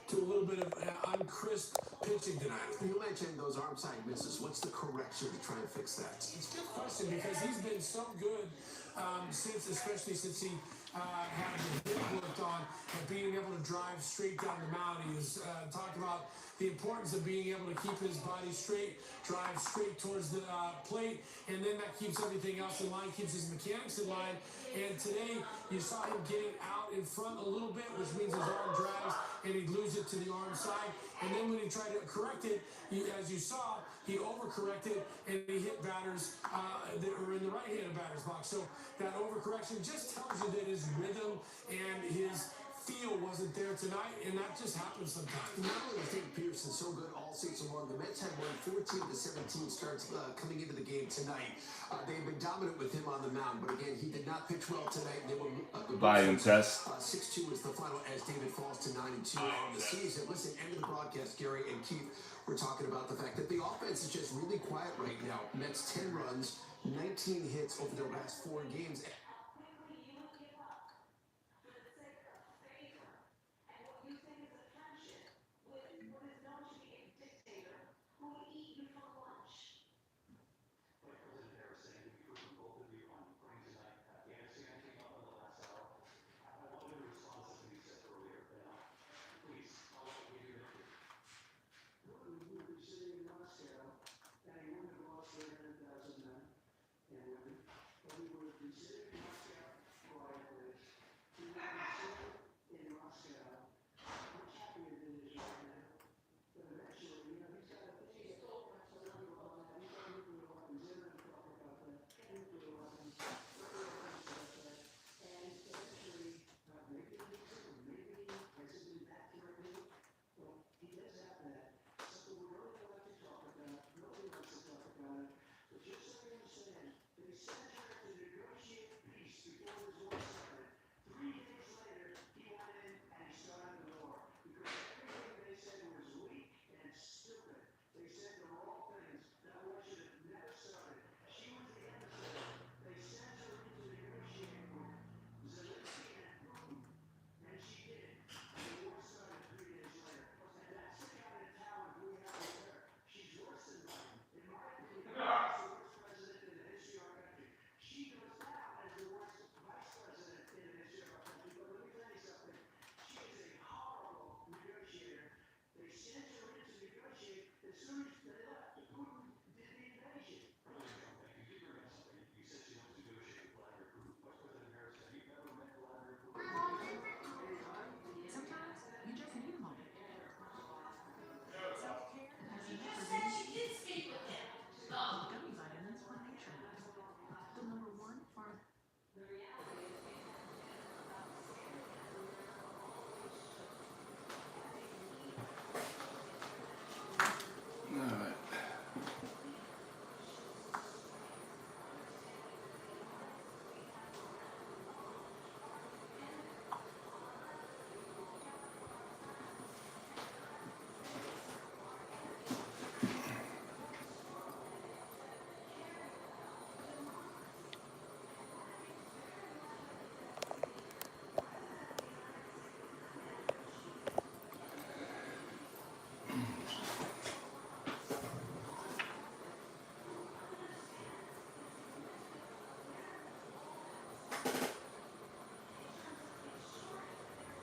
to a little bit of uncrisp pitching tonight. You mentioned those arm side misses. What's the correction to try and fix that? It's a good question because he's been so good especially since he had the hip worked on and being able to drive straight down the mound. He was talking about the importance of being able to keep his body straight, drive straight towards the plate, and then that keeps everything else in line, keeps his mechanics in line. And today, you saw him getting out in front a little bit, which means his arm drags, and he'd lose it to the arm side. And then when he tried to correct it, as you saw, he overcorrected, and he hit batters that were in the right-handed batter's box. So that overcorrection just tells you that his rhythm and his feel wasn't there tonight, and that just happens sometimes. Not only is Dave Pearson so good all season long, the Mets had won 14-17 starts coming into the game tonight. They've been dominant with him on the mound, but again, he did not pitch well tonight. They were volume test. 6-2 is the final as David falls to 9-2 on the season. Listen, end of the broadcast, Gary and Keith, we're talking about the fact that the offense is just really quiet right now. Mets 10 runs, 19 hits over their last 4 games.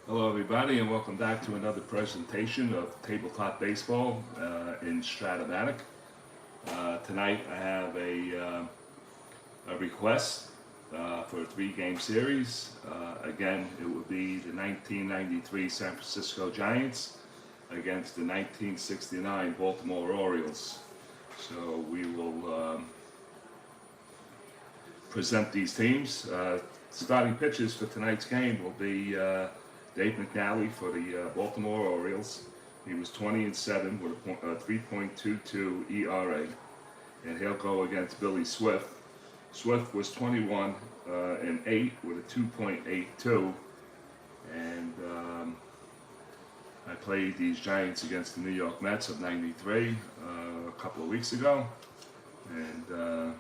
Hello everybody and welcome back to another presentation of Tabletop Baseball in STRAT-O-MATIC. Tonight I have a request for a 3-game series. Again, it would be the 1993 San Francisco Giants against the 1969 Baltimore Orioles. So we will present these teams. Starting pitchers for tonight's game will be Dave McNally for the Baltimore Orioles. He was 20-7 with a 3.22 ERA, and he'll go against Billy Swift. Swift was 21-8 with a 2.82, and I played these Giants against the New York Mets of '93 a couple of weeks ago, and the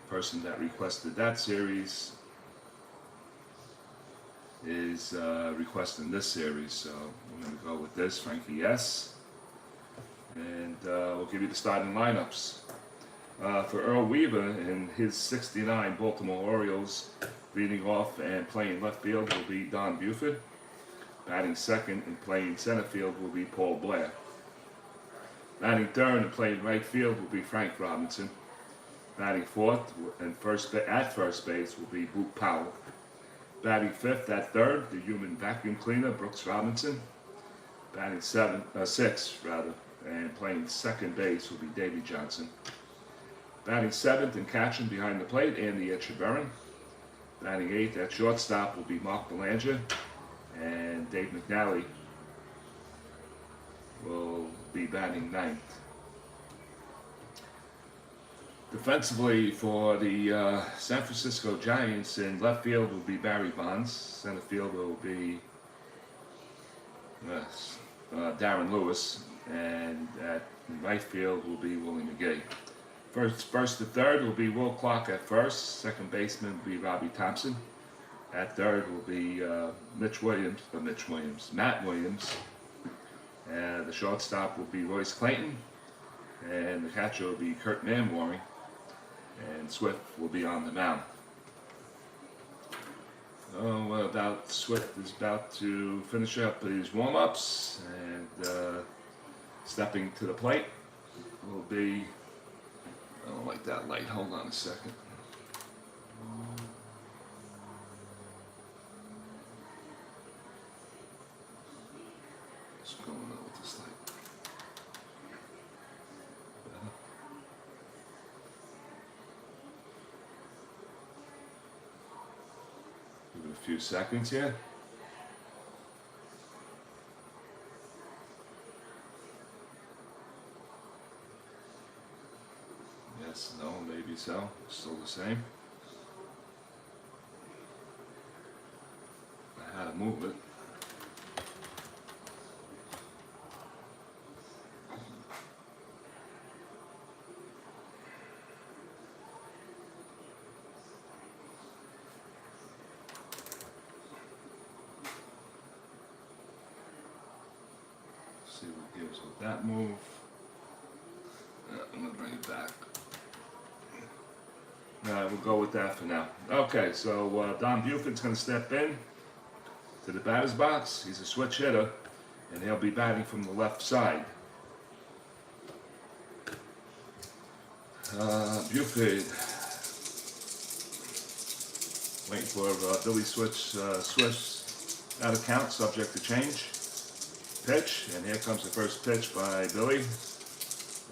person that requested that series is requesting this series, so we're going to go with this. Frankie, yes. And we'll give you the starting lineups. For Earl Weaver and his 69 Baltimore Orioles, leading off and playing left field will be Don Buford. Batting second and playing center field will be Paul Blair. Batting third and playing right field will be Frank Robinson. Batting fourth and at first base will be Boop Powell. Batting fifth at third, the human vacuum cleaner, Brooks Robinson. Batting sixth, and playing second base will be Davey Johnson. Batting seventh and catching behind the plate, Andy Etcheverry. Batting eighth at shortstop will be Mark Belanger, and Dave McNally will be batting ninth. Defensively for the San Francisco Giants, in left field will be Barry Bonds. Center field will be Darren Lewis, and at right field will be Willie McGay. First to third will be Will Clark at first. Second baseman will be Robbie Thompson. At third will be Matt Williams. And the shortstop will be Royce Clayton. And the catcher will be Kurt Manwaring. And Swift will be on the mound. Swift is about to finish up his warm-ups, and stepping to the plate will be, I don't like that light, hold on a second. What's going on with this light? Give it a few seconds here. Yes, no, maybe so. Still the same. I had to move it. See what gives with that move. I'm gonna bring it back. We'll go with that for now. Okay, so Don Buford's going to step in to the batter's box. He's a switch hitter, and he'll be batting from the left side. Buford, waiting for Billy Swift's out of count, subject to change. Pitch, and here comes the first pitch by Billy,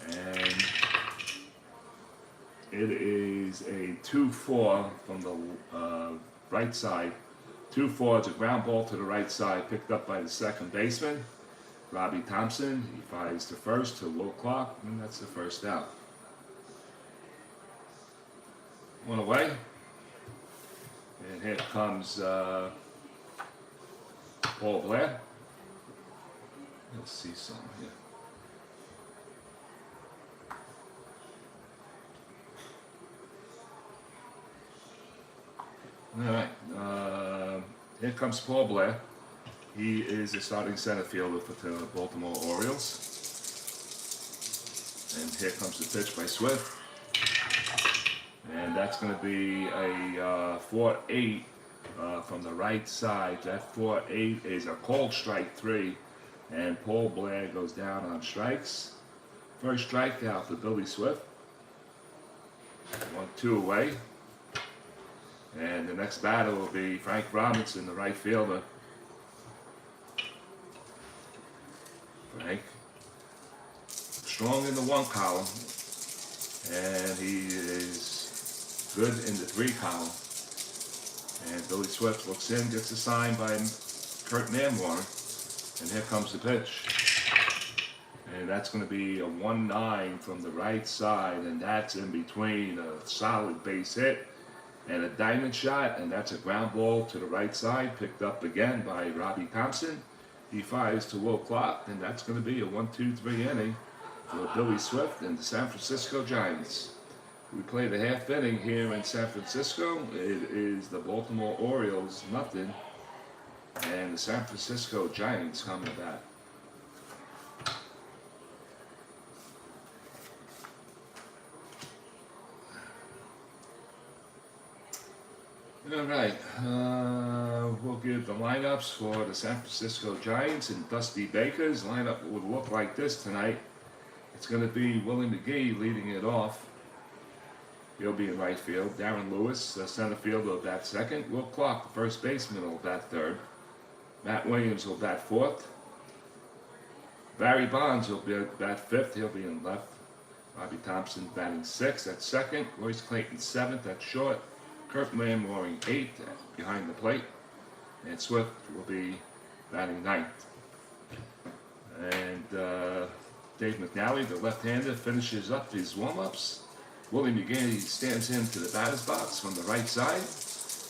and it is a 2-4 from the right side. 2-4, it's a ground ball to the right side, picked up by the second baseman, Robbie Thompson. He fires to first to Will Clark, and that's the first out. One away, and here comes Paul Blair. Let's see some here. All right, here comes Paul Blair. He is a starting center fielder for the Baltimore Orioles. And here comes the pitch by Swift. And that's going to be a 4-8 from the right side. That 4-8 is a called strike 3. And Paul Blair goes down on strikes. First strikeout for Billy Swift. 1-2 away. And the next batter will be Frank Robinson, the right fielder. Frank, strong in the 1 column, and he is good in the 3 column. And Billy Swift looks in, gets a sign by Kurt Manwaring, and here comes the pitch. And that's going to be a 1-9 from the right side, and that's in between a solid base hit and a diamond shot, and that's a ground ball to the right side, picked up again by Robbie Thompson. He fires to Will Clark, and that's going to be a 1-2-3 inning for Billy Swift and the San Francisco Giants. We played a half inning here in San Francisco. It is the Baltimore Orioles 0 And the San Francisco Giants coming back. All right, we'll give the lineups for the San Francisco Giants, and Dusty Baker's lineup would look like this tonight. It's going to be Willie McGee leading it off. He'll be in right field. Darren Lewis, the center fielder, will bat second. Will Clark, the first baseman, will bat third. Matt Williams will bat fourth. Barry Bonds will bat fifth. He'll be in left. Bobby Thompson batting sixth at second. Royce Clayton seventh at short. Kurt Manwaring eighth behind the plate. And Swift will be batting ninth. And Dave McNally, the left-hander, finishes up his warm-ups. Willie McGee stands into the batter's box from the right side.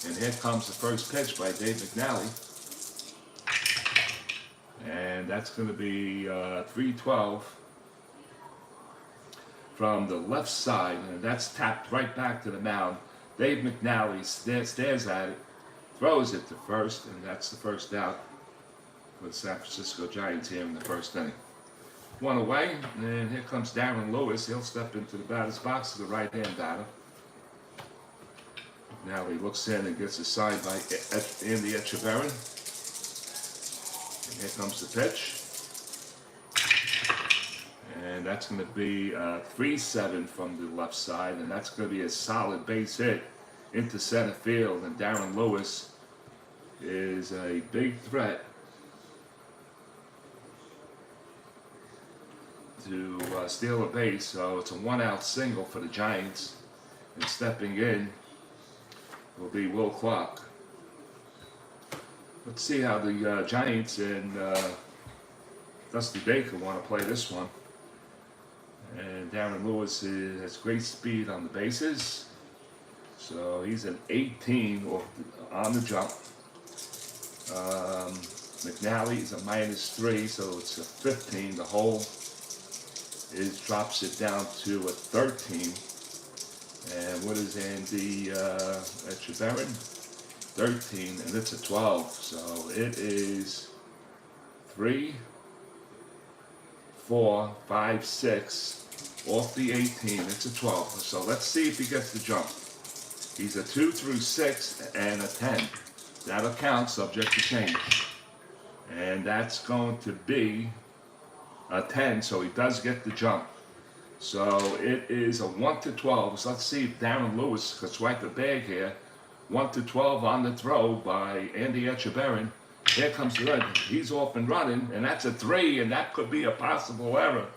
And here comes the first pitch by Dave McNally. And that's going to be 3-12 from the left side. And that's tapped right back to the mound. Dave McNally stares at it, throws it to first, and that's the first out for the San Francisco Giants here in the first inning. One away, and here comes Darren Lewis. He'll step into the batter's box to the right-hand batter. Now he looks in and gets a sign by Andy Etchebarren. And here comes the pitch. And that's going to be 3-7 from the left side, and that's going to be a solid base hit into center field. And Darren Lewis is a big threat to steal a base, so it's a one-out single for the Giants. And stepping in will be Will Clark. Let's see how the Giants and Dusty Baker want to play this one. And Darren Lewis has great speed on the bases. So he's an 18 on the jump. McNally is a -3, so it's a 15. The hole drops it down to a 13. And what is Andy Etchebarren? 13, and it's a 12. So it is 3, 4, 5, 6 off the 18. It's a 12. So let's see if he gets the jump. He's a 2 through 6 and a 10. That'll count, subject to change. And that's going to be a 10, so he does get the jump. So it is a 1 to 12. So let's see if Darren Lewis could swipe a bag here. 1 to 12 on the throw by Andy Etchebarren. Here comes the red. He's off and running, and that's a 3, and that could be a possible error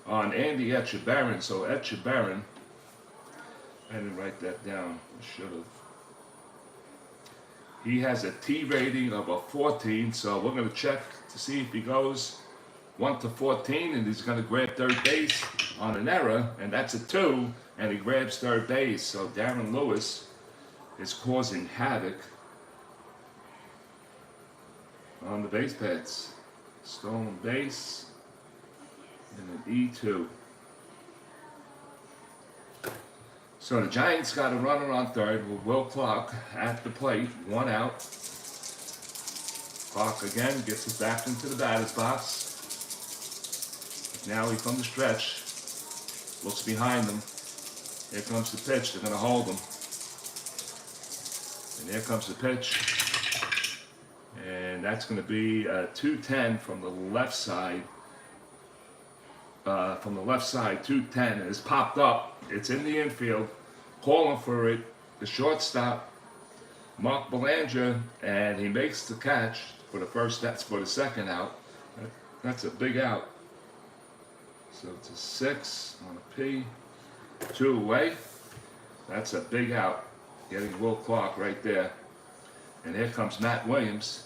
on Andy Etchebarren. So Etchebarren, I didn't write that down. I should have. He has a T rating of a 14, so we're going to check to see if he goes 1 to 14, and he's going to grab third base on an error, and that's a 2, and he grabs third base. So Darren Lewis is causing havoc on the base paths. Stolen base and an E2. So the Giants got a runner on third with Will Clark at the plate, 1 out. Clark again gets it back into the batter's box. Now he from the stretch, looks behind him. Here comes the pitch, they're going to hold him. And here comes the pitch. And that's going to be 2-10 from the left side. From the left side, 2-10. It's popped up. It's in the infield. Calling for it. The shortstop, Mark Belanger, and he makes the catch for the first. That's for the second out. That's a big out. So it's a 6 on a P. 2 away. That's a big out. Getting Will Clark right there. And here comes Matt Williams.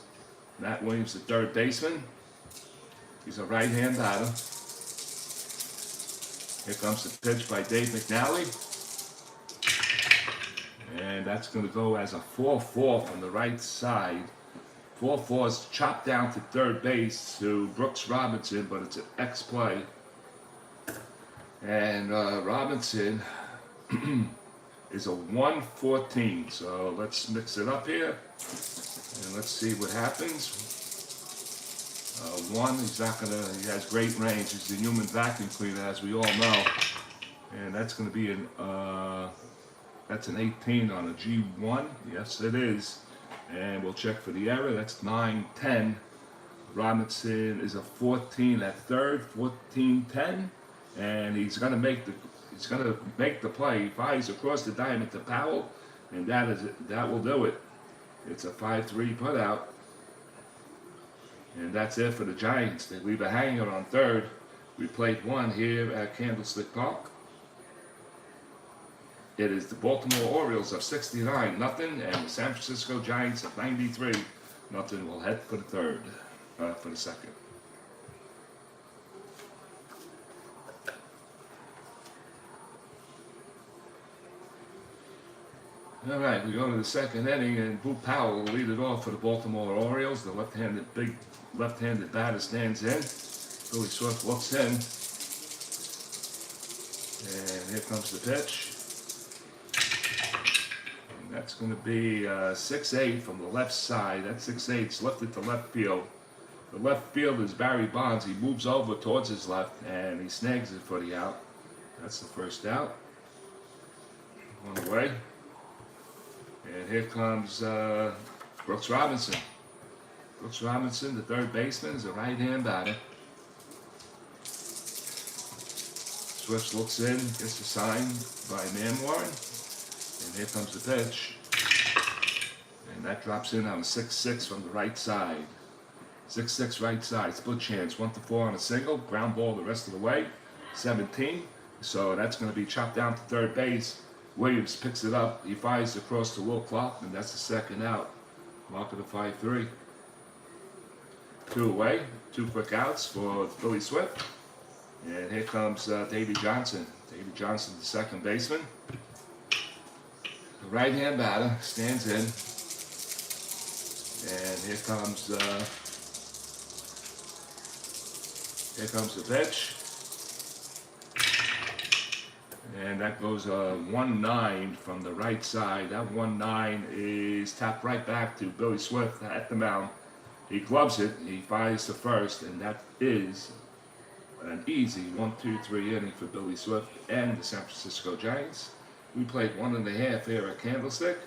Matt Williams, the third baseman. He's a right-hand batter. Here comes the pitch by Dave McNally. And that's going to go as a 4-4 from the right side. 4-4 is chopped down to third base to Brooks Robinson, but it's an X play. And Robinson is a 114. So let's mix it up here and let's see what happens. One, he's not gonna. He has great range. He's the human vacuum cleaner, as we all know, and that's gonna be an that's an 18 on a G1. Yes, it is. And we'll check for the error. That's 9-10. Robinson is a 14 at third, 14-10, and he's gonna make the play. He fires across the diamond to Powell, and that will do it. It's a 5-3 put out, and that's it for the Giants. They leave a hanger on third. We played one here at Candlestick Park. It is the Baltimore Orioles of 69-0, and the San Francisco Giants of 93-0. Will head for the third, for the second. All right, we go to the second inning, and Boo Powell will lead it off for the Baltimore Orioles. The big left-handed batter stands in. Billy Swift looks in, and here comes the pitch. And that's going to be 6-8 from the left side. That 6-8's lifted to left field. The left field is Barry Bonds. He moves over towards his left, and he snags it for the out. That's the first out. On the way. And here comes Brooks Robinson. Brooks Robinson, the third baseman, is a right-hand batter. Swift looks in, gets the sign by Manwarren, and here comes the pitch. And that drops in on a 6-6 from the right side. 6-6 right side, split chance, 1-4 on a single, ground ball the rest of the way, 17. So that's going to be chopped down to third base. Williams picks it up, he fires across to Will Clark, and that's the second out. Mark of the 5-3. 2 away, 2 quick outs for Billy Swift. And here comes Davey Johnson. Davey Johnson, the second baseman. The right-hand batter stands in. And here comes the pitch. And that goes 1-9 from the right side. That 1-9 is tapped right back to Billy Swift at the mound. He gloves it, he fires to first, and that is an easy 1-2-3 inning for Billy Swift and the San Francisco Giants. We played 1.5 here at Candlestick.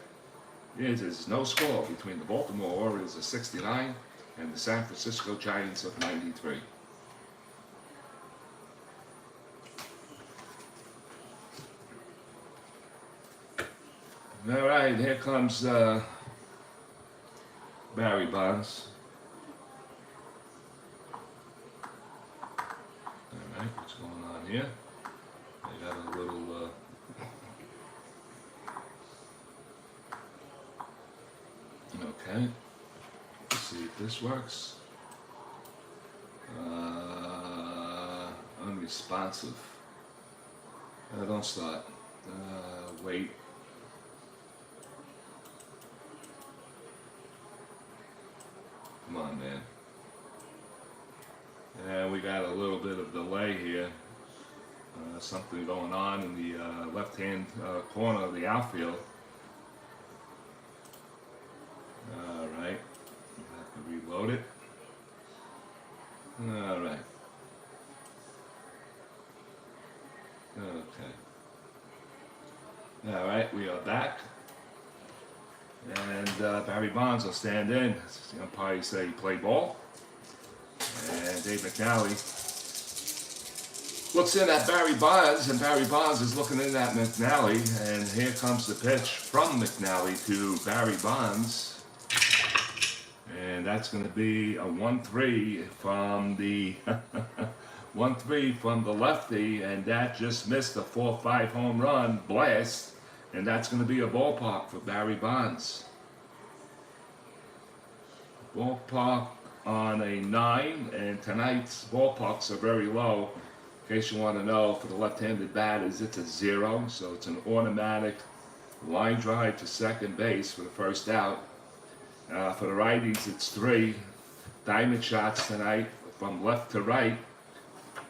It is no score between the Baltimore Orioles of 69 and the San Francisco Giants of 93. All right, here comes Barry Bonds. All right, what's going on here? I got a little okay. Let's see if this works. Unresponsive. Don't start. Wait. Come on, man. And we got a little bit of delay here. Something going on in the left-hand corner of the outfield. All right. Have to reload it. All right. Okay. All right, we are back. And Barry Bonds will stand in. The umpire say play ball. And Dave McNally looks in at Barry Bonds, and Barry Bonds is looking in at McNally. And here comes the pitch from McNally to Barry Bonds. And that's going to be a 1-3 from the 1-3 from the lefty, and that just missed a 4-5 home run blast. And that's going to be a ballpark for Barry Bonds. Ballpark on a 9, and tonight's ballparks are very low. In case you want to know, for the left-handed batters, it's a 0, so it's an automatic line drive to second base for the first out. For the righties, it's 3 diamond shots tonight from left to right,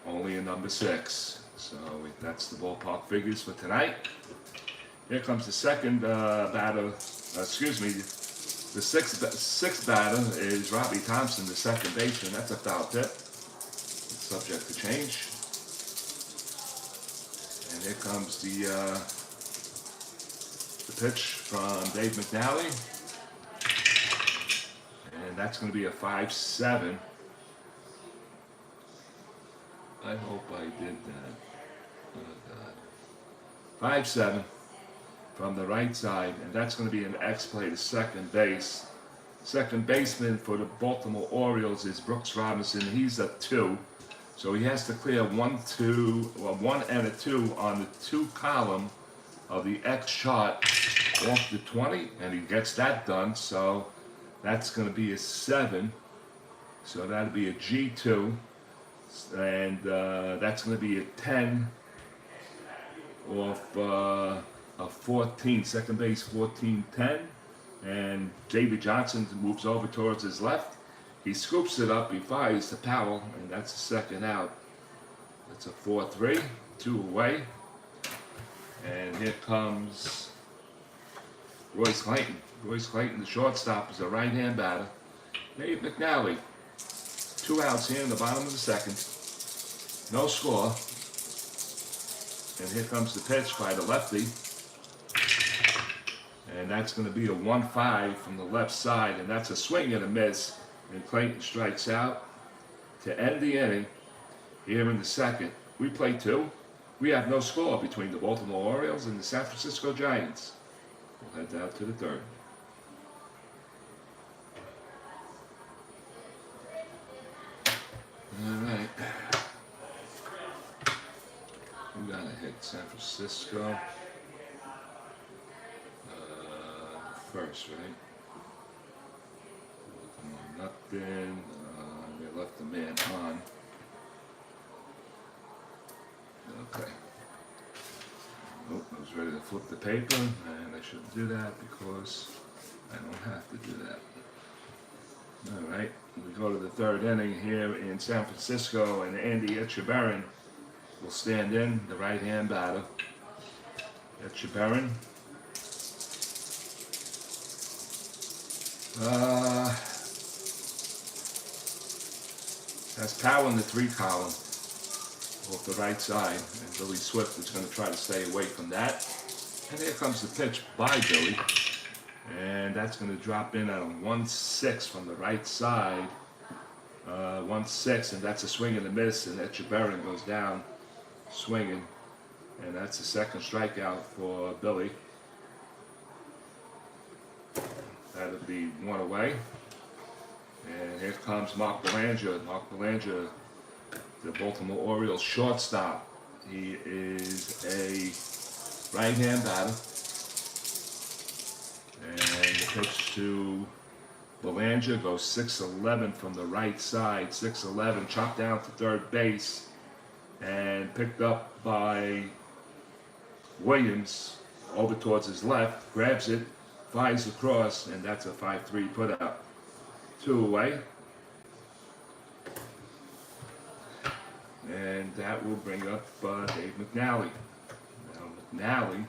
only a number 6. So that's the ballpark figures for tonight. Here comes the second batter. Excuse me. The sixth batter is Robbie Thompson, the second baseman. That's a foul tip. It's subject to change. And here comes the pitch from Dave McNally. And that's going to be a 5-7. I hope I did that. Oh, God. 5-7 from the right side. And that's going to be an X play to second base. Second baseman for the Baltimore Orioles is Brooks Robinson. He's a 2. So he has to clear 1 and a 2 on the 2 column of the X chart off the 20. And he gets that done. So that's going to be a 7. So that'll be a G2. And that's going to be a 10 off a 14, second base 14-10. And David Johnson moves over towards his left. He scoops it up, he fires to Powell, and that's the second out. That's a 4-3, 2 away. And here comes Royce Clayton. Royce Clayton, the shortstop, is a right-hand batter. Dave McNally. 2 outs here in the bottom of the second. No score. And here comes the pitch by the lefty. And that's going to be a 1-5 from the left side. And that's a swing and a miss. And Clayton strikes out to end the inning here in the second. We play 2. We have no score between the Baltimore Orioles and the San Francisco Giants. We'll head down to the third. All right. We gotta hit San Francisco first, right? Come on, nothing. They left the man on. Okay. Oh, I was ready to flip the paper, and I shouldn't do that because I don't have to do that. All right, we go to the third inning here in San Francisco, and Andy Etchebarren will stand in, the right-hand batter. Etchebarren. Has Powell in the 3 column off the right side, and Billy Swift is going to try to stay away from that. And here comes the pitch by Billy. And that's going to drop in at a 1-6 from the right side. 1-6, and that's a swing and a miss, and Etchebarren goes down swinging. And that's the second strikeout for Billy. That'll be 1 away. And here comes Mark Belanger. Mark Belanger, the Baltimore Orioles shortstop. He is a right-hand batter. And the pitch to Belanger goes 6-11 from the right side. 6-11, chopped down to third base and picked up by Williams over towards his left. Grabs it, fires across, and that's a 5-3 putout. 2 away. And that will bring up Dave McNally. Now McNally,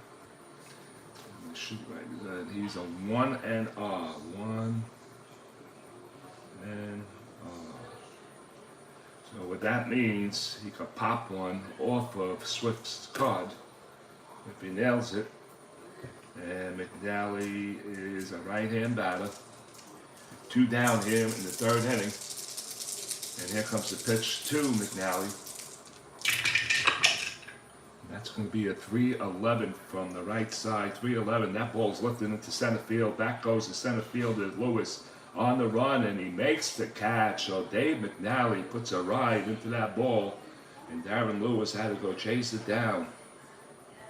should write that. He's a 1 and R. 1 and R. So what that means, he could pop one off of Swift's card if he nails it. And McNally is a right-hand batter. 2 down here in the third inning. And here comes the pitch to McNally. That's going to be a 3-11 from the right side. 3-11. That ball's lifted into center field. Back goes the center fielder Lewis on the run, and he makes the catch. So Dave McNally puts a ride into that ball, and Darren Lewis had to go chase it down.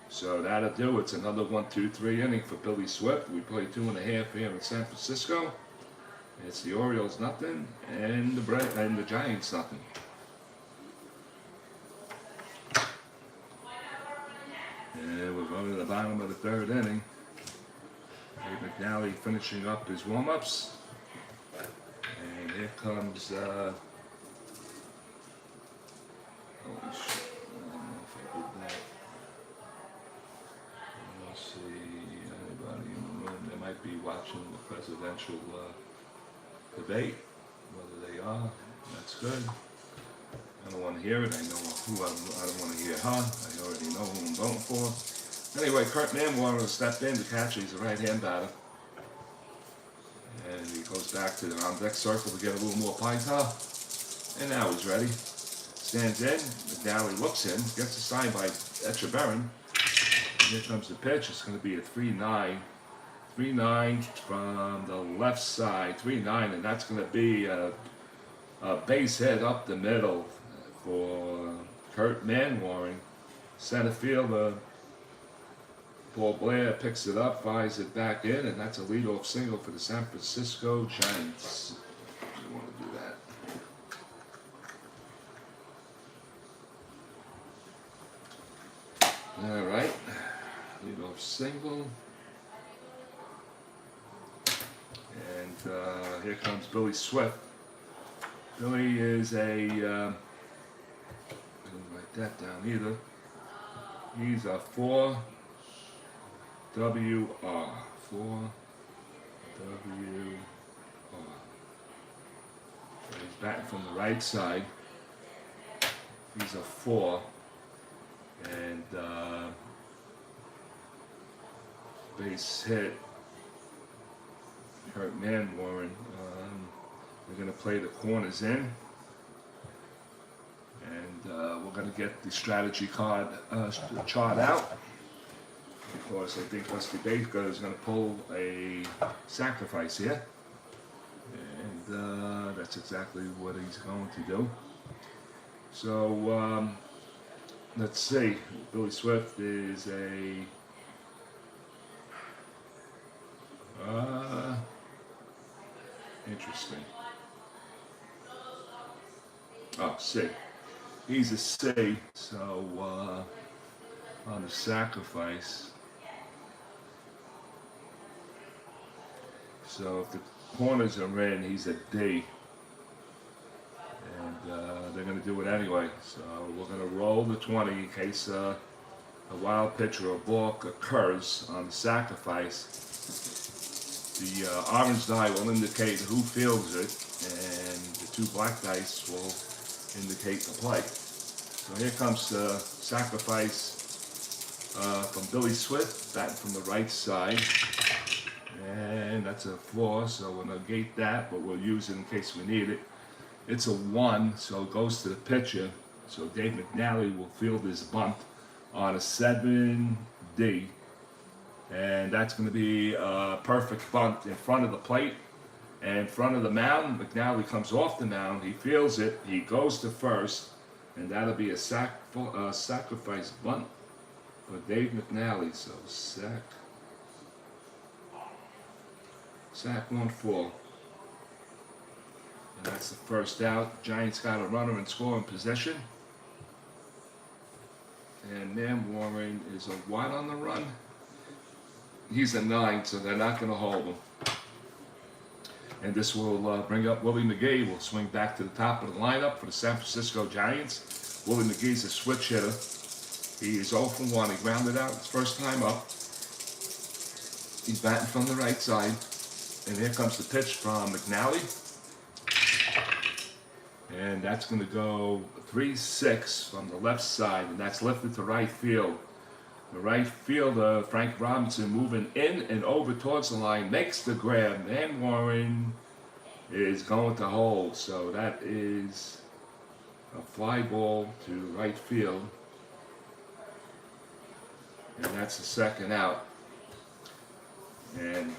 So that'll do. It's another 1-2-3 inning for Billy Swift. We play 2.5 here in San Francisco. It's the Orioles nothing, and the Giants nothing. And we're going to the bottom of the third inning. Dave McNally finishing up his warm-ups. And here comes, holy shit, I don't know if I did that. Let's see. presidential debate, whether they are. That's good. I don't want to hear it. I know who I don't want to hear her. I already know who I'm voting for. Anyway, Kurt Manwater stepped in. The catcher, he's a right-hand batter. And he goes back to the on-deck circle to get a little more pine tar. And now he's ready. Stands in. McNally looks in. Gets a sign by Echeverrin. Here comes the pitch. It's going to be a 3-9. 3-9 from the left side. 3-9, and that's going to be a base hit up the middle for Kurt Manwaring. Center fielder Paul Blair picks it up, fires it back in, and that's a leadoff single for the San Francisco Giants. You want to do that. All right, leadoff single. And here comes Billy Swift. Billy is a, I didn't write that down either. He's a 4WR. 4WR. So he's batting from the right side. He's a 4. And base hit. Kurt Manwaring. We're going to play the corners in, and we're going to get the strategy card chart out. Of course, I think Rusty Baker is going to pull a sacrifice here, and that's exactly what he's going to do. So let's see. Billy Swift is a interesting. Oh, C. He's a C, so on the sacrifice. So if the corners are in, he's a D. And they're going to do it anyway. So we're going to roll the 20 in case a wild pitch or a balk occurs on the sacrifice. The orange die will indicate who fields it, and the 2 black dice will indicate the play. So here comes the sacrifice from Billy Swift, batting from the right side. And that's a 4, so we'll negate that, but we'll use it in case we need it. It's a 1, so it goes to the pitcher. So Dave McNally will field his bunt on a 7D. And that's going to be a perfect bunt in front of the plate. And in front of the mound, McNally comes off the mound, he fields it, he goes to first, and that'll be a sacrifice bunt for Dave McNally. So sack 1-4. And that's the first out. Giants got a runner in scoring position. And Manwaring is a what on the run? He's a 9, so they're not going to hold him. And this will bring up Willie McGee. Will swing back to the top of the lineup for the San Francisco Giants. Willie McGee's a switch hitter. He is 0 for 1. He grounded out his first time up. He's batting from the right side. And here comes the pitch from McNally. And that's going to go 3-6 from the left side. And that's lifted to right field. The right fielder, Frank Robinson, moving in and over towards the line, makes the grab. Manwaring is going to hold. So that is a fly ball to right field. And that's the second out. And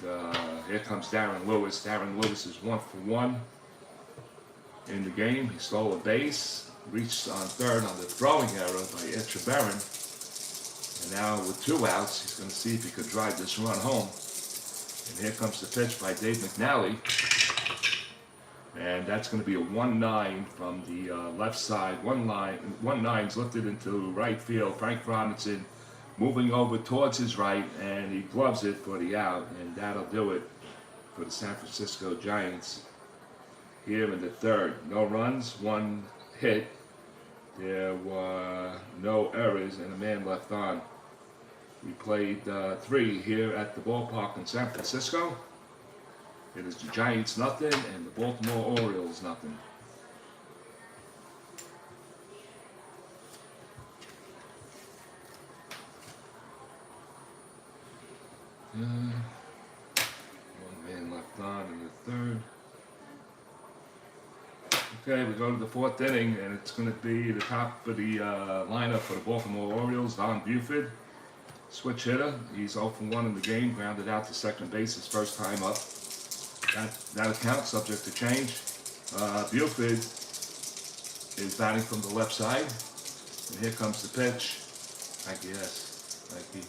here comes Darren Lewis. Darren Lewis is 1 for 1 in the game. He stole a base, reached on third on the throwing error by Echeverrin. And now with 2 outs, he's going to see if he could drive this run home. And here comes the pitch by Dave McNally. And that's going to be a 1-9 from the left side. 1-9's lifted into right field. Frank Robinson moving over towards his right, and he gloves it for the out. And that'll do it for the San Francisco Giants here in the third. No runs, 1 hit. There were no errors and a man left on. We played 3 here at the ballpark in San Francisco. It is the Giants nothing and the Baltimore Orioles nothing. One man left on in the third. Okay, we go to the fourth inning, and it's going to be the top of the lineup for the Baltimore Orioles, Don Buford. Switch hitter. He's 0 for 1 in the game, grounded out to second base his first time up. That account subject to change. Buford is batting from the left side. And here comes the pitch. Thank you, yes. Thank you.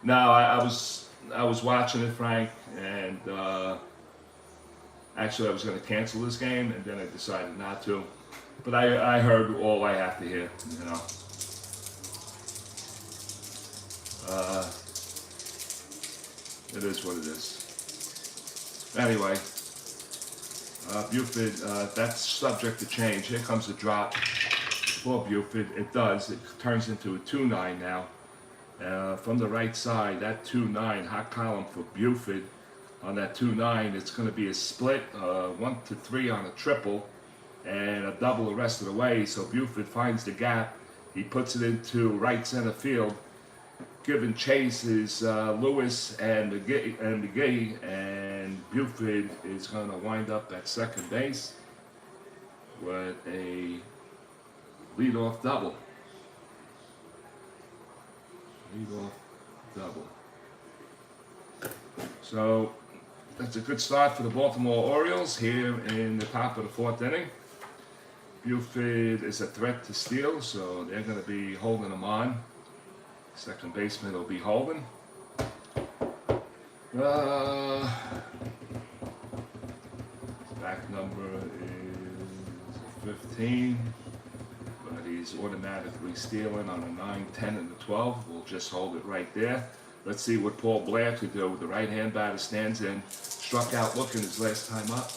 No, I was watching it, Frank, and actually I was going to cancel this game, and then I decided not to. But I heard all I have to hear, you know. It is what it is. Anyway, Buford, that's subject to change. Here comes the drop for Buford. It does. It turns into a 2-9 now. From the right side, that 2-9, hot column for Buford. On that 2-9, it's going to be a split, 1-3 on a triple, and a double the rest of the way. So Buford finds the gap. He puts it into right center field. Giving chase is Lewis and McGee, and Buford is going to wind up at second base with a leadoff double. So that's a good start for the Baltimore Orioles here in the top of the fourth inning. Buford is a threat to steal, so they're going to be holding him on. Second baseman will be Holden. Back number is 15, but he's automatically stealing on a 9, 10, and a 12. We'll just hold it right there. Let's see what Paul Blair could do. The right-hand batter stands in, struck out looking his last time up.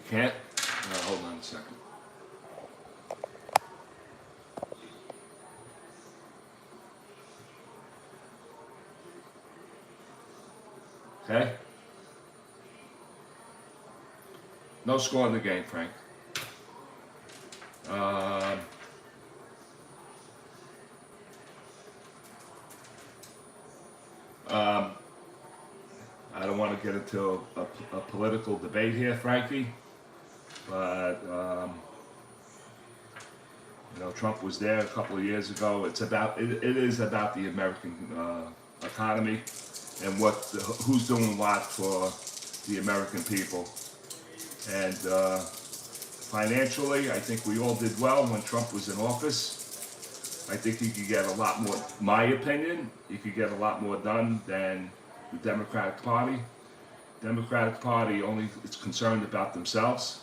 Can't? Hold on a second. Okay? No score in the game, Frank. I don't want to get into a political debate here, Frankie. But, you know, Trump was there a couple of years ago. It is about the American economy and who's doing what for the American people. And financially, I think we all did well when Trump was in office. I think he could get a lot more, my opinion, he could get a lot more done than the Democratic Party. Democratic Party only is concerned about themselves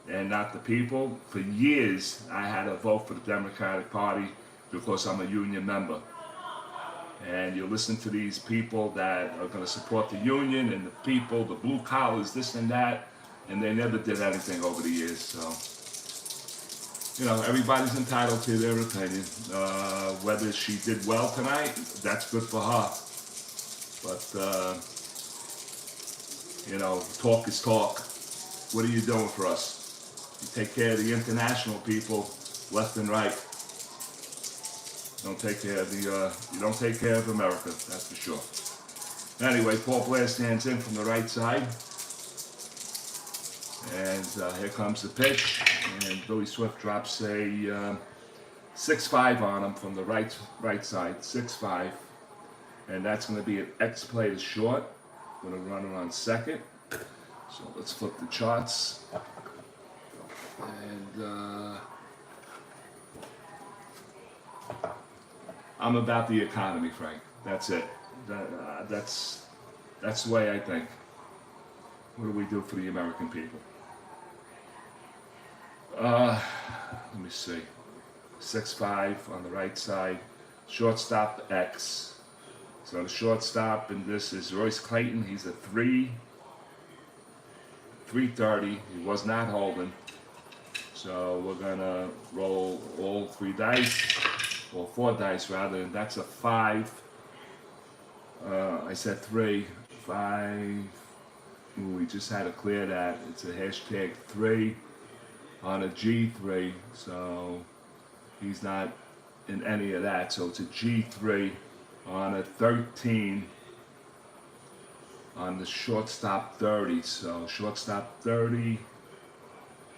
and not the people. For years, I had to vote for the Democratic Party because I'm a union member. And you listen to these people that are going to support the union and the people, the blue collars, this and that, and they never did anything over the years. So, you know, everybody's entitled to their opinion. Whether she did well tonight, that's good for her. But, you know, talk is talk. What are you doing for us? You take care of the international people, left and right. Don't take care of you don't take care of America, that's for sure. Anyway, Paul Blair stands in from the right side. And here comes the pitch. And Billy Swift drops a 6-5 on him from the right side, 6-5. And that's going to be an X play to short. Going to run on second. So let's flip the charts. And I'm about the economy, Frank. That's it. That's the way I think. What do we do for the American people? Let me see. 6-5 on the right side. Shortstop X. So the shortstop in this is Royce Clayton. He's a 330. He was not holding. So we're gonna roll all 3 dice, or 4 dice rather, and that's a 5. I said 3, 5. Ooh, we just had to clear that. It's a hashtag 3 on a G3, so he's not in any of that. So it's a G3 on a 13 on the shortstop 30. So shortstop 30,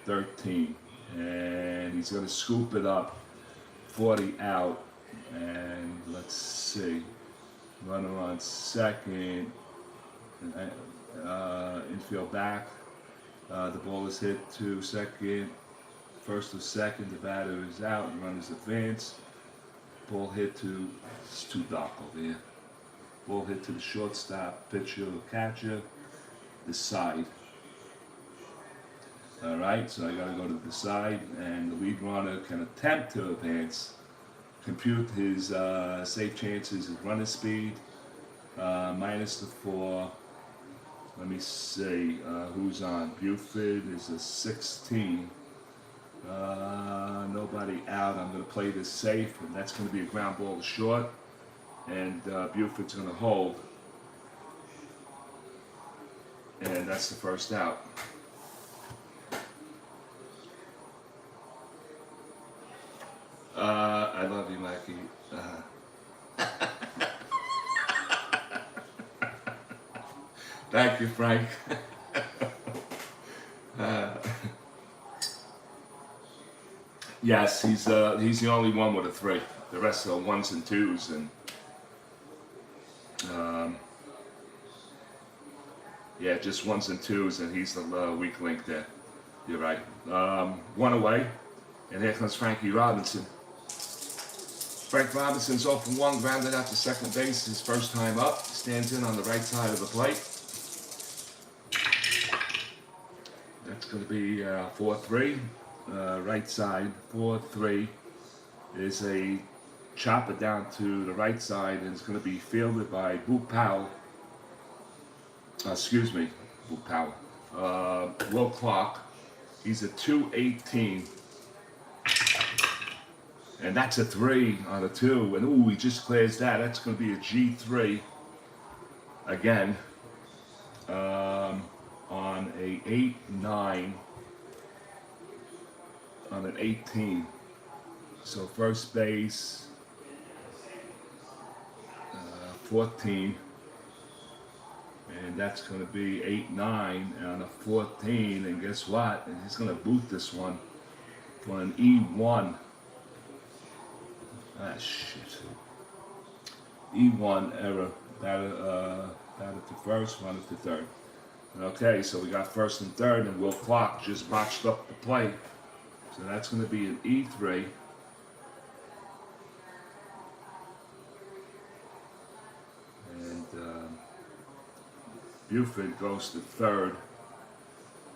13. And he's going to scoop it up, 40 out. And let's see, runner on second, infield back. The ball is hit to second, first to second, the batter is out, the runner's advance. Ball hit to, it's too dark over here. Ball hit to the shortstop, pitcher or catcher, the side. All right, so I gotta go to the side, and the lead runner can attempt to advance, compute his save chances, his running speed, minus the 4. Let me see, who's on? Buford is a 16. Nobody out. I'm going to play this safe, and that's going to be a ground ball to short. And Buford's going to hold. And that's the first out. I love you, Mackie. Thank you, Frank. Yes, he's the only one with a 3. The rest are 1s and 2s, and yeah, just 1s and 2s, and he's the weak link there. You're right. 1 away, and here comes Frankie Robinson. Frank Robinson's 0 for 1, grounded out to second base, his first time up. Stands in on the right side of the plate. That's going to be 4-3. Right side, 4-3 is a chopper down to the right side, and it's going to be fielded by Boop Powell. Boop Powell. Will Clark. He's a 2-18. And that's a 3 on a 2. And ooh, he just clears that. That's going to be a G3 again. On a 8-9. On an 18. So first base, 14. And that's going to be 8-9 on a 14. And guess what? And he's going to boot this one for an E1. Ah, shit. E1 error. Batter to first, runner to third. Okay, so we got first and third, and Will Clark just botched up the play. So that's going to be an E3. And Buford goes to third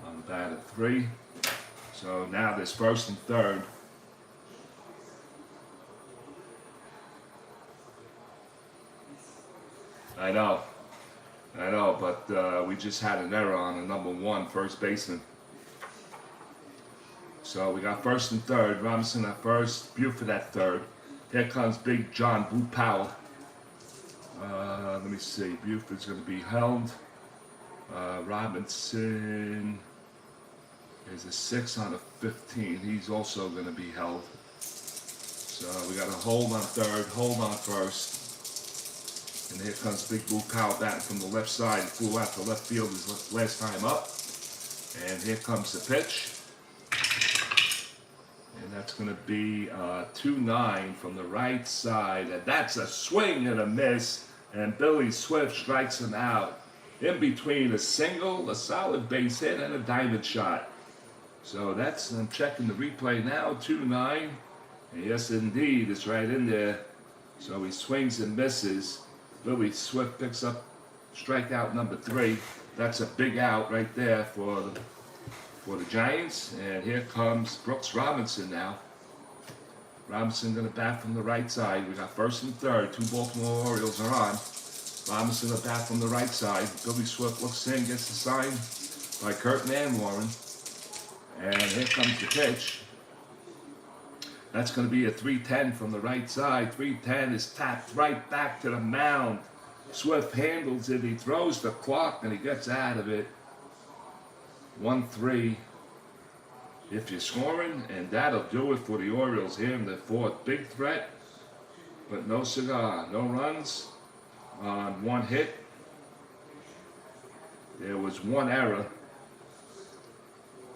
on the bat at 3. So now there's first and third. I know, but we just had an error on the number 1 first baseman. So we got first and third. Robinson at first, Buford at third. Here comes Big John Boop Powell. Let me see. Buford's going to be held. Robinson is a 6 on a 15. He's also going to be held. So we got a hold on third, hold on first. And here comes Big Boop Powell batting from the left side. He flew out to left field his last time up. And here comes the pitch. And that's going to be 2-9 from the right side. And that's a swing and a miss. And Billy Swift strikes him out. In between a single, a solid base hit, and a diamond shot. So that's, I'm checking the replay now, 2-9. And yes, indeed, it's right in there. So he swings and misses. Billy Swift picks up strikeout number 3. That's a big out right there for the Giants. And here comes Brooks Robinson now. Robinson going to bat from the right side. We got first and third. 2 Baltimore Orioles are on. Robinson will bat from the right side. Billy Swift looks in, gets the sign by Kurt Manwaring. And here comes the pitch. That's going to be a 3-10 from the right side. 3-10 is tapped right back to the mound. Swift handles it. He throws the clock and he gets out of it. 1-3 if you're scoring, and that'll do it for the Orioles here in the fourth. Big threat, but no cigar. No runs on one hit. There was one error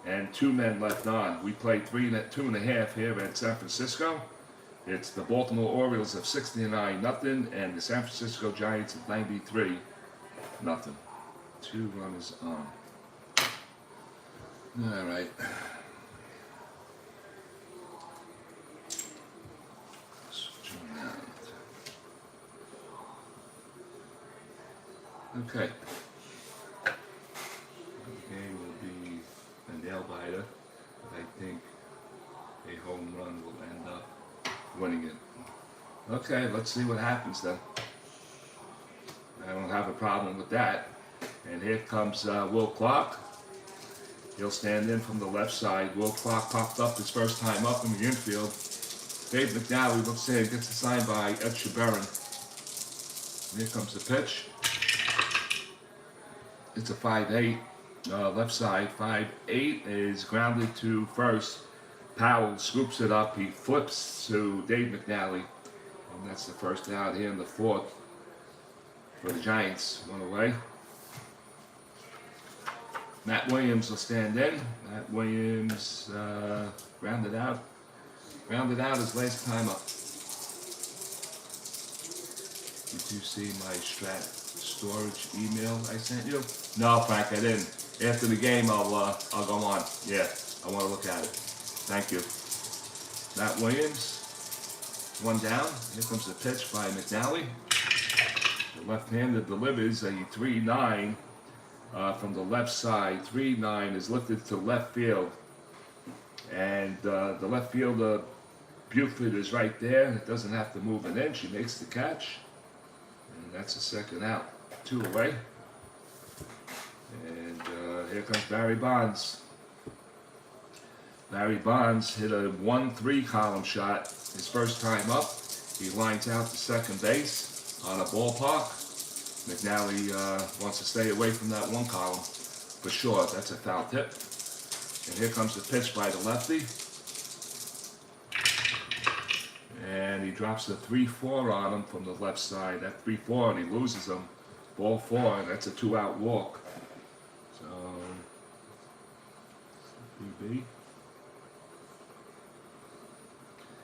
and 2 men left on. We played 2.5 here at San Francisco. It's the Baltimore Orioles of 69-0 and the San Francisco Giants of 93-0. 2 runners on. All right. Okay. The game will be a nail biter, but I think a home run will end up winning it. Okay, let's see what happens then. I don't have a problem with that. And here comes Will Clark. He'll stand in from the left side. Will Clark popped up his first time up in the infield. Dave McNally looks in, gets assigned by Ed Sheberin. Here comes the pitch. It's a 5-8 left side. 5-8 is grounded to first. Powell scoops it up. He flips to Dave McNally. And that's the first out here in the fourth for the Giants. 1 away. Matt Williams will stand in. Matt Williams rounded out his last time up. Did you see my Strat storage email I sent you? No, Frank, I didn't. After the game, I'll go on. Yeah, I want to look at it. Thank you. Matt Williams, 1 down. Here comes the pitch by McNally. The left-handed delivers a 3-9. From the left side. 3-9 is lifted to left field. And the left fielder, Buford, is right there. It doesn't have to move an inch. He makes the catch. And that's a second out. 2 away. And here comes Barry Bonds. Barry Bonds hit a 1-3 column shot his first time up. He lines out to second base on a ballpark. McNally wants to stay away from that 1 column for sure. That's a foul tip. And here comes the pitch by the lefty. And he drops a 3-4 on him from the left side. That 3-4, and he loses him. Ball 4, and that's a 2-out walk. So, BB.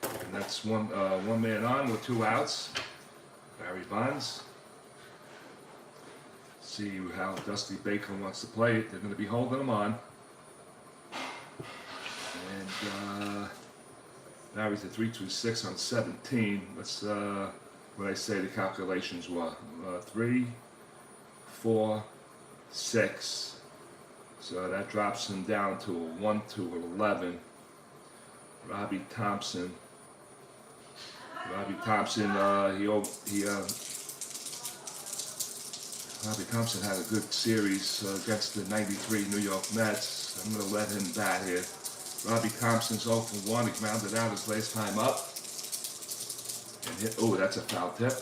And that's one man on with 2 outs. Barry Bonds. See how Dusty Baker wants to play it. They're going to be holding him on. And Barry's at 3-2-6 on 17. Let's, what I say the calculations were. 3, 4, 6. So that drops him down to a 1-11. Robbie Thompson, Robbie Thompson had a good series against the 93 New York Mets. I'm going to let him bat here. Robbie Thompson's 0 for 1. He grounded out his last time up. And hit, oh, that's a foul tip.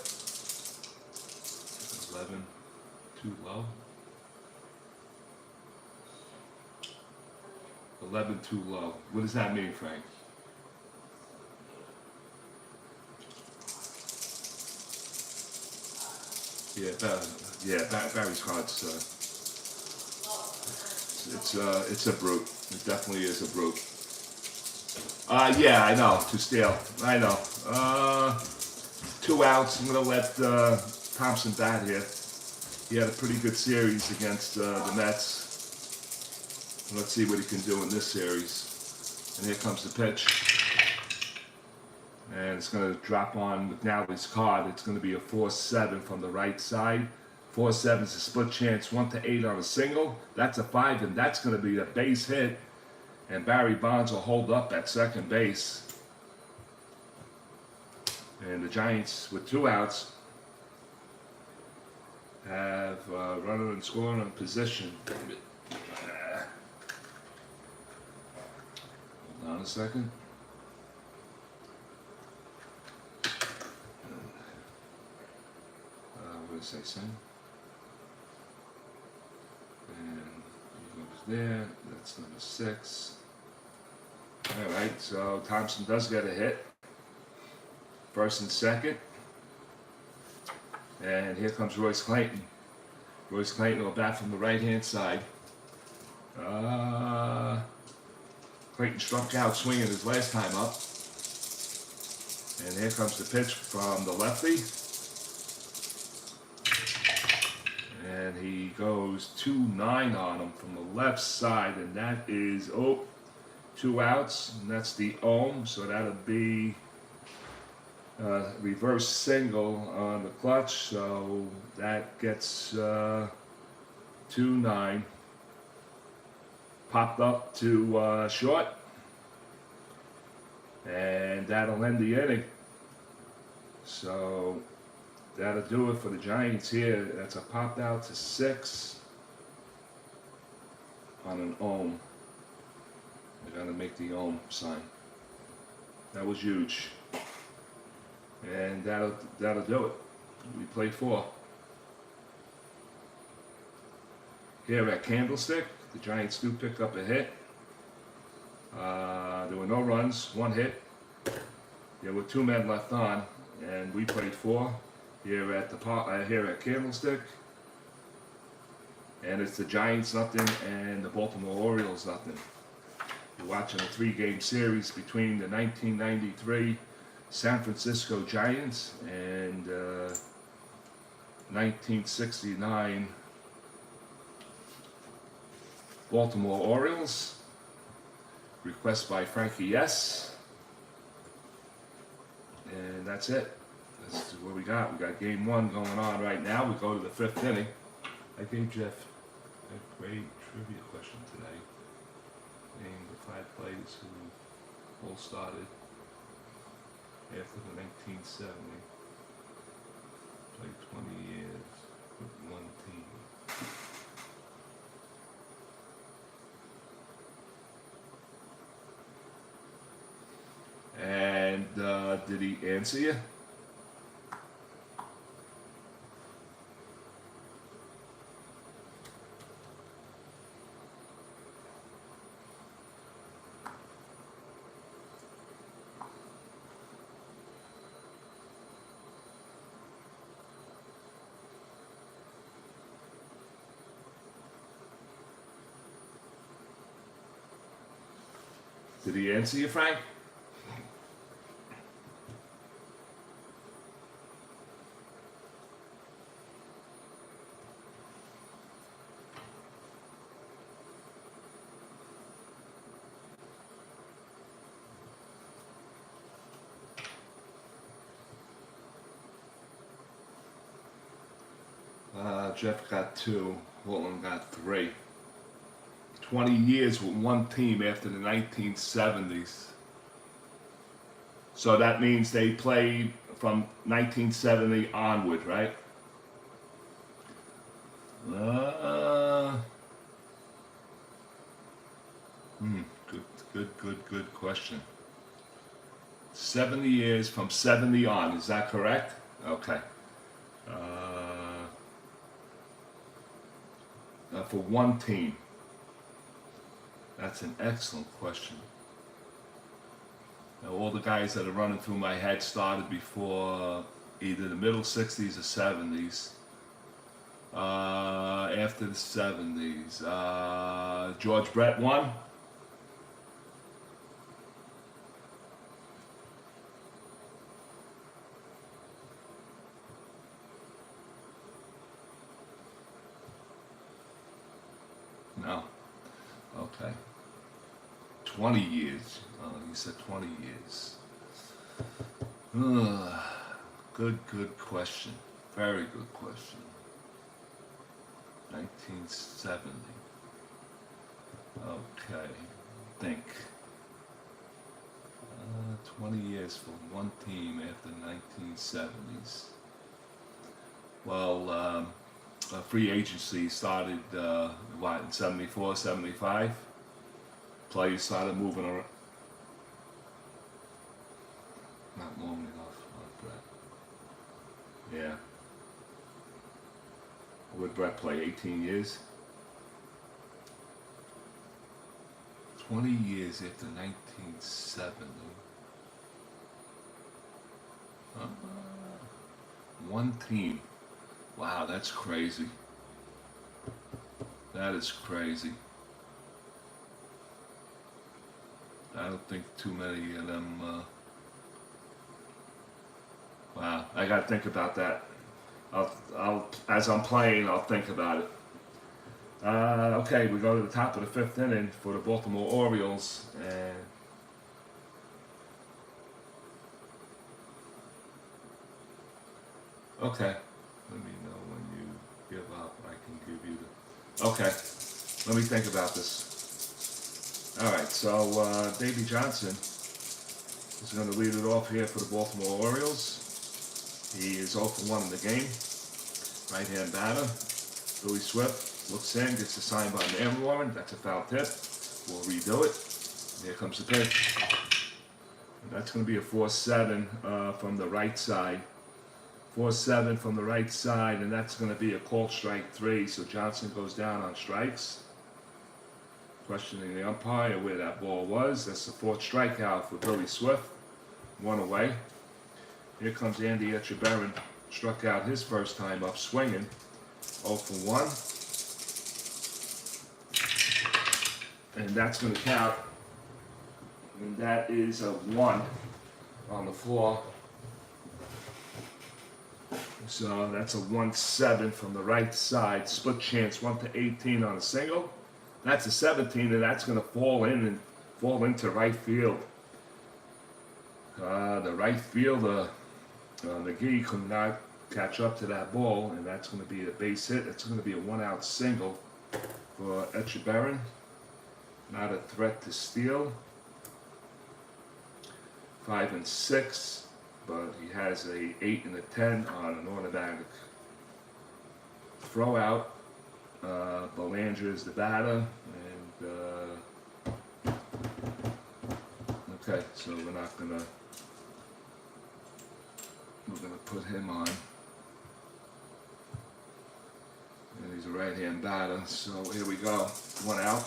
11, too low. 11 too low. What does that mean, Frank? Barry's cards. It's a brute. It definitely is a brute. Yeah, I know. To steal. I know. 2 outs. I'm gonna let Thompson bat here. He had a pretty good series against the Mets. Let's see what he can do in this series. And here comes the pitch. And it's going to drop on McNally's card. It's going to be a 4-7 from the right side. 4-7 is a split chance, 1-8 on a single. That's a 5, and that's going to be a base hit. And Barry Bonds will hold up at second base. And the Giants, with 2 outs, have runner and scorer in position. Hold on a second. did I say, 7? And he goes there. That's number 6. All right, so Thompson does get a hit. First and second. And here comes Royce Clayton. Royce Clayton will bat from the right-hand side. Clayton struck out swinging his last time up. And here comes the pitch from the lefty. And he goes 2-9 on him from the left side. And that is, 2 outs. And that's the ohm. So that'll be reverse single on the clutch. So that gets 2-9. Popped up to short. And that'll end the inning. So that'll do it for the Giants here. That's a popped out to 6 on an ohm. They're gonna make the ohm sign. That was huge. And that'll do it. We play 4. Here at Candlestick, the Giants do pick up a hit. There were no runs, 1 hit. There were 2 men left on, and we played 4 here at Candlestick. And it's the Giants nothing and the Baltimore Orioles nothing. You're watching a 3-game series between the 1993 San Francisco Giants and 1969 Baltimore Orioles. Request by Frankie S. And that's it. That's what we got. We got game 1 going on right now. We go to the 5th inning. I gave Jeff a great trivia question today. Name the 5 players who all started after the 1970. Played 20 years with 1 team. And did he answer you? Did he answer you, Frank? Jeff got 2, Portland got 3. 20 years with 1 team after the 1970s. So that means they played from 1970 onward, right? Good question. 70 years from 70 on, is that correct? Okay. For 1 team. That's an excellent question. Now, all the guys that are running through my head started before either the middle 60s or 70s. After the 70s. George Brett won. No. Okay. 20 years. You said 20 years. Good question. Very good question. 1970. Okay. Think. 20 years for 1 team after the 1970s. Well, free agency started, in 74, 75? Players started moving around. Not long enough, Brett. Yeah. Would Brett play 18 years? 20 years after 1970. One team. Wow, that's crazy. That is crazy. I don't think too many of them. Wow, I gotta think about that. I'll as I'm playing, I'll think about it. Okay, we go to the top of the 5th inning for the Baltimore Orioles, and okay, let me know when you give up. I can give you the. Okay, let me think about this. All right, so Davey Johnson is going to lead it off here for the Baltimore Orioles. He is 0 for 1 in the game. Right-hand batter. Billy Swift looks in, gets a sign by Warren. That's a foul tip. We'll redo it. Here comes the pitch. And that's going to be a 4-7 from the right side. 4-7 from the right side, and that's going to be a called strike 3. So Johnson goes down on strikes. Questioning the umpire where that ball was. That's the 4th strikeout for Billy Swift. 1 away. Here comes Andy Etchebarren. Struck out his first time up swinging. 0 for 1. And that's going to count. And that is a 1 on the floor. So that's a 1-7 from the right side. Split chance 1 to 18 on a single. That's a 17, and that's going to fall into right field. The right fielder, McGee, could not catch up to that ball, and that's going to be a base hit. It's going to be a 1-out single for Etchebarren. Not a threat to steal. 5 and 6, but he has a 8 and a 10 on an automatic throw out. Belanger is the batter, and okay, so we're gonna put him on, and he's a right-hand batter. So here we go, 1 out.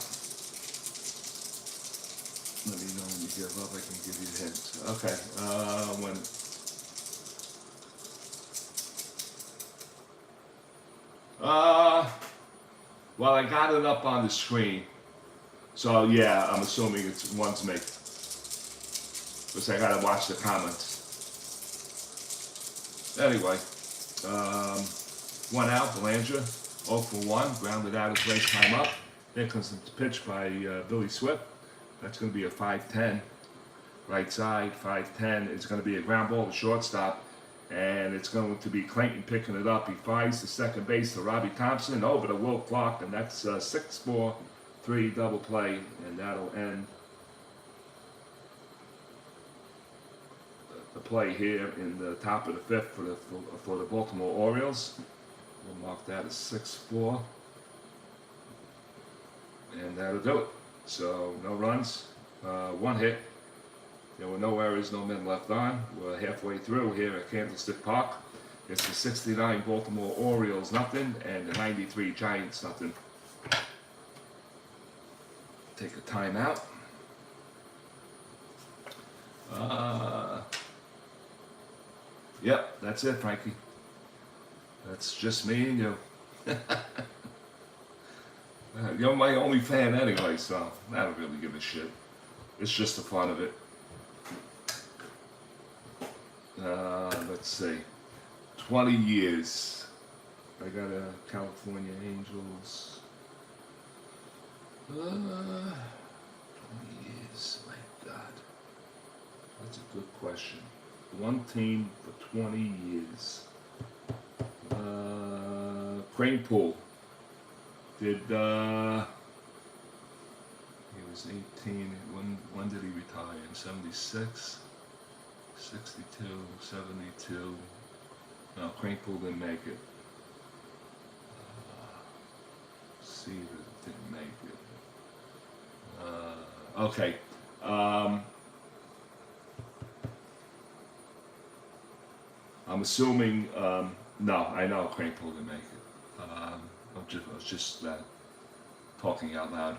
Let me know when you give up. I can give you hints. Okay, well, I got it up on the screen, so yeah, I'm assuming it's 1's me. Because I gotta watch the comments. Anyway, 1 out, Belanger, 0 for 1, grounded out his race time up. Here comes the pitch by Billy Swift. That's going to be a 5-10. Right side, 5-10. It's going to be a ground ball to shortstop. And it's going to be Clayton picking it up. He finds the second base to Robbie Thompson over to Will Clark. And that's a 6-4-3 double play. And that'll end the play here in the top of the 5th for the Baltimore Orioles. We'll mark that as 6-4. And that'll do it. So no runs, 1 hit. There were no errors, no men left on. We're halfway through here at Candlestick Park. It's the 69 Baltimore Orioles nothing, and the 93 Giants nothing. Take a timeout. Yep, that's it, Frankie. That's just me and you. You're my only fan anyway, so I don't really give a shit. It's just the fun of it. Let's see. 20 years. I got a California Angels. 20 years, my God. That's a good question. 1 team for 20 years. Crane Pool. He was 18. When did he retire? In 76, 62, 72. No, Cranepool didn't make it. Seaver didn't make it. Okay. I'm assuming. No, I know Cranepool didn't make it. I was just talking out loud.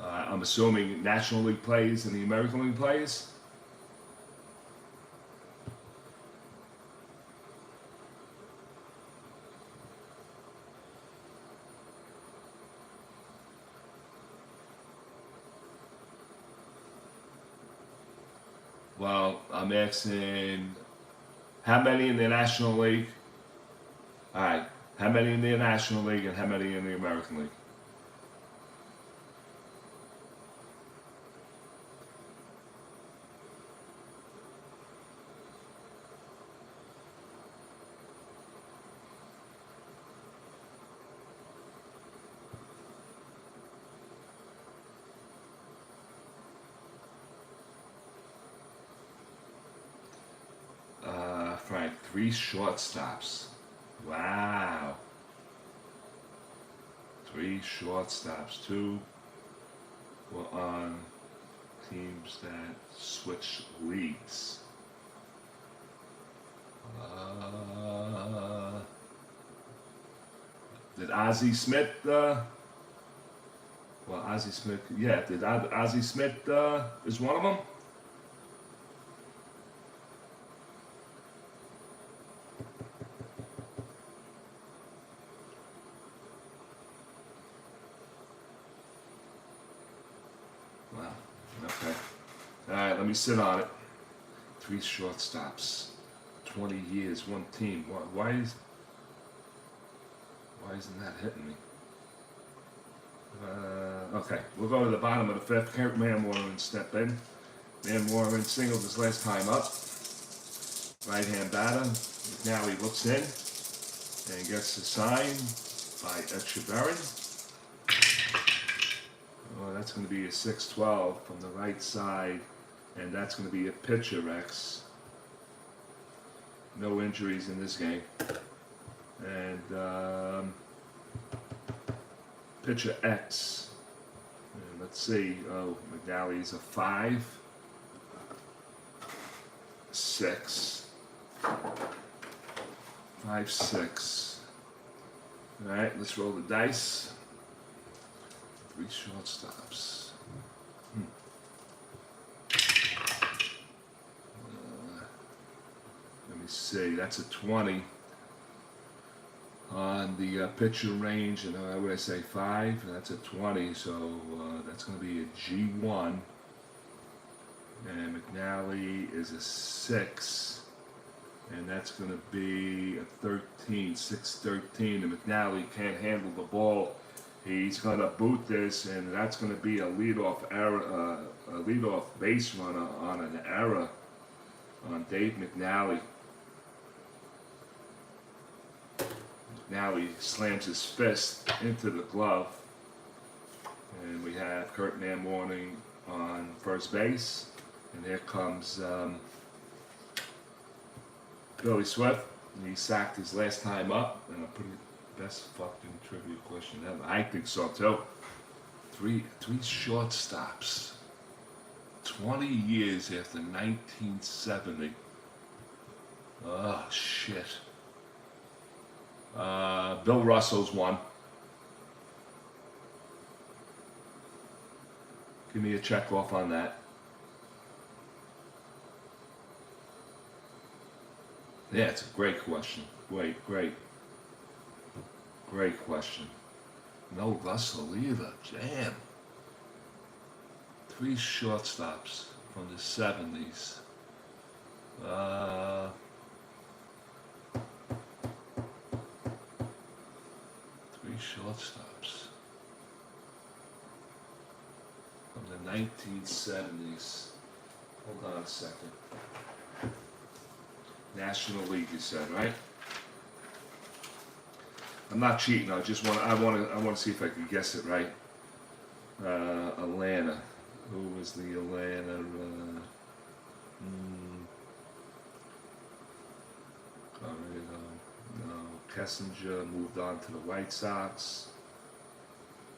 I'm assuming National League players and the American League players. Well, I'm asking how many in the National League? All right, how many in the National League and how many in the American League? Frank, 3 shortstops. Wow. 3 shortstops. 2 were on teams that switch leagues. Did Ozzie Smith, Ozzie Smith, yeah, did Ozzie Smith is one of them? Okay. All right, let me sit on it. 3 shortstops, 20 years, 1 team. Why isn't that hitting me? Okay, we'll go to the bottom of the 5th. Kurt Manwaring step in. Manwaring singled his last time up. Right-hand batter. Now he looks in and gets the sign by Etcheverry. Oh, that's going to be a 6-12 from the right side, and that's going to be a pitcher X. No injuries in this game. And pitcher X. And let's see. Oh, McNally's a 5, 6, 5, 6. All right, let's roll the dice. 3 shortstops. Let me see. That's a 20 on the pitcher range, and what would I say, 5? That's a 20, so that's going to be a G1. And McNally is a 6, and that's going to be a 13, 6-13. And McNally can't handle the ball. He's going to boot this, and that's going to be a leadoff error, a leadoff base runner on an error on Dave McNally. McNally slams his fist into the glove, and we have Kurt Manwaring on first base, and here comes Billy Swift. He sacked his last time up, and a pretty best fucking trivia question ever. I think so too. 3 shortstops. 20 years after 1970. Oh shit. Bill Russell's 1. Give me a check off on that. Yeah, it's a great question. Great question. No Russell either. Damn. 3 shortstops from the 70s. 3 shortstops from the 1970s. Hold on a second. National League, you said, right? I'm not cheating. I want to see if I can guess it right. Atlanta. Who was the Atlanta? No. Kessinger moved on to the White Sox.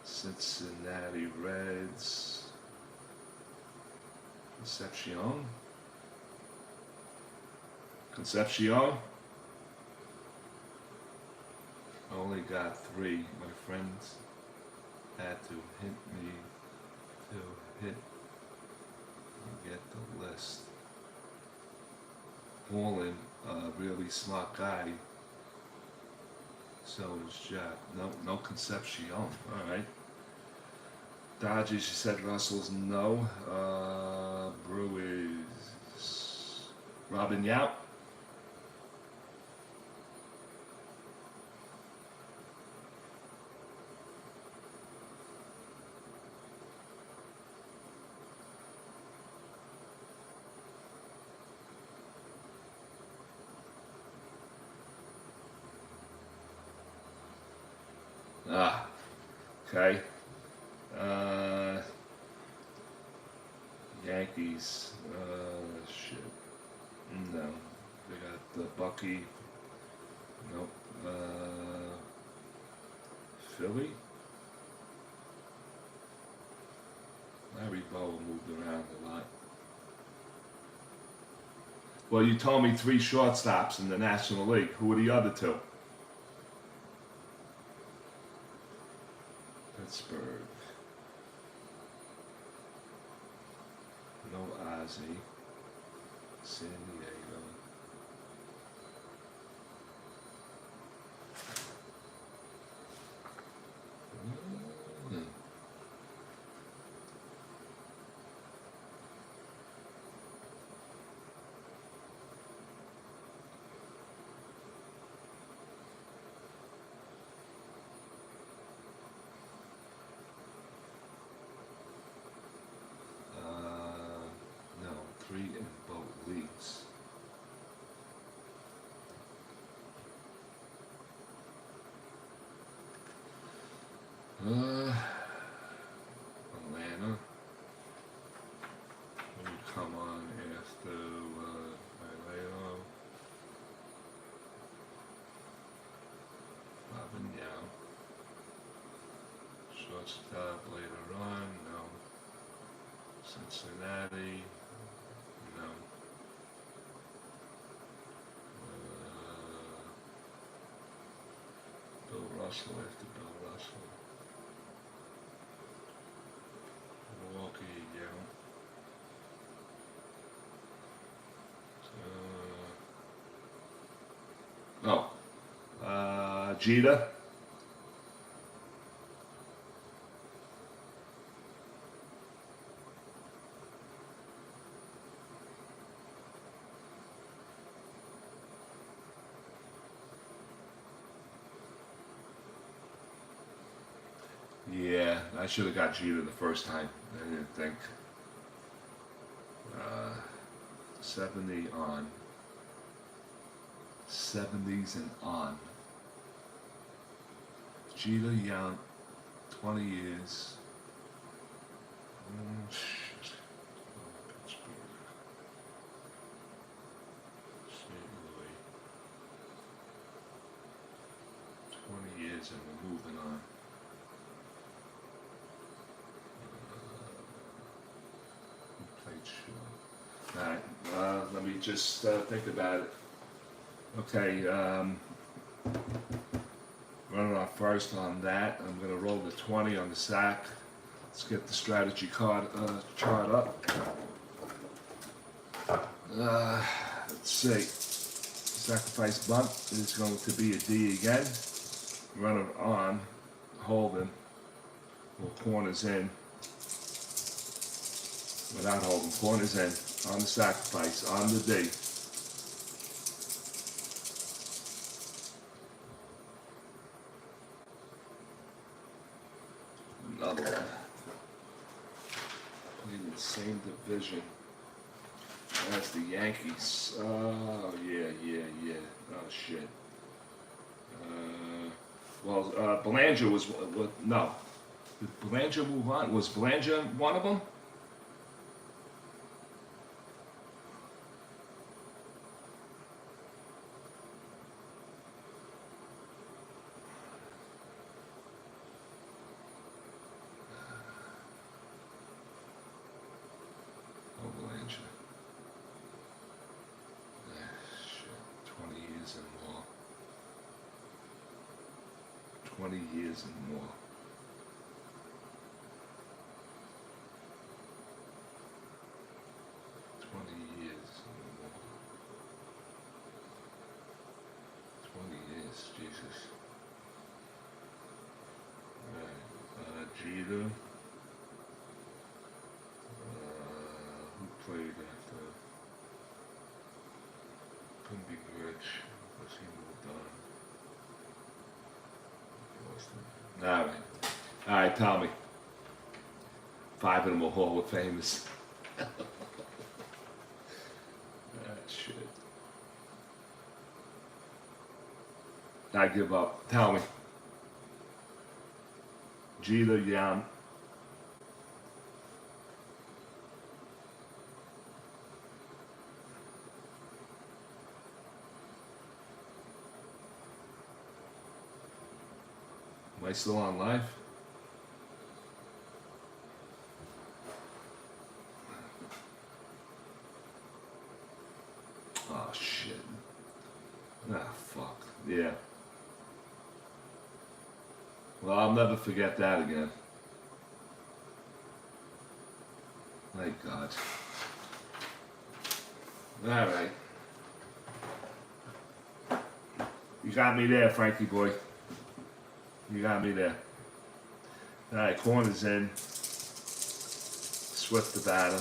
Cincinnati Reds. Concepcion. Concepcion. Only got 3. My friends had to hint me to hit and get the list. Wallen, a really smart guy. So is Jack. No Concepcion. All right. Dodgers, you said Russell's no. Brewers, Robin Yount. Okay. Yankees. Shit. No. They got the Bucky. Nope. Philly. Larry Bow moved around a lot. Well, you told me 3 shortstops in the National League. Who are the other 2? Pittsburgh. No Ozzie. San Diego. No, 3 in both leagues. Atlanta. Who would come on after Maileo? Robin Yount. Shortstop later on, no. Cincinnati, no. Bill Russell after Bill Russell. Milwaukee, yeah. Jeter. Yeah, I should have got Jeter the first time. I didn't think. 70 on. 70s and on. Jeter Young, 20 years. Shit. Pittsburgh. St. Louis. 20 years and we're moving on. Who played short? Alright, let me just think about it. Okay, running off first on that. I'm going to roll the 20 on the sack. Let's get the strategy card chart up. Let's see. Sacrifice bunt is going to be a D again. Runner on, holding. Well, corners in. Without holding, corners in. On the sacrifice, on the D. Another one. Playing the same division as the Yankees. Oh, yeah. Oh, shit. Belanger was, no. Did Belanger move on? Was Belanger one of them? Shit. 20 years and more. Jesus. Alright, Jeter. Who played after? Couldn't be Rich. Because he moved on. Alright. Alright, Tommy. 5 of them are Hall of Famers. Shit. I give up. Tell me. Jeter, Yam. Am I still on live? Oh shit. Ah fuck. Yeah. Well, I'll never forget that again. My God. All right. You got me there, Frankie boy. You got me there. All right, corner's in. Swift the batter.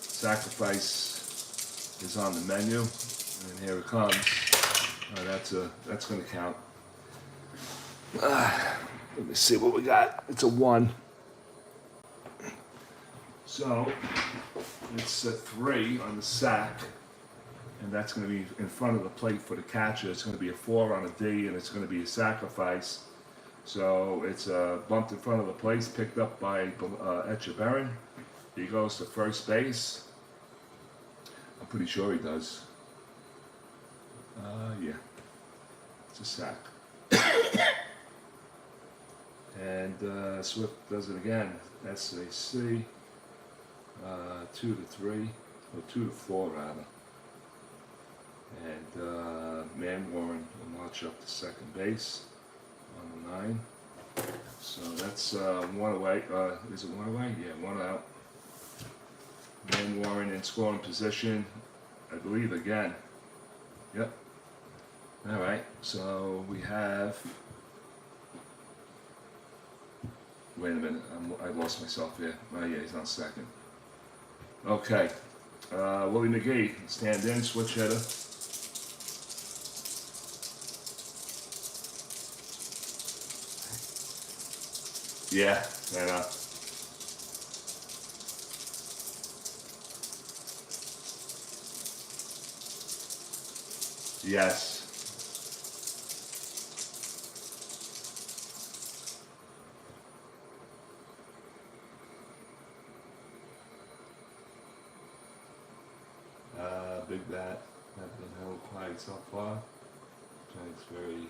Sacrifice is on the menu, and here it comes. That's going to count. Let me see what we got. It's a 1. So it's a 3 on the sack, and that's going to be in front of the plate for the catcher. It's going to be a 4 on a D, and it's going to be a sacrifice. So it's a bumped in front of the plate, picked up by Echeverrin. He goes to first base. I'm pretty sure he does. Yeah, it's a sack. And Swift does it again. SAC, 2 to 3, or 2 to 4 rather. And Man Warren will march up to second base on the 9. So that's 1 away. Is it 1 away? Yeah, 1 out. Man Warren in scoring position, I believe again. Yep. All right. So we have. Wait a minute, I lost myself here. Oh yeah, he's on second. Okay, Willie McGee, stand in, switch hitter. Yeah, I know. Yes. Big bat, have been held quiet so far. Giants he's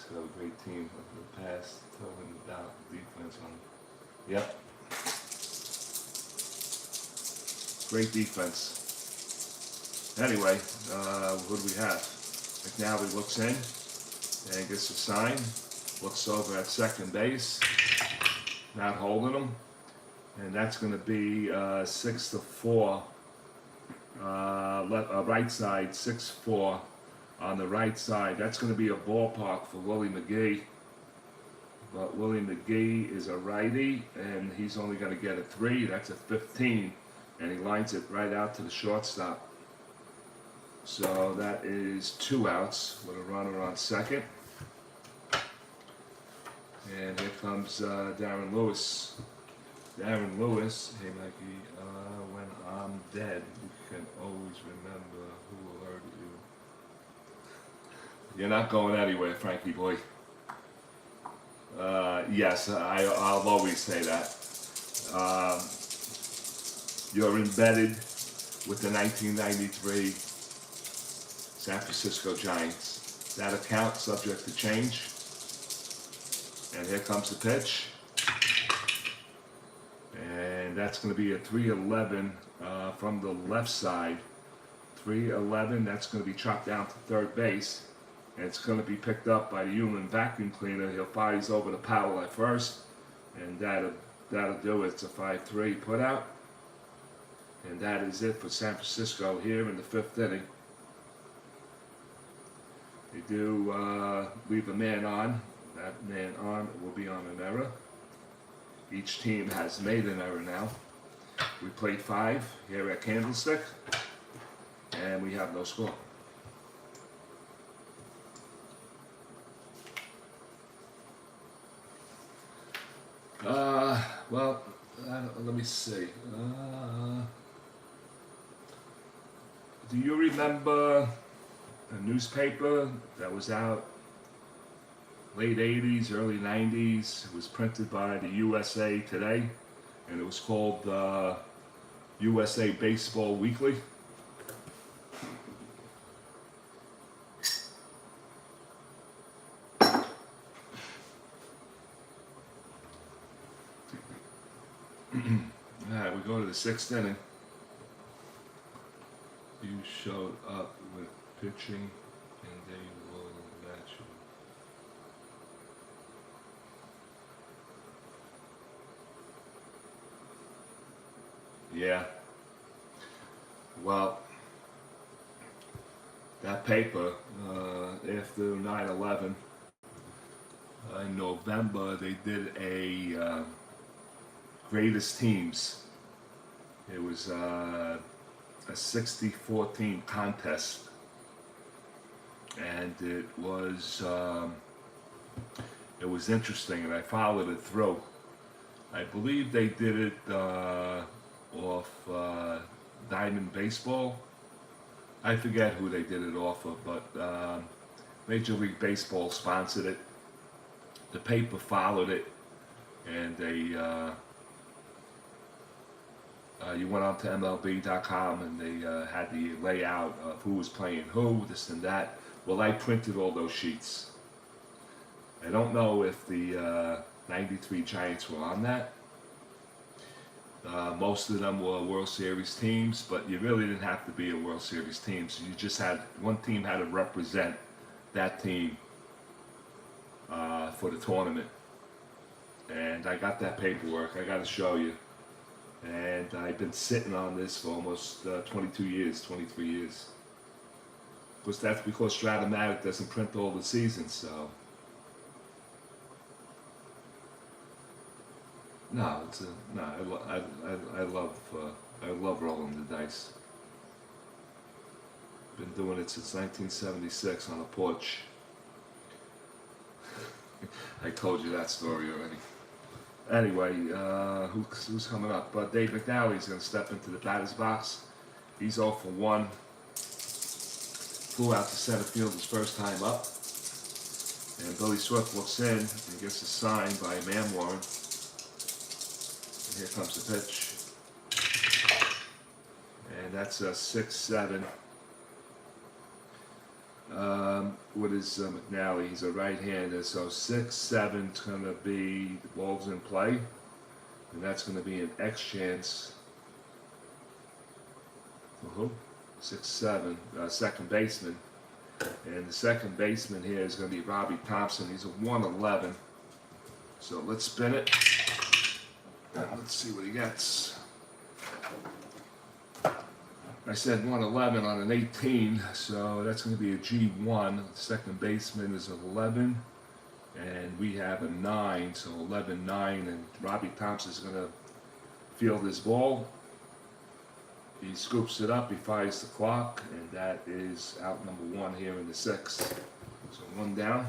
got a great team of the past, throwing down defense on. Yep. Great defense. Anyway, what do we have? McNally looks in and gets a sign. Looks over at second base, not holding him, and that's going to be 6 to 4. Right side, 6-4 on the right side. That's going to be a ballpark for Willie McGee. But Willie McGee is a righty, and he's only going to get a 3. That's a 15, and he lines it right out to the shortstop. So that is 2 outs with a runner on second. And here comes Darren Lewis. Darren Lewis, hey Mikey, when I'm dead, you can always remember who alerted you. You're not going anywhere, Frankie boy. Yes, I'll always say that. You're embedded with the 1993 San Francisco Giants. That account subject to change. And here comes the pitch. And that's going to be a 3-11 from the left side. 3-11, that's going to be chopped down to third base. and it's going to be picked up by the human vacuum cleaner. He'll fires over the paddle at first, and that'll do it. It's a 5-3 put out, and that is it for San Francisco here in the 5th inning. They do leave a man on. That man on will be on an error. Each team has made an error now. We played 5 here at Candlestick, and we have no score. Well, let me see. Do you remember a newspaper that was out late 80s, early 90s? It was printed by the USA Today, and it was called USA Baseball Weekly. Alright, we go to the 6th inning. You showed up with pitching, and they will match you. Yeah. Well, that paper, after 9/11, in November, they did a greatest teams. It was a 64-team contest, and it was interesting, and I followed it through. I believe they did it off Diamond Baseball. I forget who they did it off of, but Major League Baseball sponsored it. The paper followed it, and they you went on to MLB.com, and they had the layout of who was playing who, this and that. Well, I printed all those sheets. I don't know if the 93 Giants were on that. Most of them were World Series teams, but you really didn't have to be a World Series team. So you just had, one team had to represent that team for the tournament. And I got that paperwork, I got to show you. And I've been sitting on this for almost 22 years, 23 years. Because that's because STRAT-O-MATIC doesn't print all the seasons, so. No, it's I love rolling the dice. Been doing it since 1976 on a porch. I told you that story already. Anyway, who's coming up? Dave McNally is going to step into the batter's box. He's 0 for 1. Flew out to center field his first time up. And Billy Swift looks in and gets a sign by Man Warren. And here comes the pitch. And that's a 6-7. What is McNally? He's a right-hander, so 6-7 is going to be the ball's in play, and that's going to be an X chance. 6-7, second baseman, and the second baseman here is going to be Robbie Thompson. He's a 111. So let's spin it. Let's see what he gets. I said 111 on an 18, so that's going to be a G1. The second baseman is 11, and we have a 9, so 11-9, and Robbie Thompson is going to field his ball. He scoops it up, he fires the clock, and that is out number 1 here in the 6th. So 1 down.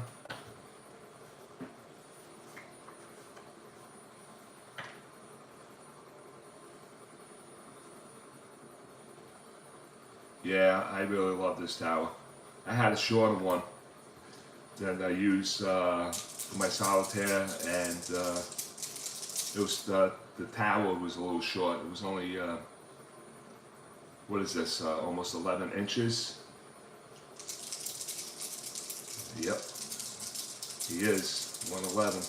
Yeah, I really love this tower. I had a shorter one that I used for my solitaire, and it was the tower was a little short. It was only what is this? Almost 11 inches. Yep, he is 111.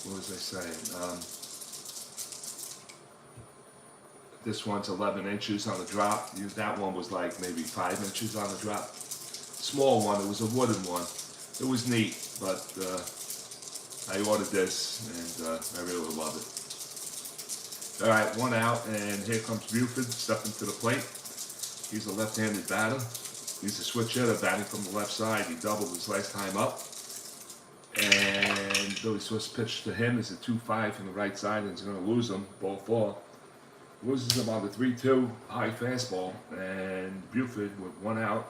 What was I saying? This one's 11 inches on the drop. That one was like maybe 5 inches on the drop. small one. It was a wooden one. It was neat, but I ordered this, and I really love it. All right, 1 out, and here comes Buford stepping to the plate. He's a left-handed batter. He's a switch hitter batting from the left side. He doubled his last time up. And Billy Swift's pitch to him is a 2-5 from the right side, and he's going to lose him, ball 4. Loses him on the 3-2 high fastball, and Buford with 1 out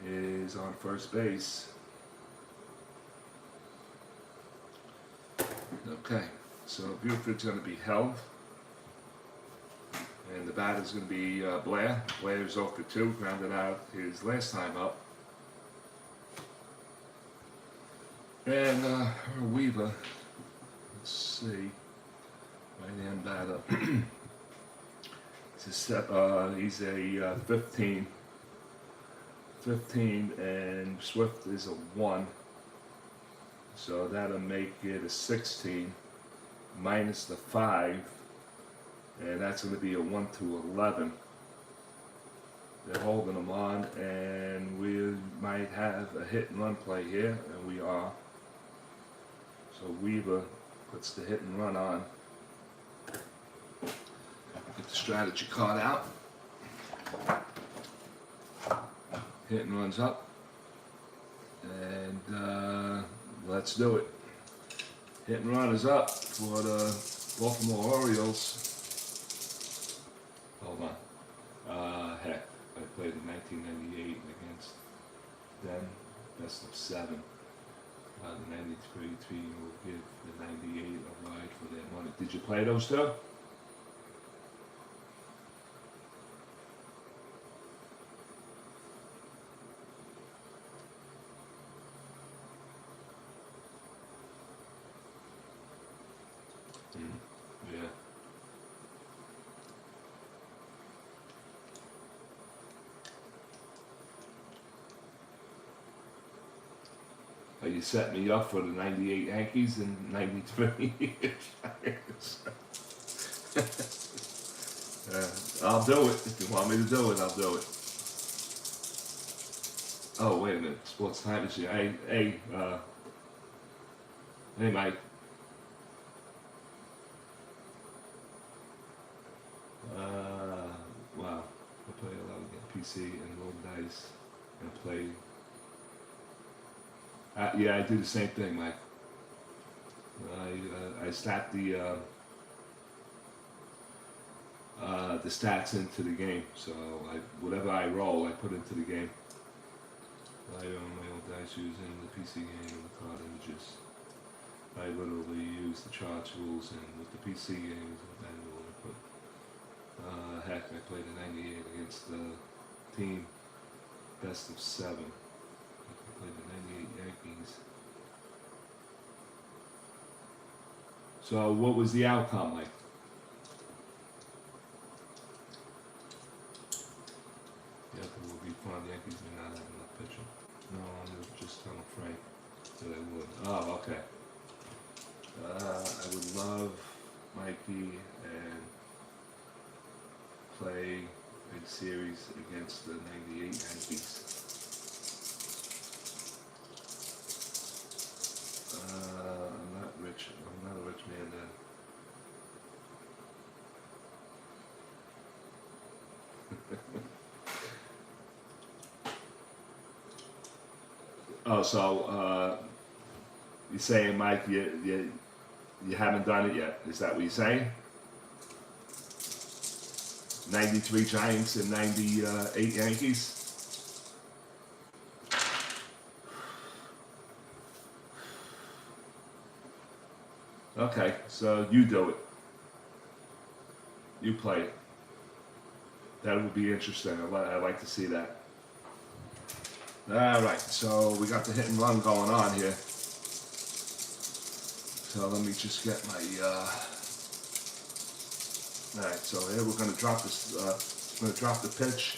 is on first base. Okay, so Buford's going to be held, and the batter's going to be Blair. Blair's 0 for 2, grounded out his last time up. And Weaver, let's see, right-hand batter. He's a 15, and Swift is a 1. So that'll make it a 16 minus the 5, and that's going to be a 1 to 11. They're holding them on, and we might have a hit and run play here, and we are. So Weaver puts the hit and run on. Get the strategy card out. Hit and runs up. And let's do it. Hit and run is up for the Baltimore Orioles. Hold on. Heck, I played in 1998 against them, best of 7. The 93 team will give the 98 a ride for their money. Did you play those two? Yeah. You set me up for the 98 Yankees and 93 I'll do it. If you want me to do it, I'll do it. Oh, wait a minute. Sports time is here. Hey, Mike. Wow. I play a lot of PC and roll dice and play. Yeah, I do the same thing, Mike. I stack the stats into the game, so whatever I roll, I put into the game. I own my own dice using the PC game and the card images. I literally use the charts rules, and with the PC game, manual input. Heck, I played a 98 against the team best of 7. Played the 98 Yankees. So what was the outcome like? Yeah, it will be fun. The Yankees may not have enough pitching. No, I'm just telling Frank that I would. Oh, okay. I would love Mikey and play a series against the 98 Yankees. I'm not rich. I'm not a rich man then. Oh, so you're saying, Mike, you haven't done it yet? Is that what you're saying? 93 Giants and 98 Yankees? Okay, so you do it. You play it. That would be interesting. I'd like to see that. All right, so we got the hit and run going on here. So let me just get my. All right, so here we're going to drop this. Going to drop the pitch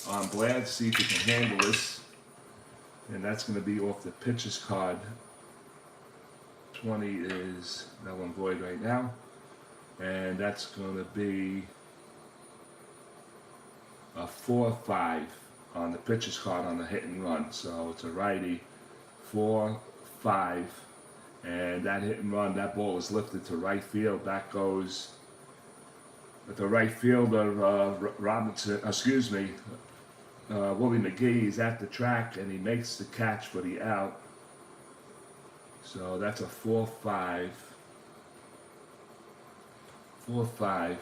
on Blair to see if he can handle this, and that's going to be off the pitcher's card. 20 is null and void right now, and that's going to be a 4-5 on the pitcher's card on the hit and run. So it's a righty, 4-5, and that hit and run, that ball is lifted to right field. That goes at the right fielder, Willie McGee is at the track, and he makes the catch for the out. So that's a 4-5. 4-5.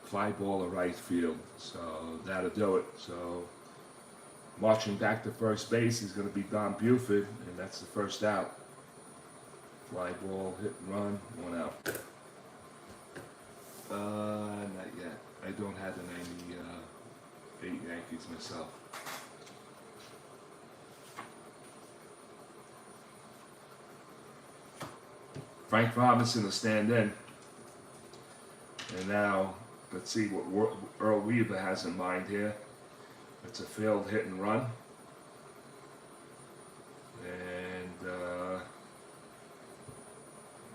Fly ball to right field. So that'll do it. So marching back to first base is going to be Don Buford, and that's the first out. Fly ball, hit and run, 1 out. Not yet. I don't have the 98 Yankees myself. Frank Robinson will stand in. And now, let's see what Earl Weaver has in mind here. It's a failed hit and run. And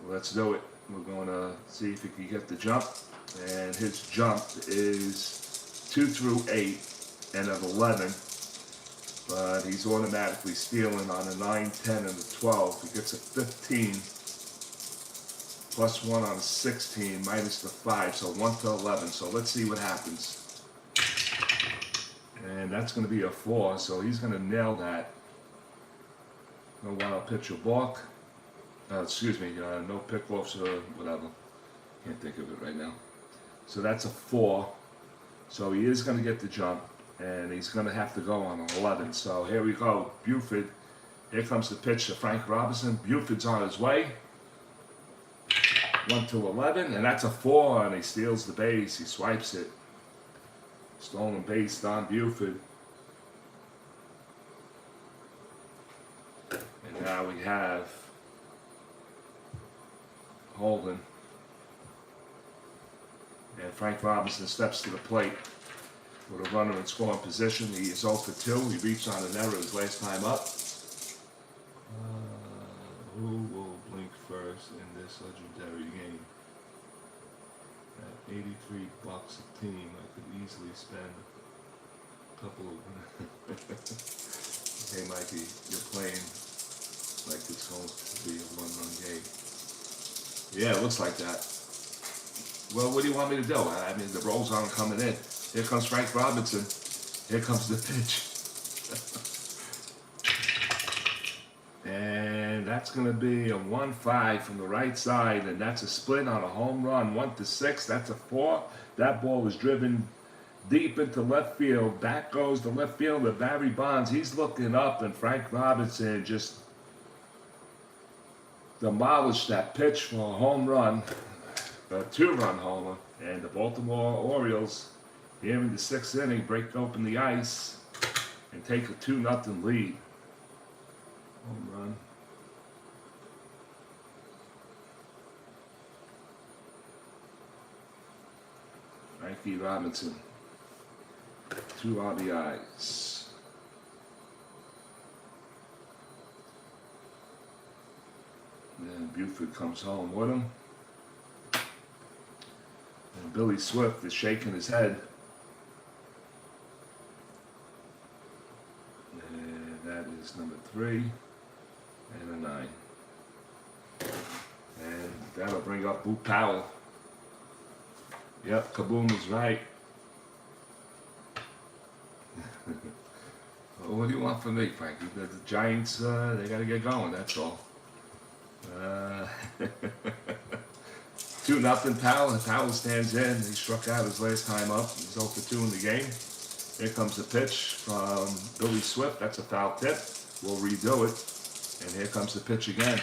let's do it. We're going to see if he can get the jump. And his jump is 2 through 8 and an 11. But he's automatically stealing on a 9, 10, and a 12. He gets a 15. Plus 1 on a 16, minus the 5, so 1 to 11. So let's see what happens. And that's going to be a 4, so he's going to nail that. No wild pitch or balk. No pick-offs or whatever. Can't think of it right now. So that's a 4. So he is going to get the jump, and he's going to have to go on an 11. So here we go. Buford. Here comes the pitch to Frank Robinson. Buford's on his way. 1 to 11, and that's a 4, and he steals the base. He swipes it. Stolen base, Don Buford. And now we have Holden. And Frank Robinson steps to the plate with a runner in scoring position. He is 0 for 2. He reached on an error his last time up. Who will blink first in this legendary game? At $83 a team, I could easily spend a couple of... Hey Mikey, you're playing like it's going to be a 1-run game. Yeah, it looks like that. Well, what do you want me to do? I mean, the rolls aren't coming in. Here comes Frank Robinson. Here comes the pitch. And that's going to be a 1-5 from the right side, and that's a split on a home run, 1 to 6. That's a 4. That ball is driven deep into left field. Back goes the left fielder, Barry Bonds. He's looking up, and Frank Robinson just demolished that pitch for a home run, a 2-run homer. And the Baltimore Orioles, here in the 6th inning, break open the ice and take a 2-0 lead. Home run. Frankie Robinson. 2 RBIs. And Buford comes home with him. And Billy Swift is shaking his head. And that is number 3 and a 9. And that'll bring up Boot Powell. Yep, Kaboom is right. Well, what do you want from me, Frankie? The Giants, they got to get going, that's all. 2-0 Powell. Powell stands in. He struck out his last time up. He's 0 for 2 in the game. Here comes the pitch from Billy Swift. That's a foul tip. We'll redo it. And here comes the pitch again.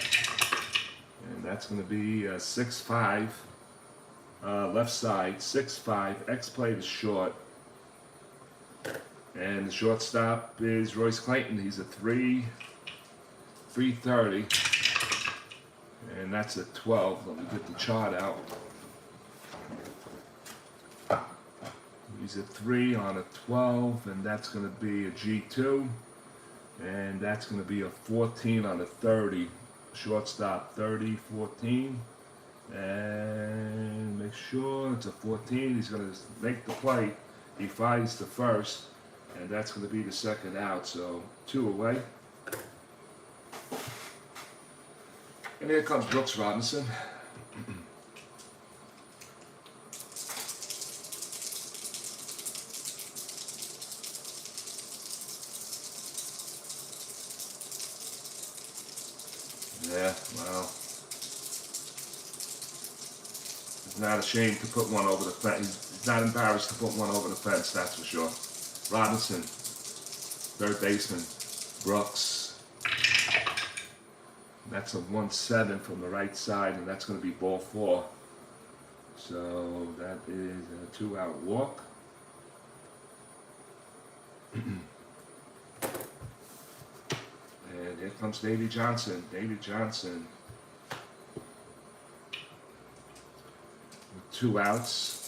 And that's going to be 6-5. Left side, 6-5. X-play is short. And the shortstop is Royce Clayton. He's a 330. And that's a 12. Let me get the chart out. He's a 3 on a 12, and that's going to be a G2. And that's going to be a 14 on a 30. Shortstop 30, 14. And make sure it's a 14. He's going to make the play. He flies to first. And that's going to be the second out, so 2 away. And here comes Brooks Robinson. Yeah, well, he's not ashamed to put one over the fence. He's not embarrassed to put one over the fence, that's for sure. Robinson, third baseman, Brooks. That's a 1-7 from the right side, and that's going to be ball 4. So that is a 2-out walk. And here comes Davey Johnson. Davey Johnson with 2 outs.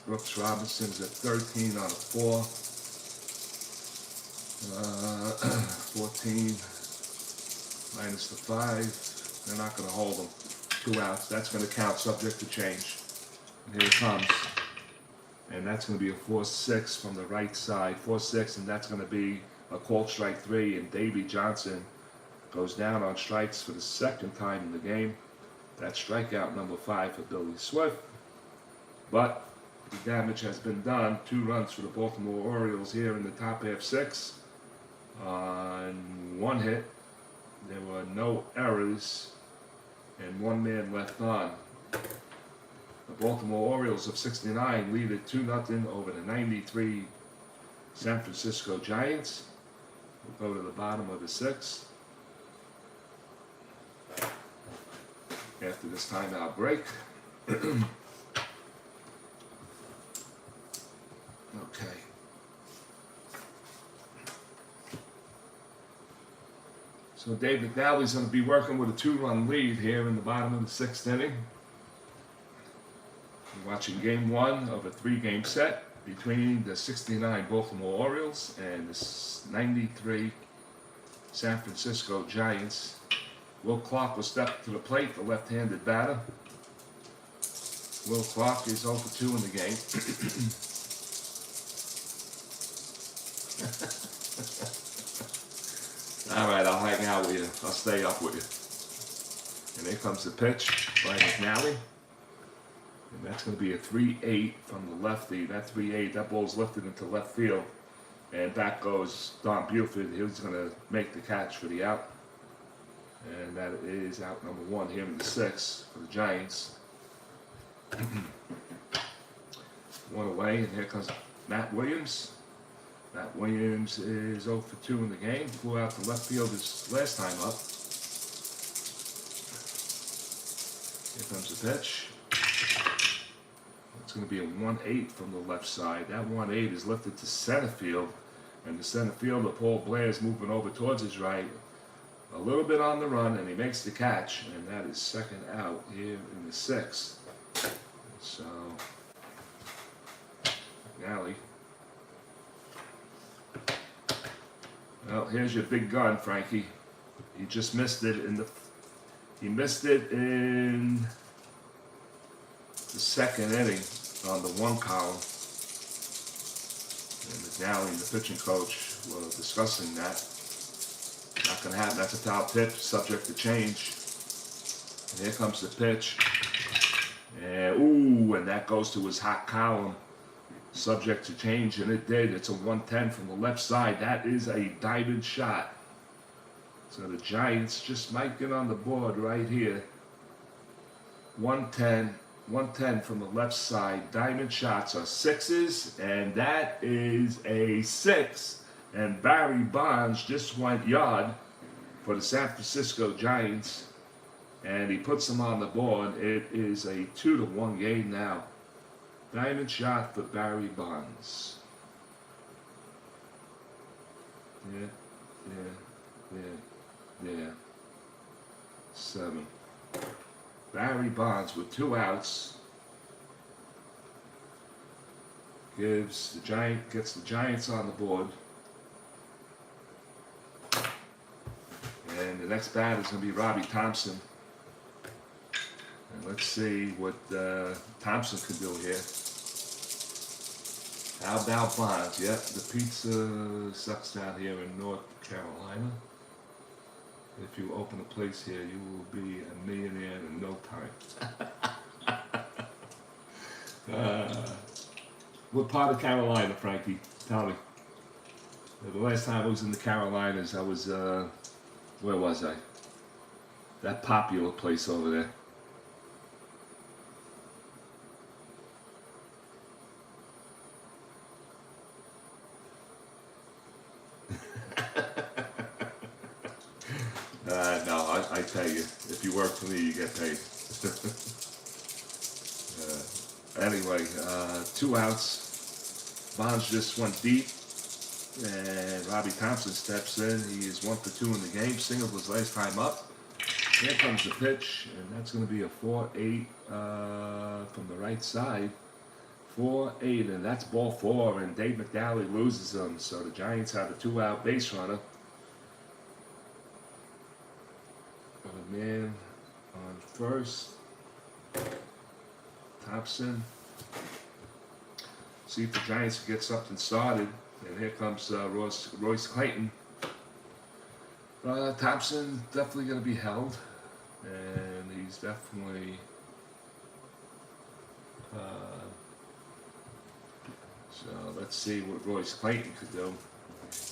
Brooks Robinson's at 13 on a 4. 14 minus the 5. They're not going to hold him. 2 outs. That's going to count subject to change. And here it comes. And that's going to be a 4-6 from the right side. 4-6, and that's going to be a called strike 3. And Davey Johnson goes down on strikes for the second time in the game. That's strikeout number 5 for Billy Swift. But the damage has been done. 2 runs for the Baltimore Orioles here in the top half 6. On 1 hit, there were no errors, and 1 man left on. The Baltimore Orioles of 69 lead it 2-0 over the 93 San Francisco Giants. We'll go to the bottom of the 6th. After this timeout break. Okay. So Dave McNally's going to be working with a 2-run lead here in the bottom of the 6th inning. We're watching game 1 of a 3-game set between the 69 Baltimore Orioles and the 93 San Francisco Giants. Will Clark will step to the plate, the left-handed batter. Will Clark is 0 for 2 in the game. All right, I'll hang out with you. I'll stay up with you. And here comes the pitch by McNally. And that's going to be a 3-8 from the lefty. That 3-8, that ball's lifted into left field. And back goes Don Buford. He's going to make the catch for the out. And that is out number 1 here in the 6th for the Giants. 1 away, and here comes Matt Williams. Matt Williams is 0 for 2 in the game. Flew out to left field his last time up. Here comes the pitch. It's going to be a 1-8 from the left side. That 1-8 is lifted to center field. And the center fielder, Paul Blair, is moving over towards his right. A little bit on the run, and he makes the catch. And that is second out here in the 6th. So, McNally. Well, here's your big gun, Frankie. He just missed it in the. He missed it in the 2nd inning on the 1 column. And McNally and the pitching coach were discussing that. Not going to happen. That's a foul tip, subject to change. And here comes the pitch. And ooh, and that goes to his hot column. Subject to change, and it did. It's a 110 from the left side. That is a diving shot. So the Giants just might get on the board right here. 110 from the left side. Diamond shots are 6s, and that is a 6. And Barry Bonds just went yard for the San Francisco Giants, and he puts them on the board. It is a 2-1 game now. Diamond shot for Barry Bonds. Yeah. 7. Barry Bonds with 2 outs. Gets the Giants on the board. And the next batter is going to be Robbie Thompson. And let's see what Thompson can do here. How about Bonds? Yep, the pizza sucks down here in North Carolina. If you open a place here, you will be a millionaire in no time. What part of Carolina, Frankie? Tell me. The last time I was in the Carolinas, I was, where was I? That popular place over there. No, I tell you, if you work for me, you get paid. Anyway, 2 outs. Bonds just went deep, and Robbie Thompson steps in. He is 1 for 2 in the game. Singled his last time up. Here comes the pitch, and that's going to be a 4-8 from the right side. 4-8, and that's ball 4, and Dave McNally loses them. So the Giants have a 2-out base runner. A man on first. Thompson. See if the Giants can get something started. And here comes Royce Clayton. Thompson definitely going to be held. And he's definitely... so let's see what Royce Clayton could do.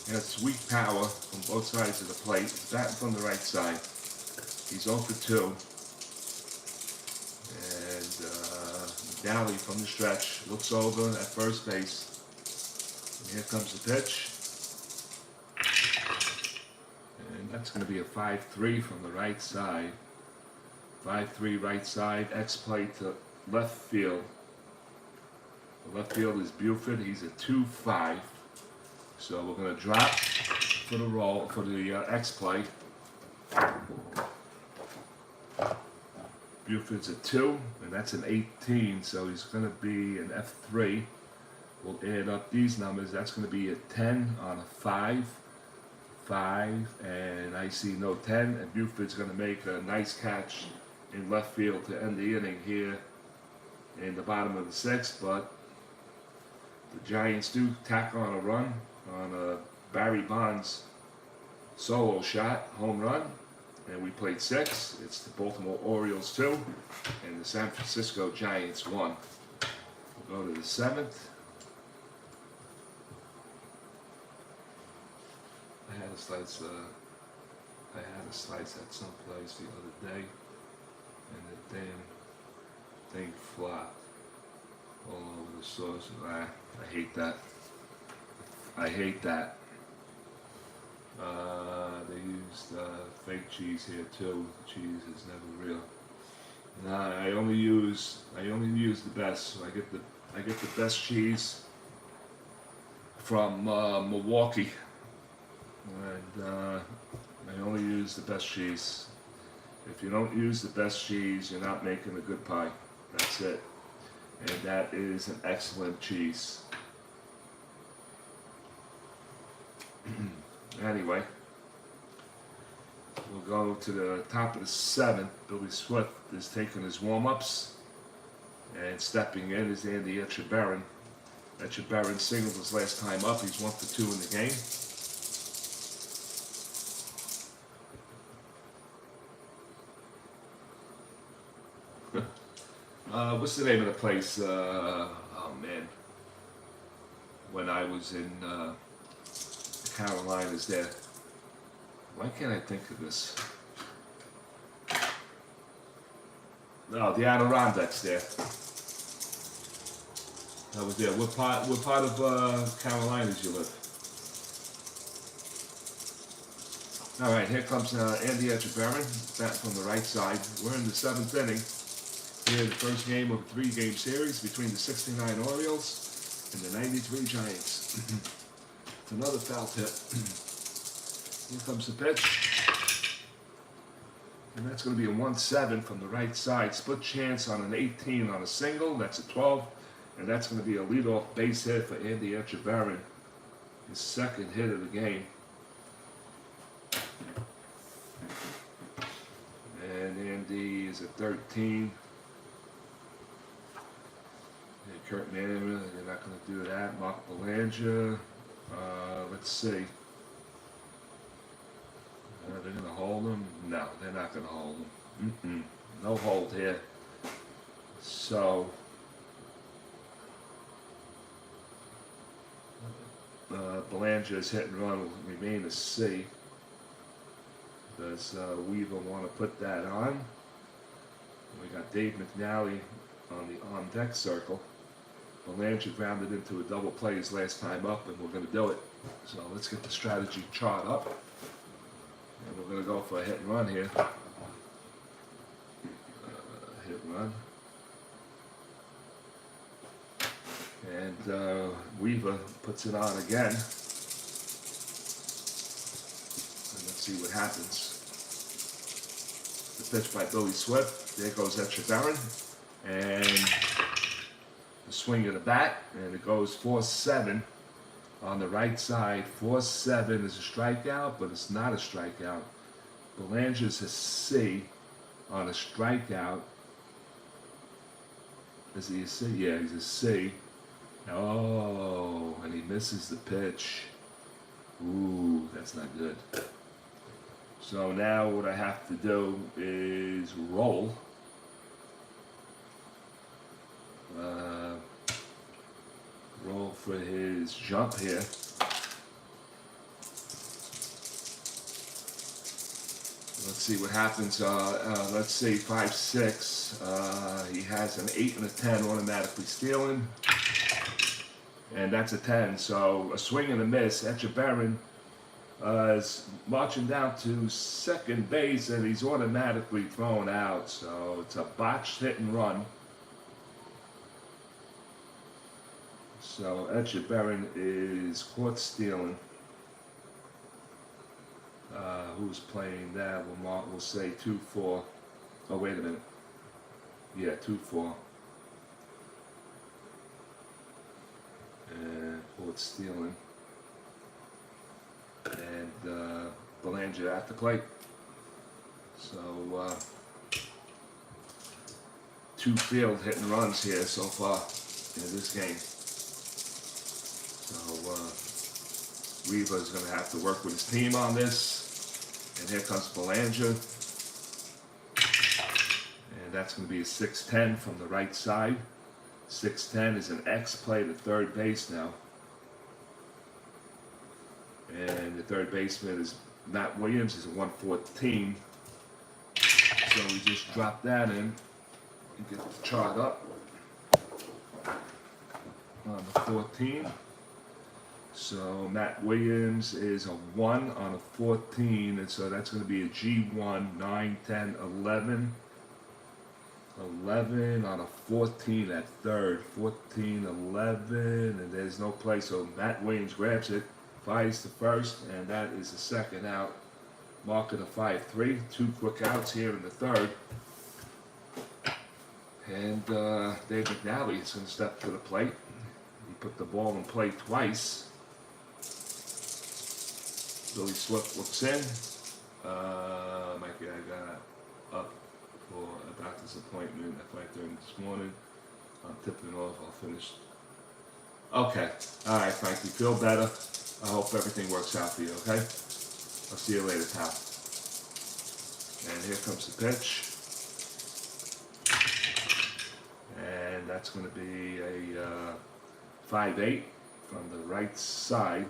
He has weak power from both sides of the plate. He's batting from the right side. He's 0 for 2. And McNally from the stretch looks over at first base. And here comes the pitch. And that's going to be a 5-3 from the right side. 5-3 right side, X-play to left field. The left field is Buford. He's a 2-5. So we're going to drop for the roll, for the X-play. Buford's a 2, and that's an 18, so he's going to be an F3. We'll add up these numbers. That's going to be a 10 on a 5, and I see no 10, and Buford's going to make a nice catch in left field to end the inning here in the bottom of the 6th, but the Giants do tack on a run on a Barry Bonds solo shot, home run. And we played 6. It's the Baltimore Orioles 2 and the San Francisco Giants 1. We'll go to the 7th. I had a slice at some place the other day, and the damn thing flopped all over the sauce. I hate that. I hate that. They used fake cheese here too. The cheese is never real. I only use the best. So I get the best cheese from Milwaukee, and I only use the best cheese. If you don't use the best cheese, you're not making a good pie. That's it. And that is an excellent cheese. Anyway, we'll go to the top of the 7th. Billy Swift is taking his warm-ups, and stepping in is Andy Etchebarren. Etchebarren singled his last time up. He's 1 for 2 in the game. What's the name of the place? Oh man, when I was in Carolinas there. Why can't I think of this? No, the Adirondacks there. I was there. What part of Carolinas you live? All right, here comes Andy Etchebarren, batting from the right side. We're in the 7th inning. Here, the first game of a 3-game series between the 69 Orioles and the 93 Giants. It's another foul tip. Here comes the pitch. And that's going to be a 1-7 from the right side. Split chance on an 18 on a single. That's a 12. And that's going to be a leadoff base hit for Andy Etchebarren. His 2nd hit of the game. And Andy is at 13. Kurt Manning, they're not going to do that. Mark Belanger, let's see. Are they going to hold him? No, they're not going to hold him. No hold here. So, Belanger's hit and run will remain a C. Does Weaver want to put that on? We got Dave McNally on the on-deck circle. Belanger grounded into a double play his last time up, and we're going to do it. So let's get the strategy chart up. And we're going to go for a hit and run here. Hit and run. And Weaver puts it on again. And let's see what happens. The pitch by Billy Swift. There goes Etchebarren. And the swing of the bat. And it goes 4-7 on the right side. 4-7 is a strikeout, but it's not a strikeout. Belanger's a C on a strikeout. Is he a C? Yeah, he's a C. Oh, and he misses the pitch. Ooh, that's not good. So now what I have to do is roll. Roll for his jump here. Let's see what happens. Let's say 5-6. He has an 8 and a 10 automatically stealing. And that's a 10. So a swing and a miss. Etchebarren is marching down to second base, and he's automatically thrown out. So it's a botched hit and run. So Etchebarren is caught stealing. Who's playing that? We'll say 2-4. Oh, wait a minute. Yeah, 2-4. And caught stealing. And Belanger at the plate. So 2 field hit and runs here so far in this game. So Weaver's going to have to work with his team on this. And here comes Belanger. And that's going to be a 6-10 from the right side. 6-10 is an X play to third base now. And the third baseman is Matt Williams, is a 114. So we just drop that in and get the chart up on the 14. So Matt Williams is a 1 on a 14, and so that's going to be a G1, 9, 10, 11. 11 on a 14 at third, 14, 11, and there's no play. So Matt Williams grabs it, fires to first, and that is the second out. Marking a 5-3, 2 quick outs here in the third. And Dave McNally is going to step to the plate. He put the ball in play twice. Billy Swift looks in. Mikey, I got up for a doctor's appointment at 5:30 this morning. I'm tipping off. I'll finish. Okay. All right, Frankie. Feel better. I hope everything works out for you, okay? I'll see you later, pal. And here comes the pitch. And that's going to be a 5-8 from the right side.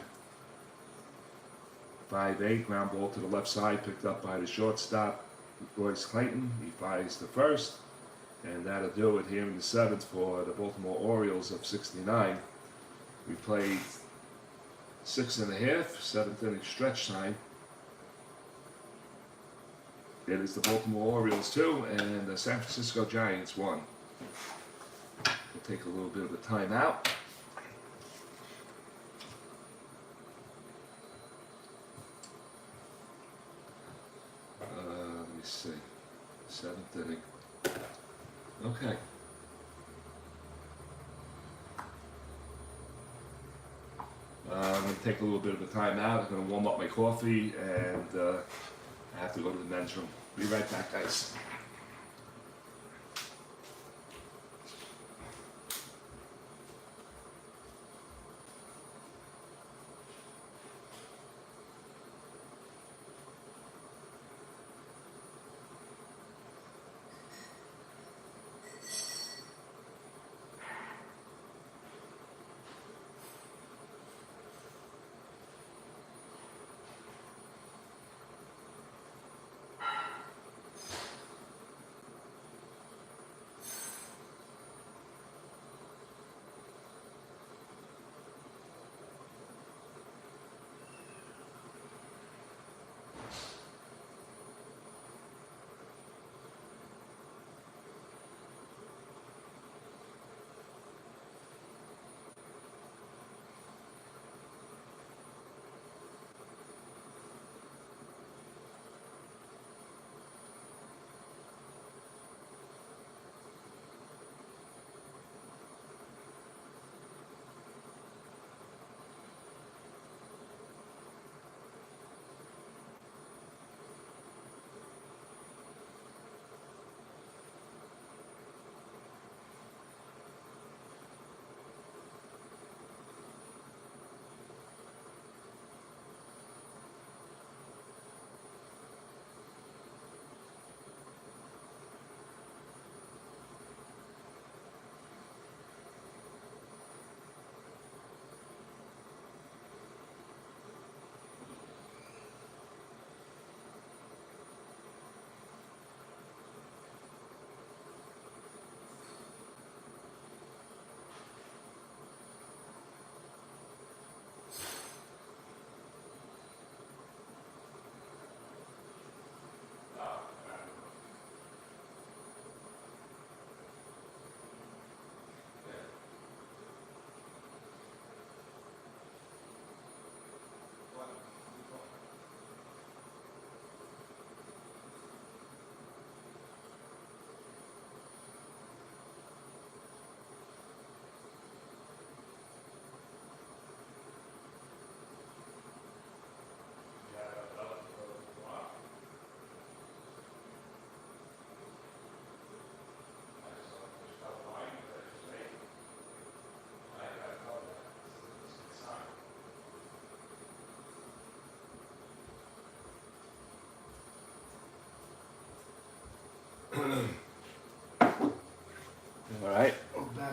5-8, ground ball to the left side, picked up by the shortstop, Royce Clayton. He fires to first, and that'll do it here in the 7th for the Baltimore Orioles of 69. We played 6 1/2, 7th inning stretch time. It is the Baltimore Orioles 2 and the San Francisco Giants 1. We'll take a little bit of a timeout. Let me see. 7th inning. Okay. I'm going to take a little bit of a timeout. I'm going to warm up my coffee, and I have to go to the men's room. Be right back, guys.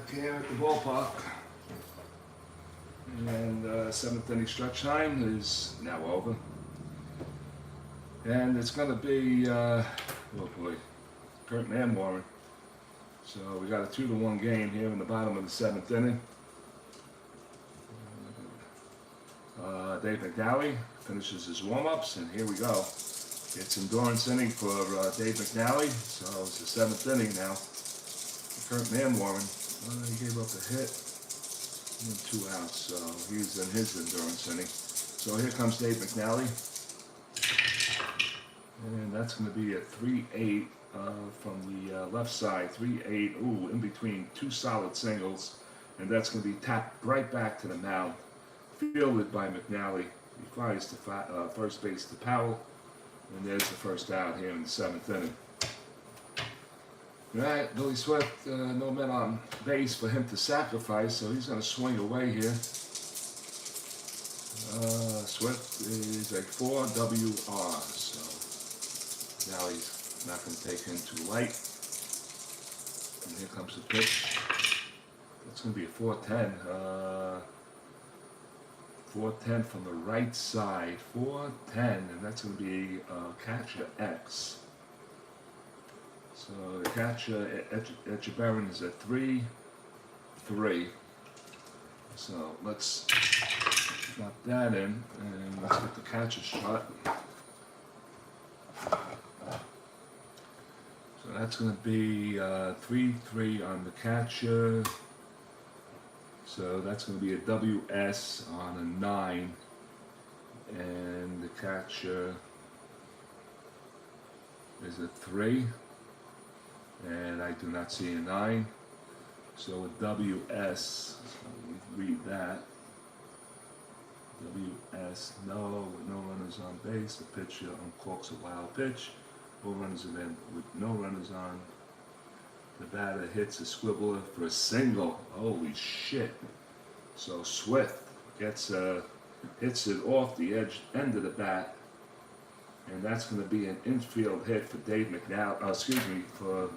back here at the ballpark. And 7th inning stretch time is now over. And it's going to be, oh boy, Kurt Manwaring. So we got a 2-1 game here in the bottom of the 7th inning. Dave McNally finishes his warm-ups, and here we go. It's endurance inning for Dave McNally. So it's the 7th inning now. Kurt Manwaring, he gave up a hit and 2 outs, so he's in his endurance inning. So here comes Dave McNally. And that's going to be a 3-8 from the left side. 3-8, ooh, in between 2 solid singles. And that's going to be tapped right back to the mound. Fielded by McNally. He flies to first base to Powell. And there's the first out here in the 7th inning. All right, Billy Swift, no men on base for him to sacrifice, so he's going to swing away here. Swift is a 4 WR, so now he's not going to take him too light. And here comes the pitch. That's going to be a 4-10. 4-10 from the right side. 4-10, and that's going to be catcher X. So the catcher Etchebarren is a 3-3. So let's drop that in, and let's get the catcher shot. So that's going to be 3-3 on the catcher. So that's going to be a WS on a 9. And the catcher is a 3. And I do not see a 9. So a WS, read that. WS, no runners on base. The pitcher uncorks a wild pitch. 4 runners in with no runners on. The batter hits a squibbler for a single. Holy shit. So Swift hits it off the end of the bat. And that's going to be an infield hit for Dave McNally, for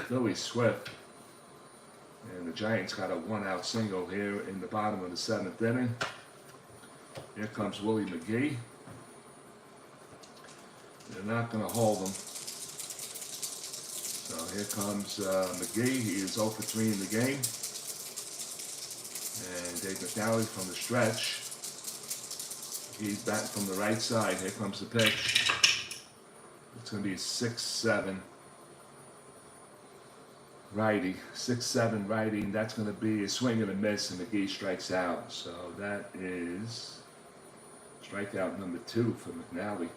Billy Swift. And the Giants got a 1-out single here in the bottom of the 7th inning. Here comes Willie McGee. They're not going to hold him. So here comes McGee. He is 0 for 3 in the game. And Dave McNally from the stretch. He's back from the right side. Here comes the pitch. It's going to be a 6-7 righty. 6-7 righty. And that's going to be a swing and a miss, and McGee strikes out. So that is strikeout number 2 for McNally.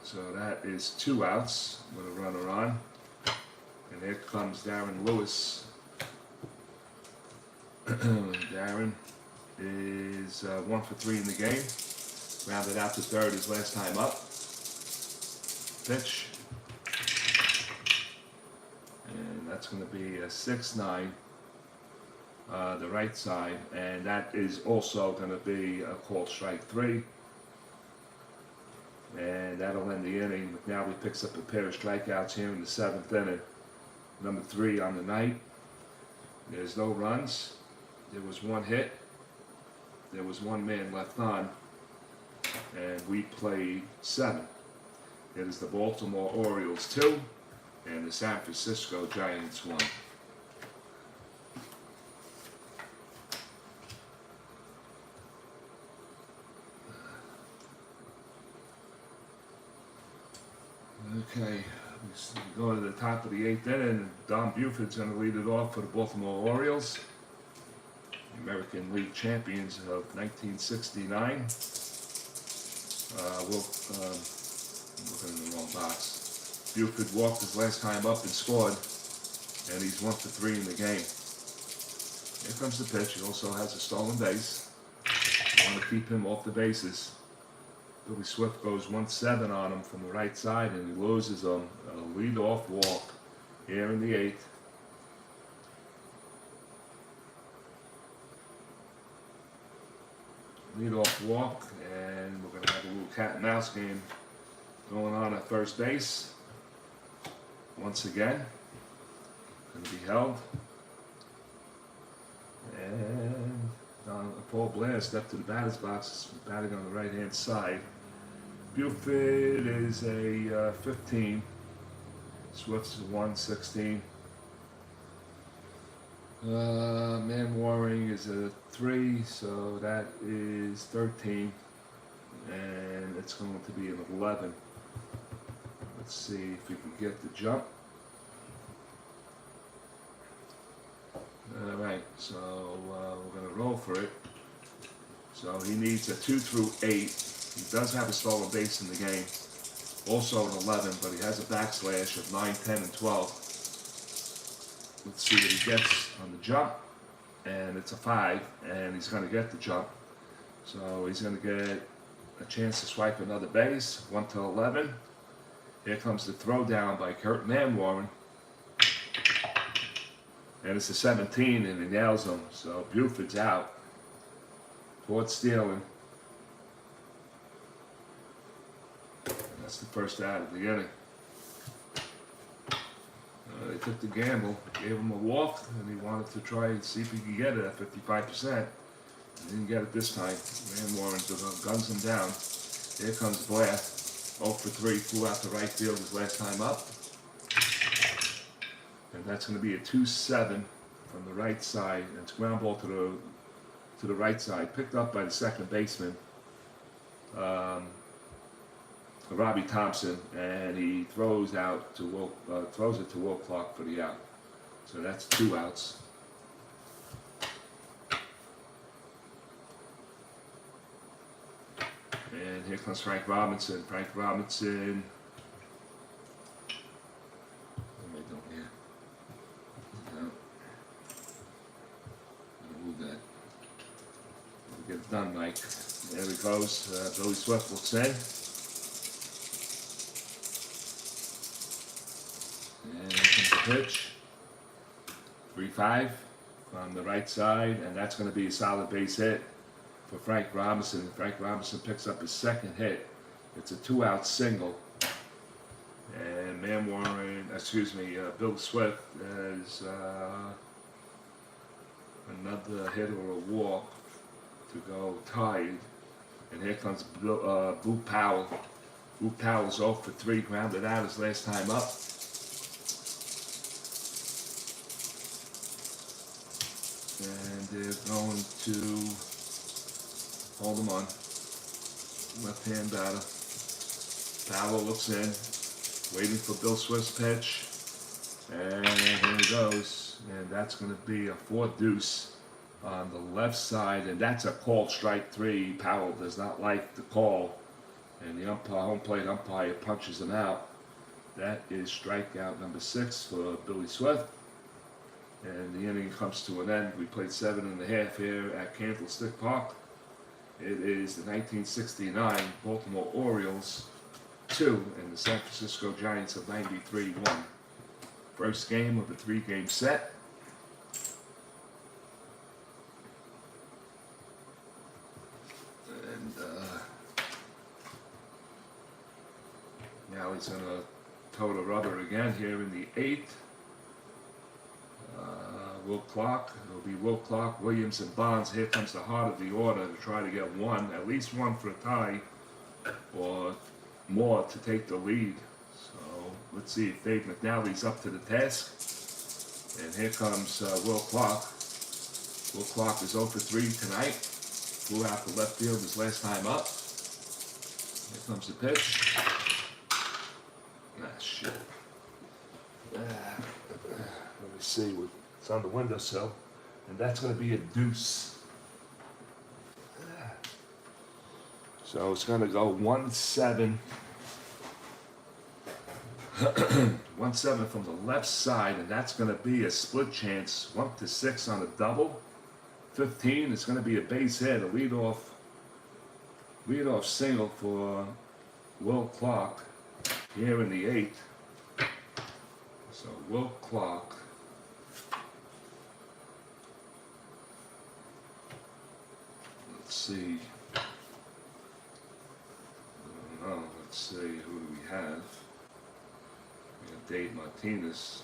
So that is 2 outs with a runner on. And here comes Darren Lewis. Darren is 1 for 3 in the game. Rounded out to third his last time up. Pitch. And that's going to be a 6-9. The right side. And that is also going to be a called strike 3. And that'll end the inning. McNally picks up a pair of strikeouts here in the 7th inning. Number 3 on the night. There's no runs. There was 1 hit. There was 1 man left on. And we played 7. It is the Baltimore Orioles 2 and the San Francisco Giants 1. Okay, we go to the top of the 8th inning, and Don Buford's going to lead it off for the Baltimore Orioles, the American League champions of 1969. I'm looking in the wrong box. Buford walked his last time up and scored, and he's 1 for 3 in the game. Here comes the pitch. He also has a stolen base. I want to keep him off the bases. Billy Swift goes 1-7 on him from the right side, and he loses a lead-off walk here in the 8th. Lead-off walk, and we're going to have a little cat and mouse game going on at first base. once again. Going to be held. And Paul Blair stepped to the batter's box, batting on the right-hand side. Buford is a 15. Swift's a 116. Man Waring is a 3, so that is 13. And it's going to be an 11. Let's see if we can get the jump. Alright, so we're going to roll for it. So he needs a 2 through 8. He does have a stolen base in the game. Also an 11, but he has a backslash of 9, 10, and 12. Let's see what he gets on the jump. And it's a 5, and he's going to get the jump. So he's going to get a chance to swipe another base, 1 to 11. Here comes the throw down by Kurt Manwaring. And it's a 17, and he nails him. So Buford's out. Caught stealing. That's the first out of the inning. They took the gamble, gave him a walk, and he wanted to try and see if he could get it at 55%. He didn't get it this time. Manwaring guns him down. Here comes Blair. 0 for 3, flew out to right field his last time up. And that's going to be a 2-7 from the right side. And it's ground ball to the right side, picked up by the second baseman, Robbie Thompson, and he throws out to throws it to Will Clark for the out. So that's 2 outs. And here comes Frank Robinson. Frank Robinson. What am I doing here? No. Move that. We'll get it done, Mike. There he goes. Billy Swift looks in. And here comes the pitch. 3-5 on the right side, and that's going to be a solid base hit for Frank Robinson. Frank Robinson picks up his second hit. It's a 2-out single. And Bill Swift has another hit or a walk to go tied. And here comes Boot Powell. Boot Powell's 0 for 3, grounded out his last time up. And they're going to hold him on. Left-hand batter. Powell looks in, waiting for Bill Swift's pitch. And here he goes. And that's going to be a 4-deuce on the left side. And that's a called strike 3. Powell does not like the call. And the home plate umpire punches him out. That is strikeout number 6 for Billy Swift. And the inning comes to an end. We played 7.5 here at Candlestick Park. It is the 1969 Baltimore Orioles 2 and the San Francisco Giants of 93 1. First game of a 3-game set. And now he's going to toe the rubber again here in the 8th. Will Clark. It'll be Will Clark, Williams, and Bonds. Here comes the heart of the order to try to get at least one for a tie, or more to take the lead. So let's see if Dave McNally's up to the task. And here comes Will Clark. Will Clark is 0 for 3 tonight. Flew out to left field his last time up. Here comes the pitch. Shit. Let me see. It's on the windowsill, and that's going to be a deuce. So it's going to go 1-7. 1-7 from the left side, and that's going to be a split chance. 1 to 6 on a double. 15 is going to be a base hit, a leadoff single for Will Clark here in the 8th. So Will Clark. Let's see. Let's see, who do we have? We have Dave Martinez.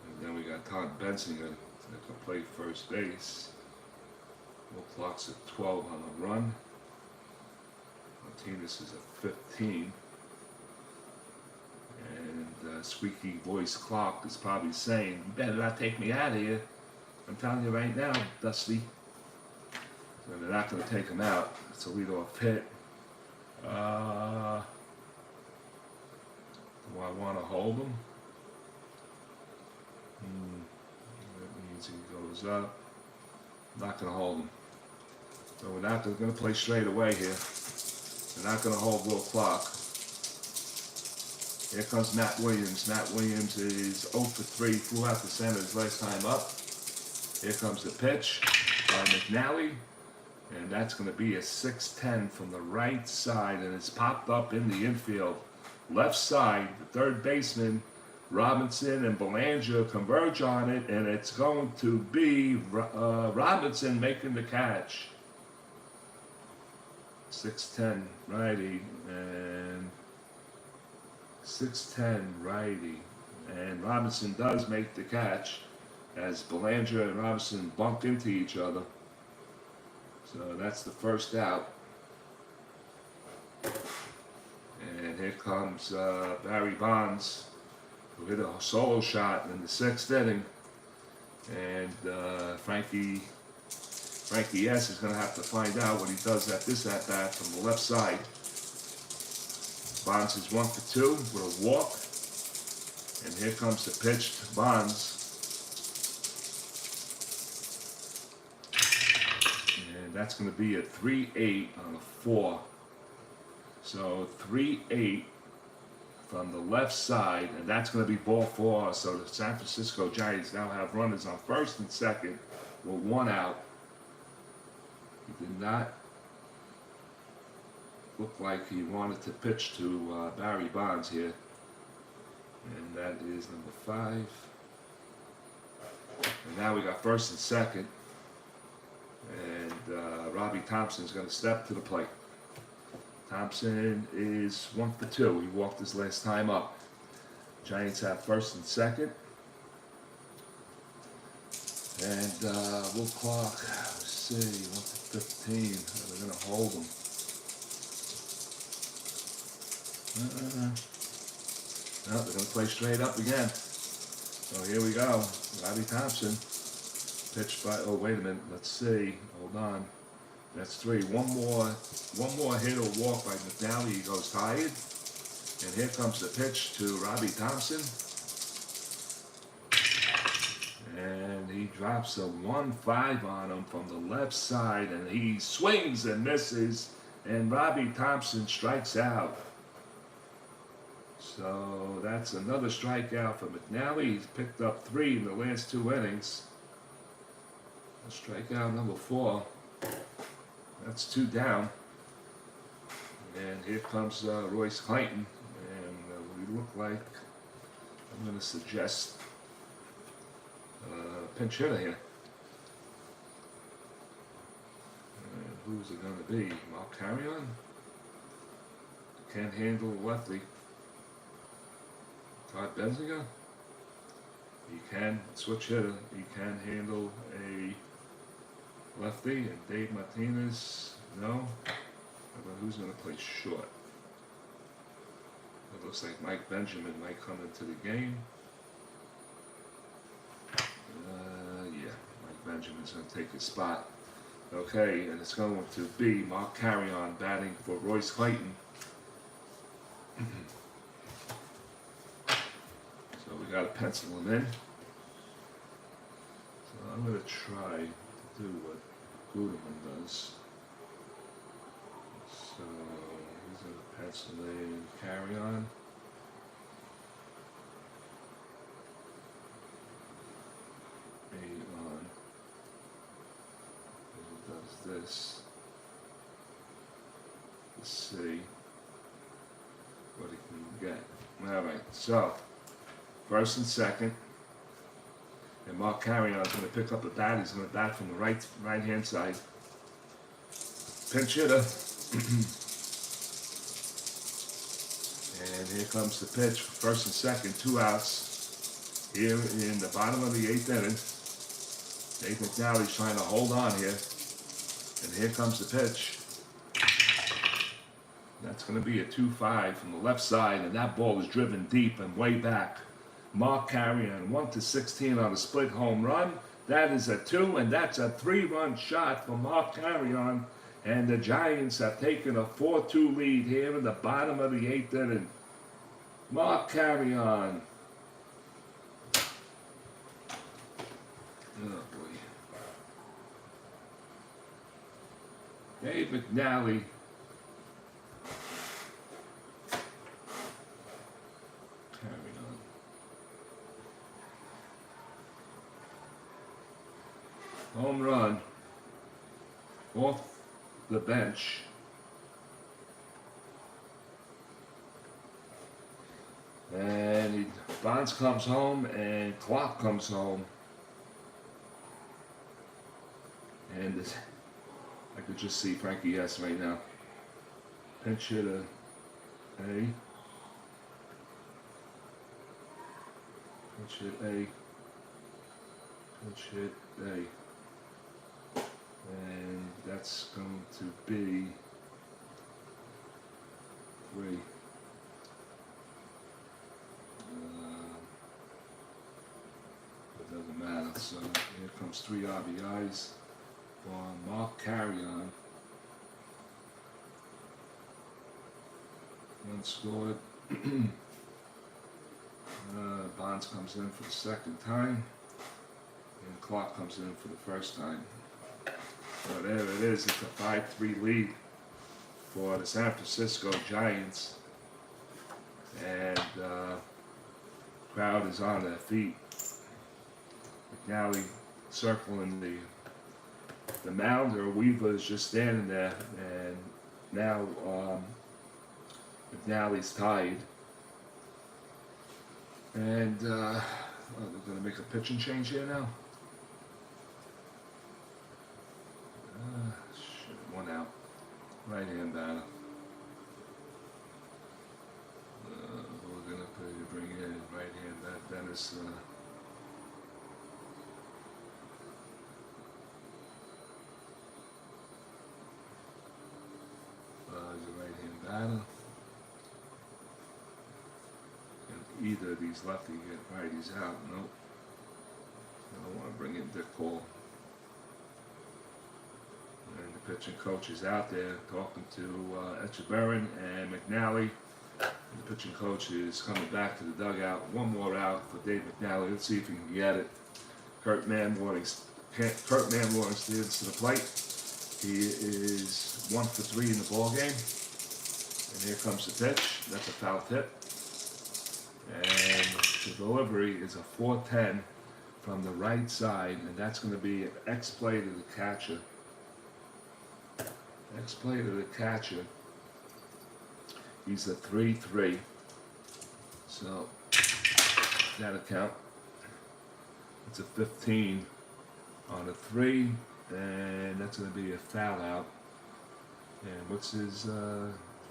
And then we got Todd Bensinger that can play first base. Will clocks at 12 on the run. Martinez is at 15. And squeaky voice Clark is probably saying, "You better not take me out of here. I'm telling you right now, Dusty." So they're not going to take him out. It's a leadoff hit. Do I want to hold him? That means he goes up. Not going to hold him. So we're not going to play straight away here. We're not going to hold Will Clark. Here comes Matt Williams. Matt Williams is 0 for 3, flew out to center his last time up. Here comes the pitch by McNally. And that's going to be a 6-10 from the right side, and it's popped up in the infield. Left side, the third baseman, Robinson and Belanger converge on it, and it's going to be Robinson making the catch. 6-10 righty, and 6-10 righty. And Robinson does make the catch as Belanger and Robinson bump into each other. So that's the first out. And here comes Barry Bonds, who hit a solo shot in the 6th inning. And Frankie S is going to have to find out what he does at this at-bat from the left side. Bonds is 1 for 2 with a walk. And here comes the pitch to Bonds. That's going to be a 3-8 on a 4. So 3-8 from the left side, and that's going to be ball 4. So the San Francisco Giants now have runners on first and second with 1 out. He did not look like he wanted to pitch to Barry Bonds here. And that is number 5. And now we got first and second. And Robbie Thompson's going to step to the plate. Thompson is 1 for 2. He walked his last time up. Giants have first and second. And Will Clark, let's see, 1 for 15. They're going to hold him. No, they're going to play straight up again. So here we go. Robbie Thompson. Pitched by, oh wait a minute, let's see, hold on. That's 3. One more hit or walk by McNally. He goes tired. And here comes the pitch to Robbie Thompson. And he drops a 1-5 on him from the left side, and he swings and misses, and Robbie Thompson strikes out. So that's another strikeout for McNally. He's picked up 3 in the last 2 innings. Strikeout number 4. That's 2 down. And here comes Royce Clayton. And we look like, I'm going to suggest pinch hitter here. And who's it going to be? Mark Carrion? Can't handle lefty. Todd Bensinger? He can switch hitter. He can handle a lefty. And Dave Martinez, no. But who's going to play short? It looks like Mike Benjamin might come into the game. Yeah, Mike Benjamin's going to take his spot. Okay, and it's going to be Mark Carrion batting for Royce Clayton. So we got to pencil him in. So I'm going to try to do what Guterman does. So he's going to pencil in Carrion. On. And he does this. Let's see what he can get. Alright, so first and second. And Mark Carrion is going to pick up a bat. He's going to bat from the right-hand side. Pinch hitter. And here comes the pitch for first and second, 2 outs here in the bottom of the 8th inning. Dave McNally's trying to hold on here. And here comes the pitch. That's going to be a 2-5 from the left side, and that ball is driven deep and way back. Mark Carrion, 1-16 on a split home run. That is a 2, and that's a 3-run shot for Mark Carrion. And the Giants have taken a 4-2 lead here in the bottom of the 8th inning. Mark Carrion. Oh boy. Dave McNally. Carrion. Home run. Off the bench. And Bonds comes home and Clark comes home. And this, I could just see Frankie S right now. Pinch hitter A. Pinch hit A. Pinch hit A. And that's going to be 3. It doesn't matter. So here comes 3 RBIs for Mark Carrion. 1 scored. Bonds comes in for the second time, and Clark comes in for the first time. So there it is. It's a 5-3 lead for the San Francisco Giants, and crowd is on their feet. McNally circling the mound, or Weaver is just standing there, and now McNally's tied. And they're going to make a pitching change here now. Shit, 1 out. Right hand batter. We're going to bring in right hand batter. Dennis. The right hand batter. And either of these lefty get righties out. Nope. I don't want to bring in Dick Cole. And the pitching coach is out there talking to Echeverrin and McNally. And the pitching coach is coming back to the dugout. 1 more out for Dave McNally. Let's see if he can get it. Kurt Manwaring stands to the plate. He is 1 for 3 in the ball game. And here comes the pitch. That's a foul tip. And the delivery is a 4-10 from the right side, and that's going to be an X-play to the catcher. X-play to the catcher. He's a 3-3. So that'll count. It's a 15 on a 3, and that's going to be a foul out. And what's his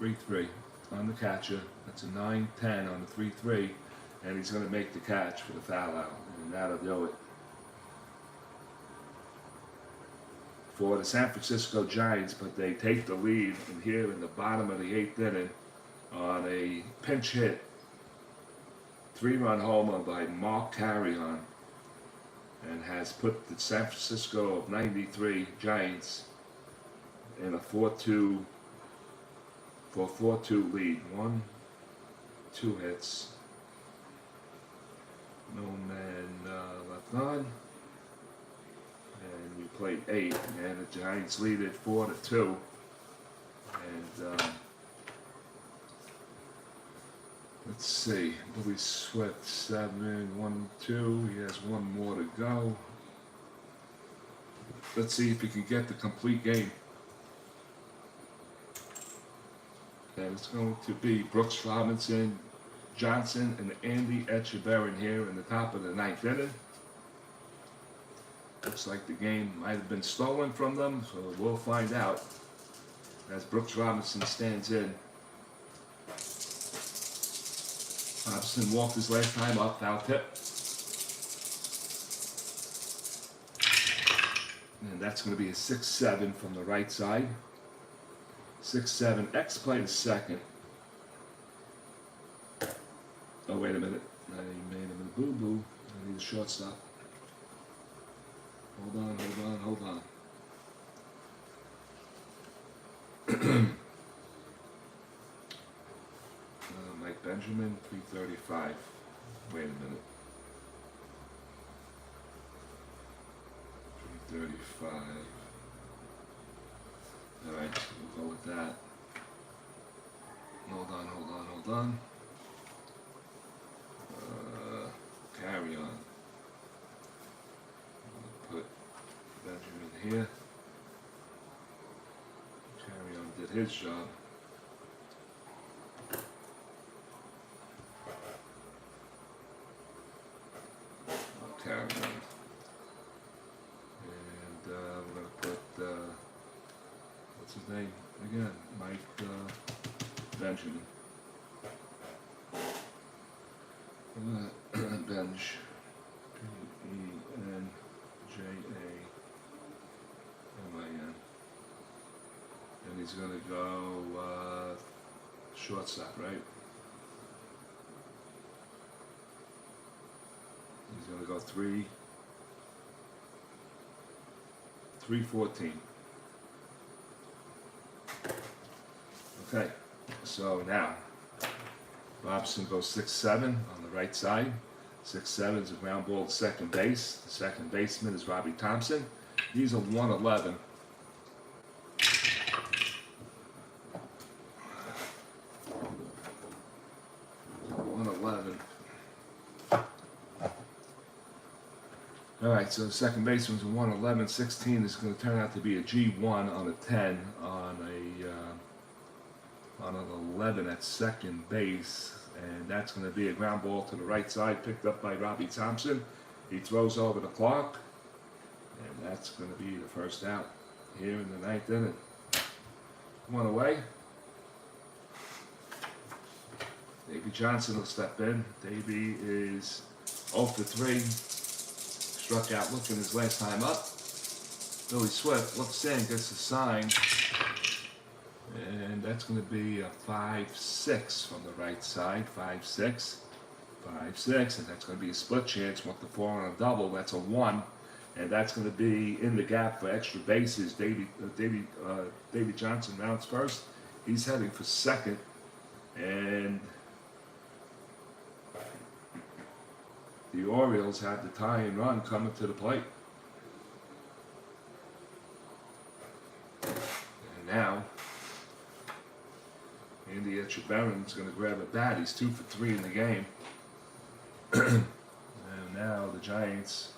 3-3 on the catcher? That's a 9-10 on the 3-3, and he's going to make the catch for the foul out, and that'll do it. For the San Francisco Giants, but they take the lead in here in the bottom of the 8th inning on a pinch hit 3-run homer by Mark Carrion, and has put the San Francisco of '93 Giants in a 4-2 lead. 1, 2 hits, no man left on, and we played 8, and the Giants lead it 4-2. And let's see, Billy Swift 7, 1-2. He has 1 more to go. Let's see if he can get the complete game. And it's going to be Brooks Robinson, Johnson, and Andy Echeverrin here in the top of the 9th inning. Looks like the game might have been stolen from them, so we'll find out as Brooks Robinson stands in. Robinson walked his last time up, foul tip. And that's going to be a 6-7 from the right side. 6-7. X played second. Oh, wait a minute. I made him a boo-boo. I need a shortstop. Hold on. Mike Benjamin, 335. Wait a minute. 335. Alright, we'll go with that. Hold on. Carry on. Put Benjamin here. Carry on did his job. Carry on. And we're going to put, what's his name again? Mike Benjamin. Benj. Benjamin. And he's going to go shortstop, right? He's going to go 3-14. Okay, so now Robinson goes 6-7 on the right side. 6-7 is a ground ball at second base. The second baseman is Robbie Thompson. He's a 111. All right, so the second baseman's a 111. 16 is going to turn out to be a G1 on a 10 on an 11 at second base, and that's going to be a ground ball to the right side, picked up by Robbie Thompson. He throws over to Clark, and that's going to be the first out here in the ninth inning. One away. Davey Johnson will step in. Davey is 0 for 3. Struck out looking his last time up. Billy Swift looks in, gets the sign. And that's going to be a 5-6 from the right side. 5-6. 5-6. And that's going to be a split chance. 1 to 4 on a double. That's a 1. And that's going to be in the gap for extra bases. Davey Johnson rounds first. He's heading for second. And the Orioles have the tie and run coming to the plate. And now, Andy Etchebarren is going to grab a bat. He's 2 for 3 in the game. And now the Giants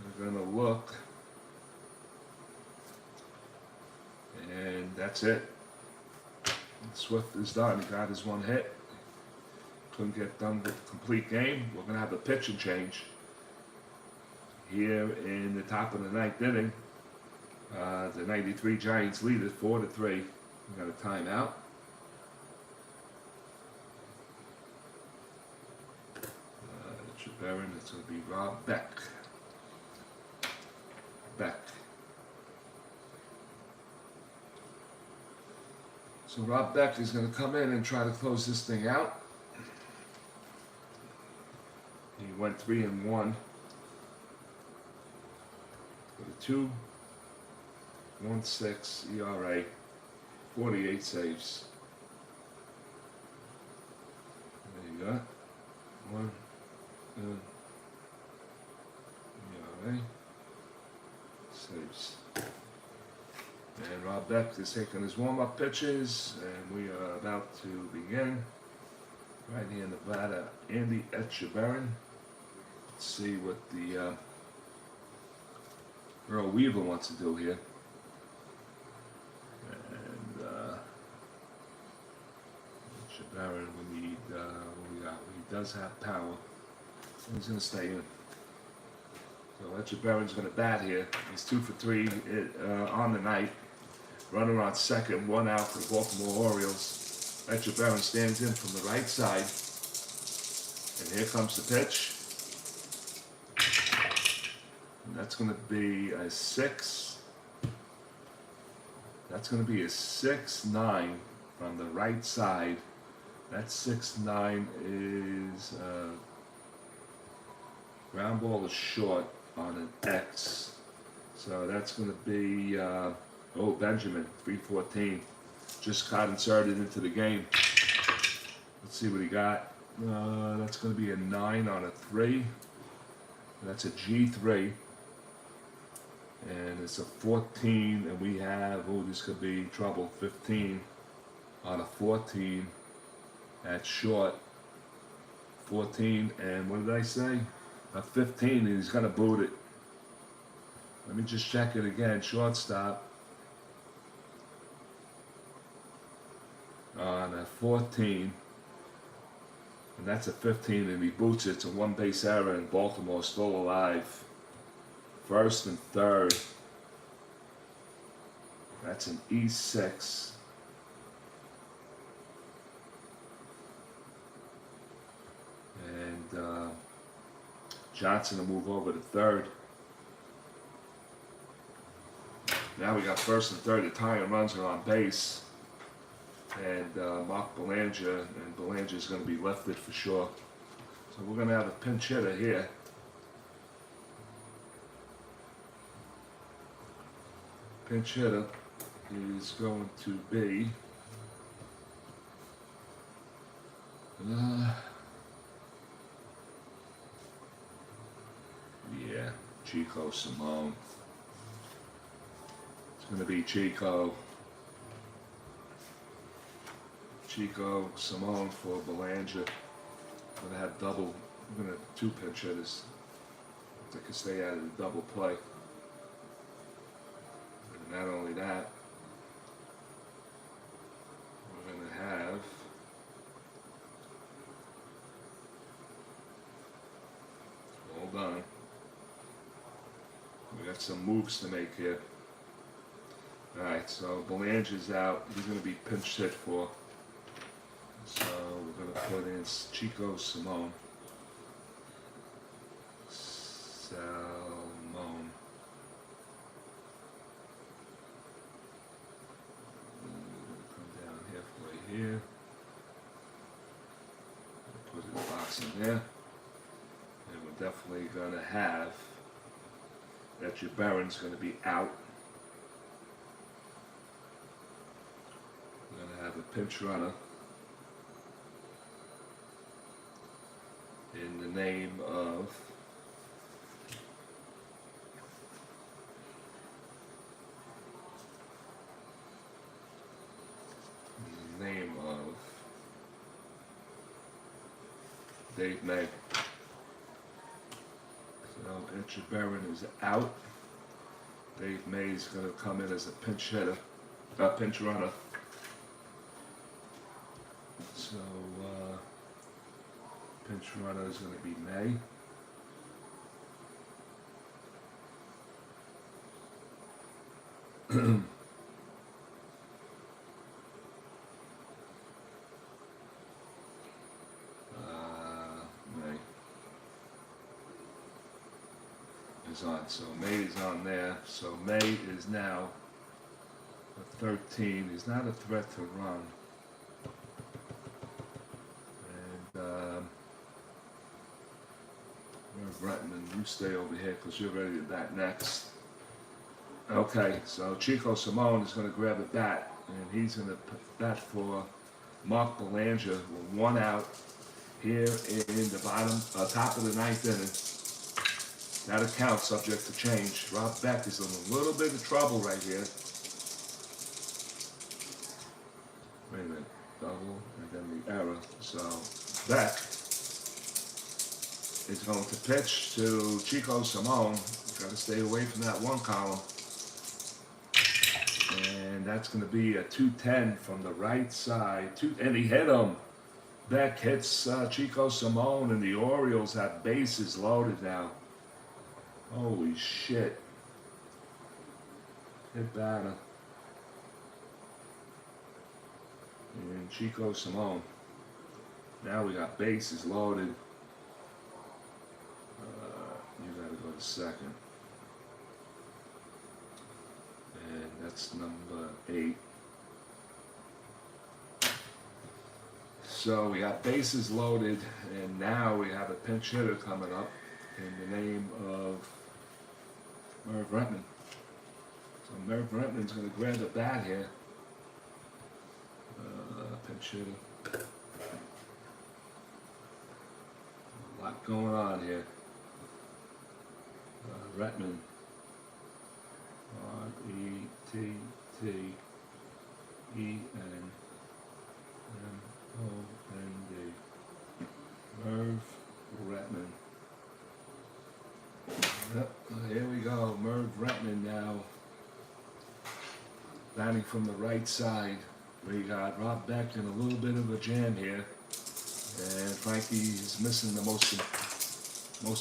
are going to look. And that's it. Swift is done. He got his 1 hit. Couldn't get done with the complete game. We're going to have a pitching change here in the top of the ninth inning. The 93 Giants lead it 4-3. We got a timeout. Etchebarren, it's going to be Rob Beck. So Rob Beck is going to come in and try to close this thing out. He went 3-1 with a 2.16 ERA, 48 saves. There you go. 1 ERA, saves. And Rob Beck is taking his warm-up pitches, and we are about to begin. Right here in the batter, Andy Etchebarren. Let's see what the Earl Weaver wants to do here. And Etchebarren, we need what we got. He does have power. He's going to stay in. So Etchebarren's going to bat here. He's 2 for 3 on the night. Runner on second, 1 out for the Baltimore Orioles. Etcher Barron stands in from the right side. And here comes the pitch. And that's going to be a 6. That's going to be a 6-9 from the right side. That 6-9 is ground ball is short on an X. So that's going to be, Benjamin, 314. Just got inserted into the game. Let's see what he got. That's going to be a 9 on a 3. That's a G3. And it's a 14, and we have, this could be trouble, 15 on a 14. That's short. 14, and what did I say? A 15, and he's going to boot it. Let me just check it again. Shortstop. On a 14. And that's a 15, and he boots it. It's a 1-base error, and Baltimore still alive. First and third. That's an E6. And Johnson will move over to third. Now we got first and third. The tying runs are on base. And Mark Belanger, and Belanger's going to be lifted for sure. So we're going to have a pinch hitter here. Pinch hitter is going to be Chico Simone. It's going to be Chico Simone for Belanger. We're going to have double. We're going to have 2 pinch hitters. They can stay out of the double play. And not only that, we're going to have hold on. We got some moves to make here. Alright, so Belanger's out. He's going to be pinch hit for. So we're going to put in Chico Simone. Come down halfway here. Put the box in there. And we're definitely going to have Etcher Barron's going to be out. We're going to have a pinch runner in the name of Dave May. So Etcher Barron is out. Dave May is going to come in as a pinch hitter, pinch runner. So pinch runner is going to be May. May is on, so May is on there. So May is now a 13. He's not a threat to run. Bretman, you stay over here because you're ready to bat next. Okay, so Chico Simone is going to grab a bat, and he's going to bat for Mark Belanger with 1 out here in the top of the 9th inning. That account subject to change. Rob Beck is in a little bit of trouble right here. Wait a minute, double, and then the error. So Beck is going to pitch to Chico Simone. Got to stay away from that 1 column. And that's going to be a 210 from the right side. And he hit him. Beck hits Chico Simone, and the Orioles have bases loaded now. Holy shit. Hit batter. and Chico Simone. Now we got bases loaded. You gotta go to second. And that's number 8. So we got bases loaded, and now we have a pinch hitter coming up in the name of Merv Retman. So Merv Retman's going to grab the bat here. Pinch hitter. A lot going on here. Retman. R-E-T-T-E-N-M-O-N-D. Merv Retman. Yep, here we go. Merv Retman now batting from the right side. We got Rob Beck in a little bit of a jam here, and Frankie is missing the most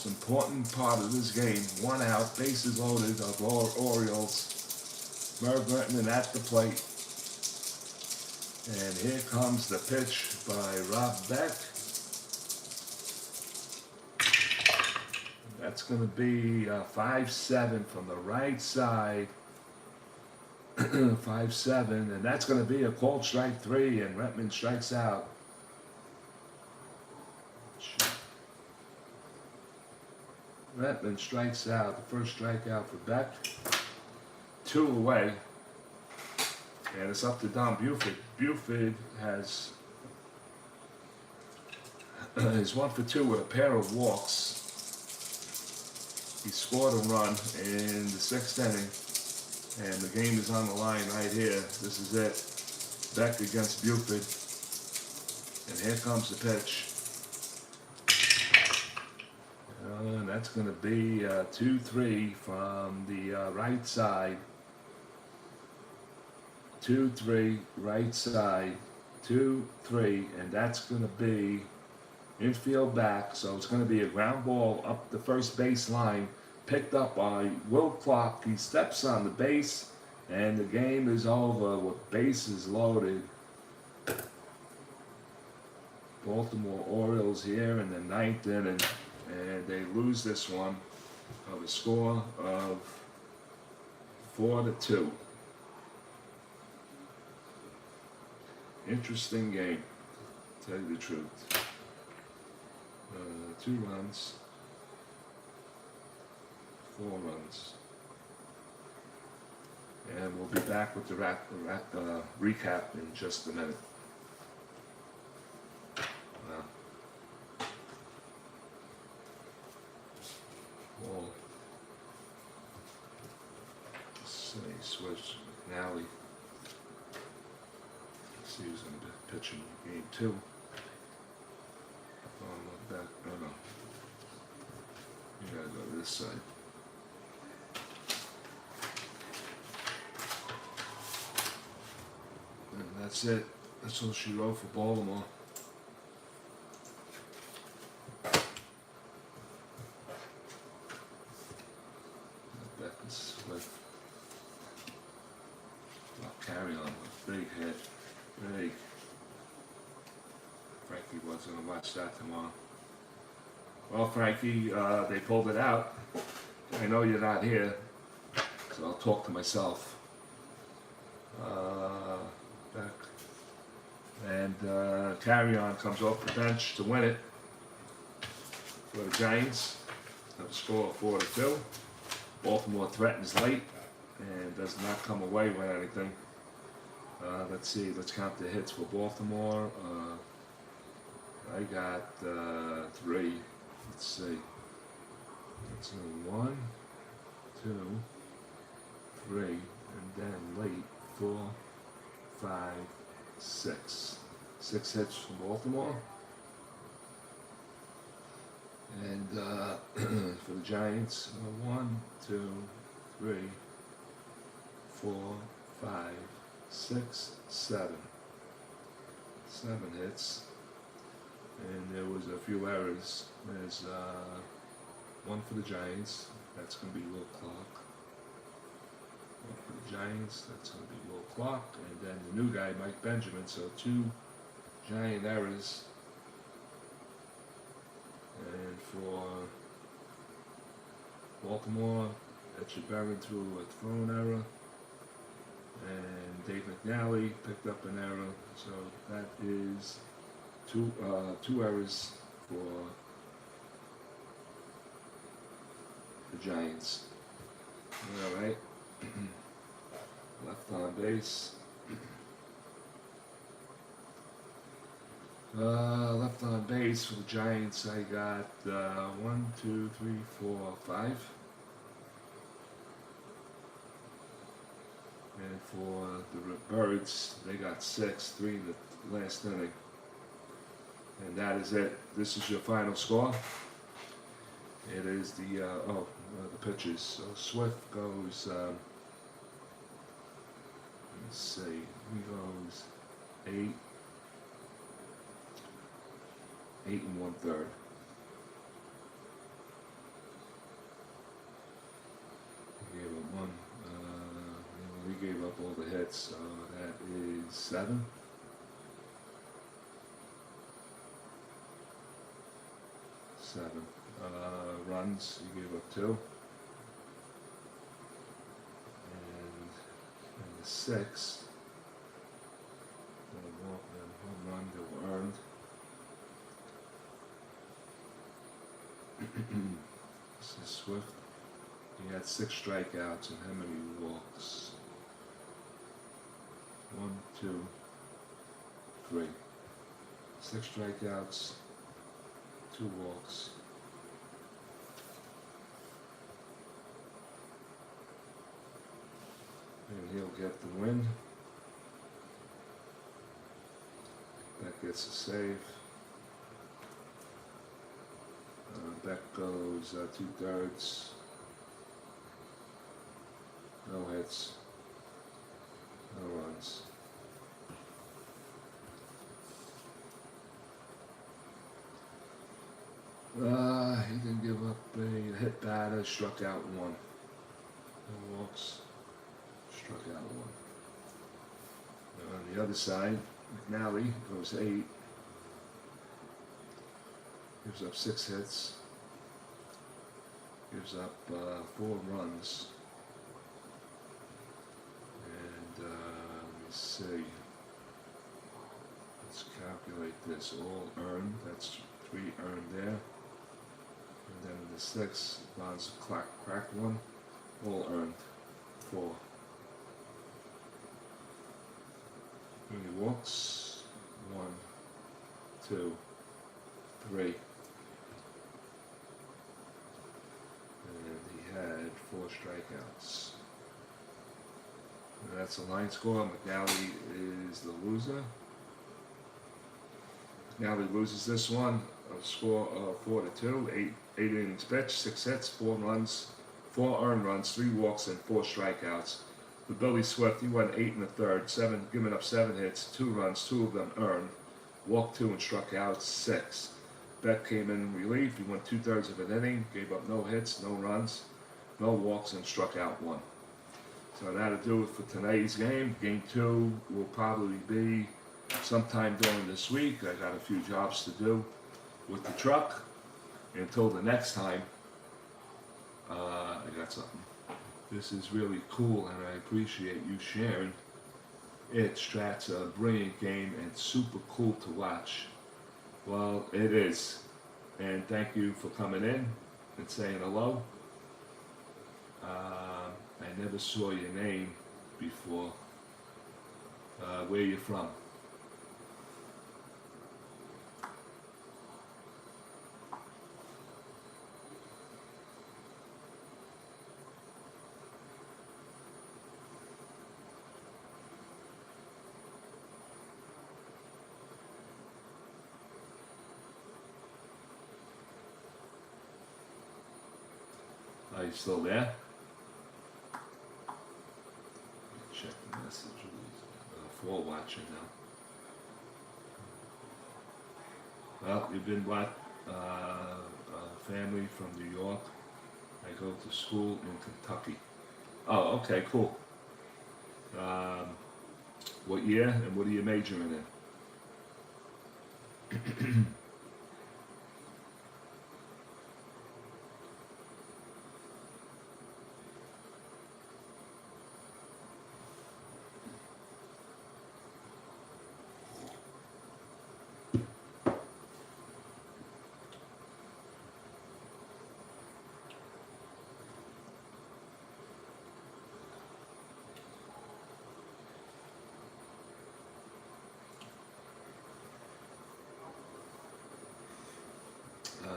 important part of this game. 1 out, bases loaded of Orioles. Merv Retman at the plate, and here comes the pitch by Rob Beck. That's going to be 5-7 from the right side. 5-7, and that's going to be a called strike 3, and Retman strikes out. Retman strikes out, the first strikeout for Beck. 2 away, and it's up to Don Buford. Buford has is 1 for 2 with a pair of walks. He scored a run in the 6th inning. And the game is on the line right here. This is it. Beck against Buford. And here comes the pitch. And that's going to be 2-3 from the right side. 2-3, right side. 2-3, and that's going to be infield back. So it's going to be a ground ball up the first base line. Picked up by Will Clark. He steps on the base, and the game is over with bases loaded. Baltimore Orioles here in the 9th inning, and they lose this one of a score of 4-2. Interesting game, to tell you the truth. 2 runs. 4 runs. And we'll be back with the recap in just a minute. Well, let's see, switch McNally. Let's see who's going to be pitching game 2. Oh, no. You gotta go to this side. And that's it. That's all she wrote for Baltimore. Becky's with carry on with big hit. Big. Frankie was going to watch that tomorrow. Well, Frankie, they pulled it out. I know you're not here, so I'll talk to myself. And Carry On comes off the bench to win it for the Giants. Have a score of 4-2. Baltimore threatens late and does not come away with anything. Let's see. Let's count the hits for Baltimore. I got 3. Let's see. That's 1, 2, 3, and then late 4, 5, 6. 6 hits from Baltimore. And for the Giants, 1, 2, 3, 4, 5, 6, 7. 7 hits. And there was a few errors. There's 1 for the Giants. That's going to be Will Clark. For the Giants, that's going to be Will Clark, and then the new guy, Mike Benjamin. So 2 Giant errors. And for Baltimore, Etchebarren threw a thrown error, and Dave McNally picked up an error. So that is two errors for the Giants. All right. Left on base. Left on base for the Giants, I got 1, 2, 3, 4, 5. And for the Birds, they got 6, 3 in the last inning. And that is it. This is your final score. It is the pitches. So Swift goes. Let's see. He goes 8 1/3. He gave up one. We gave up all the hits, so that is 7. Runs, he gave up 2. And the 6, home run that were earned. This is Swift. He had 6 strikeouts, and how many walks? 1, 2, 3. 6 strikeouts, 2 walks. And he'll get the win. That gets a save. Beck goes 2/3. No hits. No runs. He didn't give up a hit batter, struck out 1. No walks, struck out 1. On the other side, McNally goes 8. Gives up 6 hits. Gives up 4 runs. And let me see. Let's calculate this. All earned. That's 3 earned there. And then the 6, Bonds cracked 1. All earned. 4. How many walks? 1, 2, 3. And he had 4 strikeouts. And that's the line score. McNally is the loser. McNally loses this one. A score of 4-2. 8 innings pitched, 6 hits, 4 runs, 4 earned runs, 3 walks, and 4 strikeouts. For Billy Swift, he went 8 1/3, giving up 7 hits, 2 runs, 2 of them earned, walked 2 and struck out 6. Beck came in relief. He went 2/3 of an inning, gave up no hits, no runs, no walks, and struck out 1. So that'll do it for today's game. Game 2 will probably be sometime during this week. I got a few jobs to do with the truck. Until the next time, I got something. This is really cool, and I appreciate you sharing it. Strat's a brilliant game and super cool to watch. Well, it is. And thank you for coming in and saying hello. I never saw your name before. Where you from? Are you still there? Check the messages for watching now. Well, you've been what? Family from New York. I go to school in Kentucky. Oh, okay, cool. What year and what are you majoring in?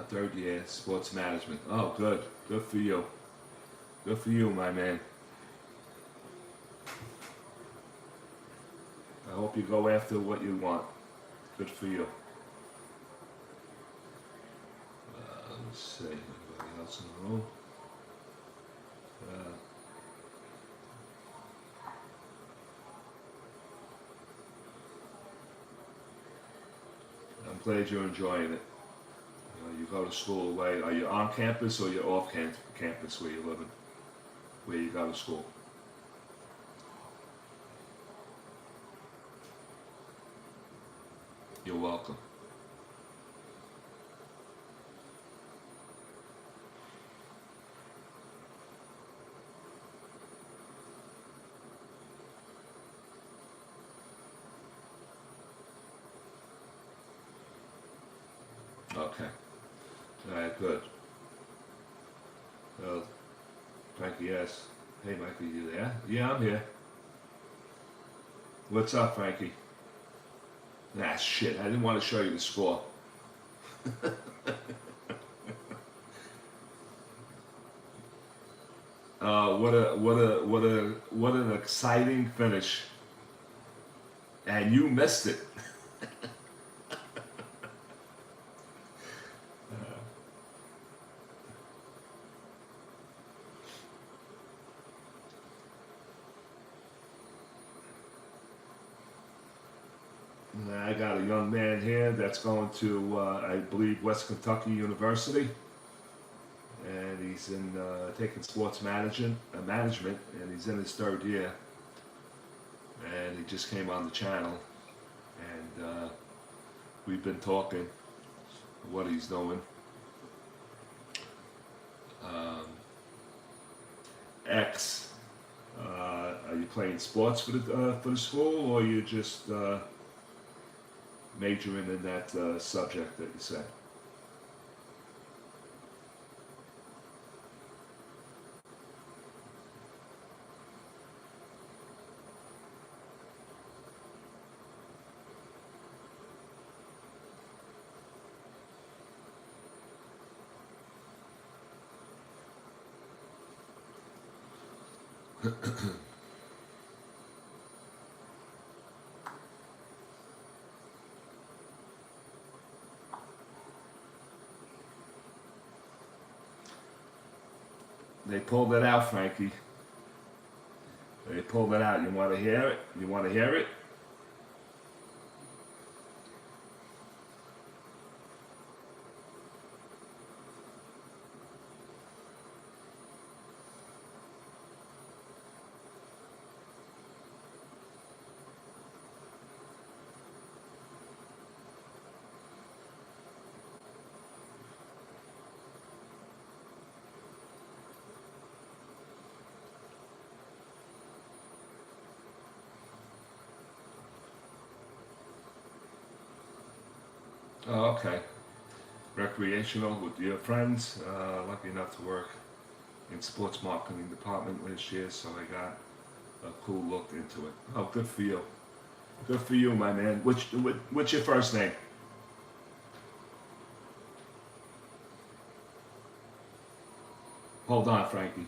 Third year, sports management. Oh, good. Good for you. Good for you, my man. I hope you go after what you want. Good for you. Let's see. Anybody else in the room? I'm glad you're enjoying it. You go to school away. Are you on campus or you're off campus where you living? Where you go to school? You're welcome. Okay. Alright, good. Well, Frankie, yes. Hey, Mikey, you there? Yeah, I'm here. What's up, Frankie? Nah, shit. I didn't want to show you the score. What an exciting finish. And you missed it. I got a young man here that's going to, I believe, West Kentucky University, and he's in taking sports management, and he's in his third year. And he just came on the channel, and we've been talking what he's doing. Are you playing sports for the school, or you just majoring in that subject that you said? They pulled it out, Frankie. They pulled it out. You want to hear it? You want to hear it? Oh, okay. Recreational with your friends. Lucky enough to work in sports marketing department last year, so I got a cool look into it. Oh, good for you. Good for you, my man. What's your first name? Hold on, Frankie.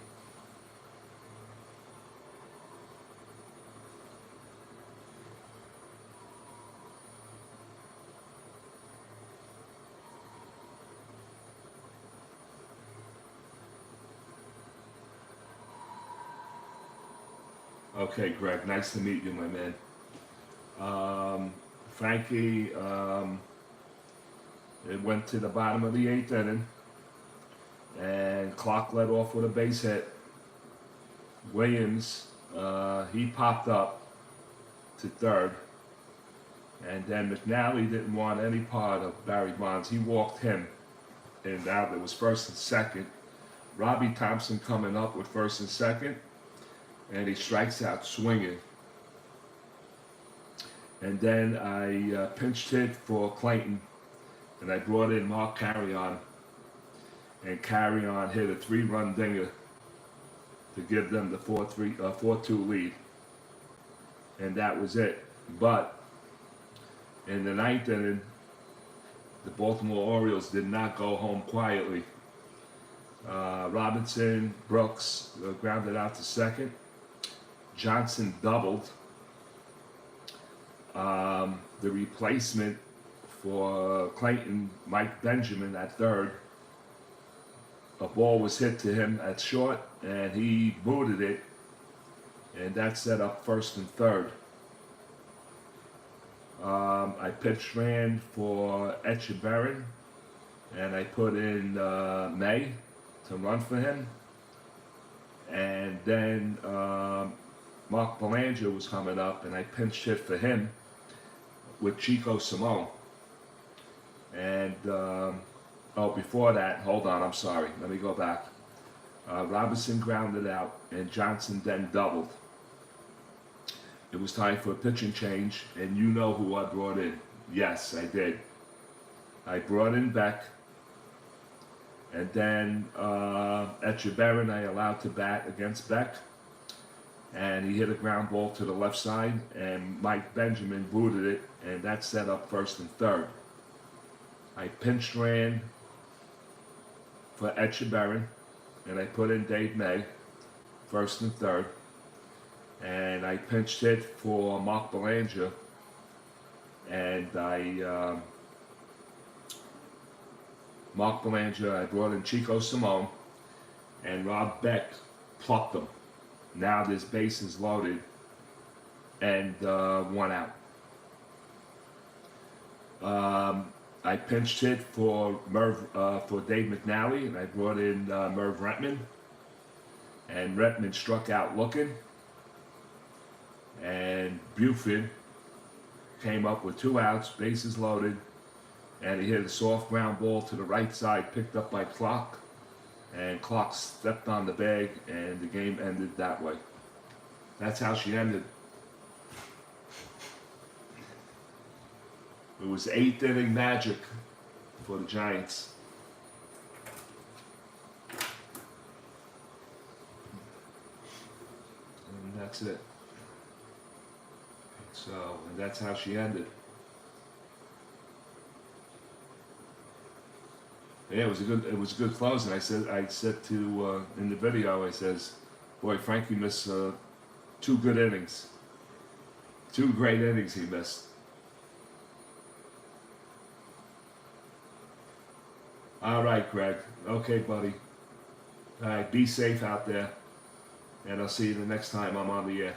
Okay, Greg, nice to meet you, my man. Frankie, it went to the bottom of the 8th inning, and Clark led off with a base hit. Williams he popped up to third, and then McNally didn't want any part of Barry Bonds. He walked him, and now there was first and second. Robbie Thompson coming up with first and second, and he strikes out swinging. And then I pinched hit for Clayton, and I brought in Mark Carrion, and Carrion hit a 3-run dinger to give them the 4-2 lead, and that was it. But in the ninth inning, the Baltimore Orioles did not go home quietly. Robinson, Brooks grounded out to second. Johnson doubled. The replacement for Clayton, Mike Benjamin, at third. A ball was hit to him at short, and he booted it, and that set up first and third. I pitch ran for Echeverrin, and I put in May to run for him. And then Mark Belanger was coming up, and I pinch hit for him with Chico Simone. And before that, hold on, I'm sorry, let me go back. Robinson grounded out, and Johnson then doubled. It was time for a pitching change, and you know who I brought in. Yes, I did. I brought in Beck, and then Echeverrin I allowed to bat against Beck, and he hit a ground ball to the left side, and Mike Benjamin booted it, and that set up first and third. I pinch ran for Echeverrin, and I put in Dave May, first and third. And I pinched hit for Mark Belanger, and Mark Belanger, I brought in Chico Simone, and Rob Beck plucked them. Now this base is loaded, and 1 out. I pinched hit for Dave McNally, and I brought in Merv Retman, and Retman struck out looking. And Buford came up with 2 outs, bases loaded, and he hit a soft ground ball to the right side, picked up by Clock, and Clock stepped on the bag, and the game ended that way. That's how she ended. It was 8th inning magic for the Giants. And that's it. So, and that's how she ended. Yeah, it was a good close, and I said to in the video, I says, boy, Frankie missed 2 good innings, 2 great innings he missed. All right, Greg. Okay, buddy. All right, be safe out there, and I'll see you the next time I'm on the air.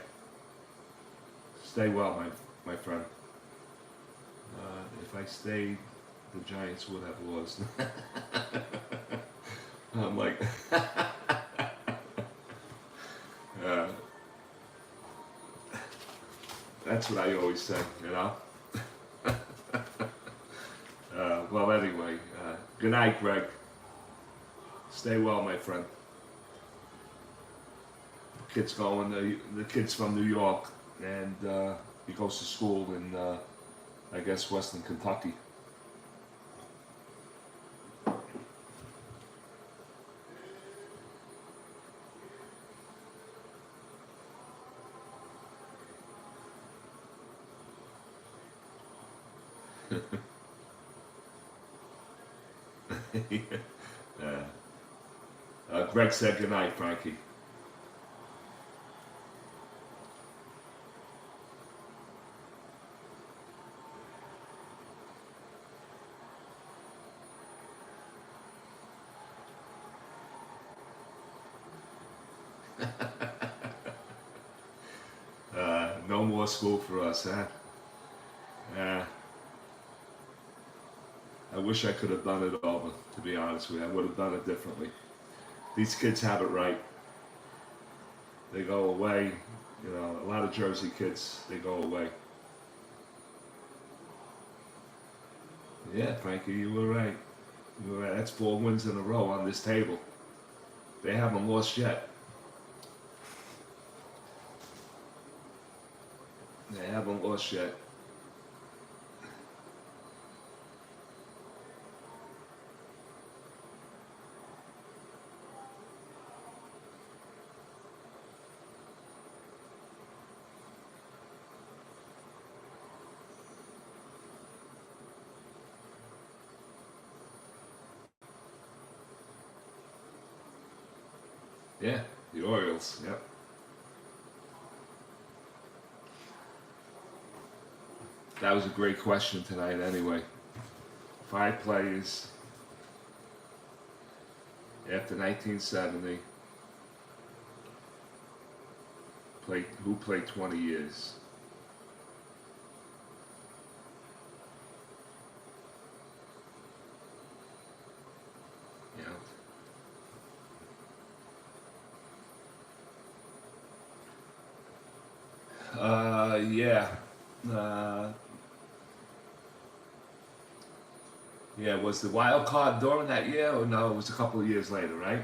Stay well, my friend. If I stayed, the Giants would have lost. I'm like, that's what I always say, you know. Well, anyway, good night, Greg. Stay well, my friend. The kid's from New York. And he goes to school in, I guess, Western Kentucky. Greg said good night, Frankie. No more school for us, huh? I wish I could have done it over, to be honest with you. I would have done it differently. These kids have it right. they go away. You know, a lot of Jersey kids, they go away. Yeah, Frankie, you were right. You were right. That's 4 wins in a row on this table. They haven't lost yet. They haven't lost yet. Yeah, the Orioles, yep. That was a great question tonight anyway. 5 players after 1970 who played 20 years. Yeah. Yeah, was the wild card during that year, or no, it was a couple of years later, right?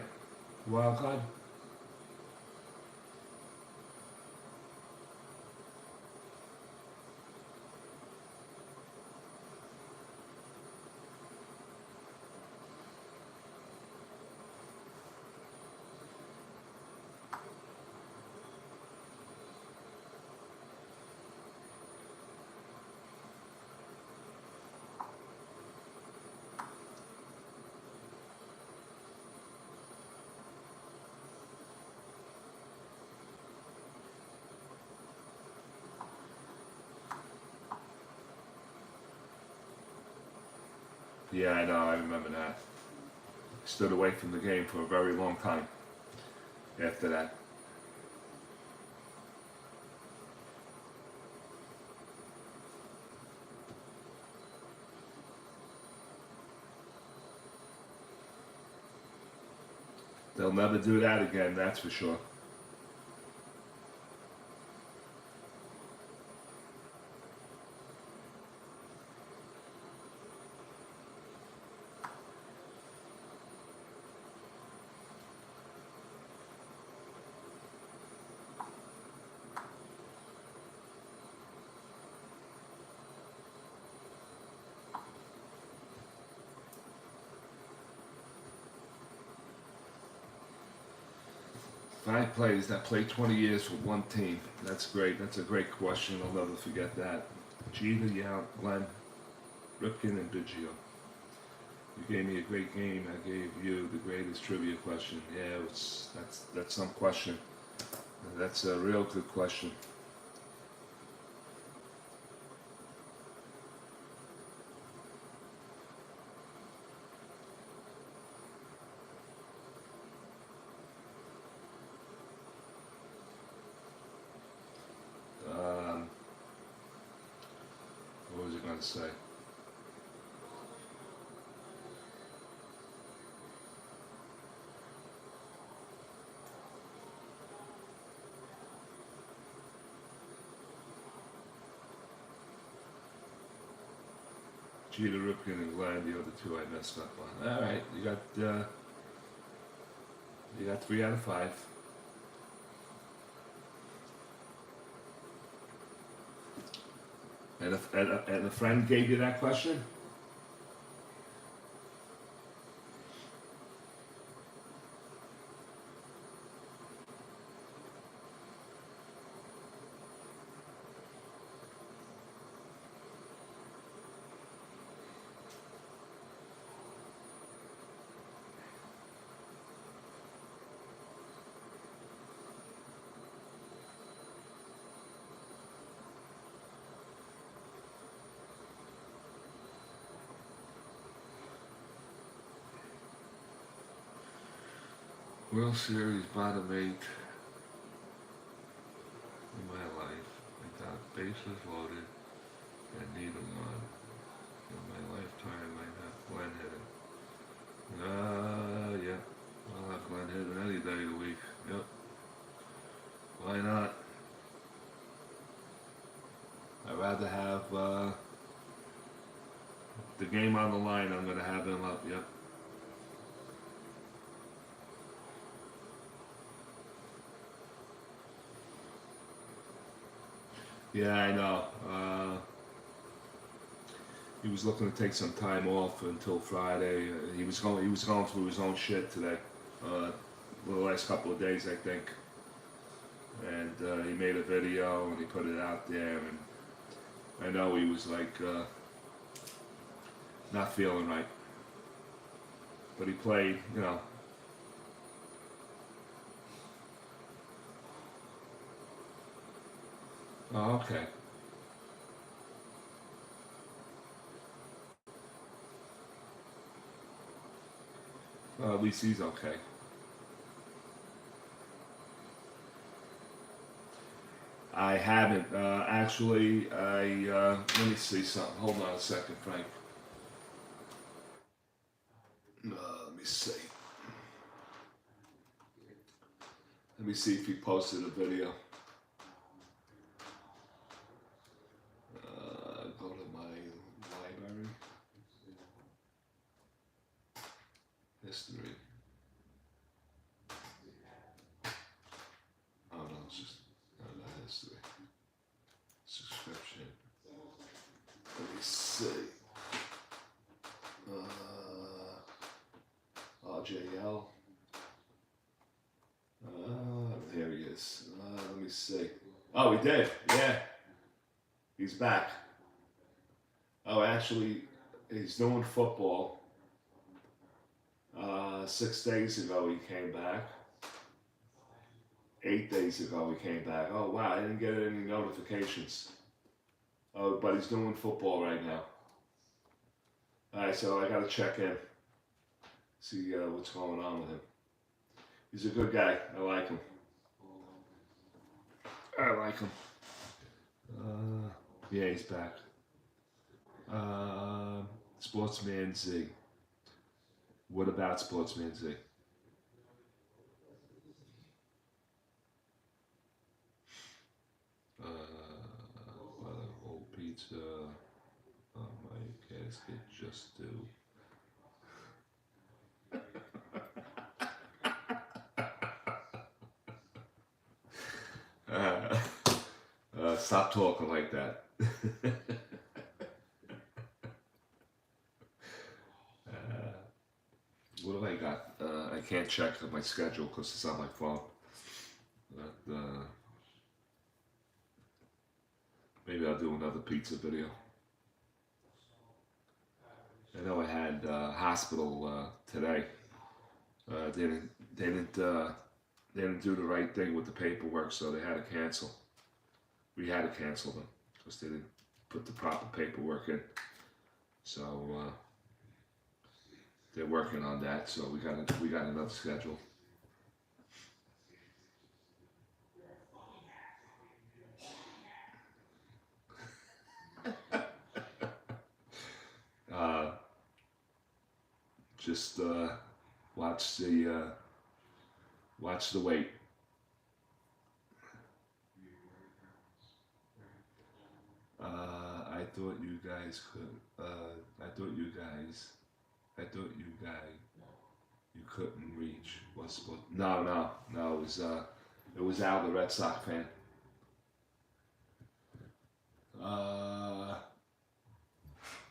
Wild card? Yeah, I know, I remember that. Stood away from the game for a very long time after that. They'll never do that again, that's for sure. Five players that played 20 years for one team. That's great. That's a great question. I'll never forget that. Jeter, Yount, Glenn, Ripken, and Biggio. You gave me a great game. I gave you the greatest trivia question. Yeah, that's some question. That's a real good question. What was I going to say? Jeter, Ripken, and Glenn, the other two I messed up on. All right, you got 3 out of 5. And a friend gave you that question? World Series bottom 8 in my life. I got bases loaded and neither one. In my lifetime I have Glenn hitting. Yeah. I'll have Glenn hitting any day of the week. Yep. allowed to have the game on the line. I'm going to have him up. Yep. Yeah, I know. He was looking to take some time off until Friday. He was going through his own shit today. The last couple of days, I think. And he made a video and he put it out there. And I know he was like not feeling right. But he played, you know. Oh, okay. Well, at least he's okay. I haven't. Actually, let me see something. Hold on a second, Frank. Let me see. Let me see if he posted a video. Go to my library. History. Oh no, it's just not history. Subscription. Let me see. RJL. There he is. Let me see. Oh, he did. Yeah. He's back. Oh, actually, he's doing football. 6 days ago he came back. 8 days ago he came back. Oh wow, I didn't get any notifications. Oh, but he's doing football right now. Alright, so I gotta check in. See what's going on with him. He's a good guy. I like him. I like him. Yeah, he's back. Sportsman Z. What about Sportsman Z? Old pizza. My casket just do. Stop talking like that. What have I got? I can't check my schedule because it's on my phone. But, maybe I'll do another pizza video. I know I had hospital today. They didn't do the right thing with the paperwork, so they had to cancel. We had to cancel them because they didn't put the proper paperwork in. So they're working on that. So we got another schedule. Just watch the weight. I thought you guys could. I thought you couldn't reach. No. It was Al, the Red Sox fan.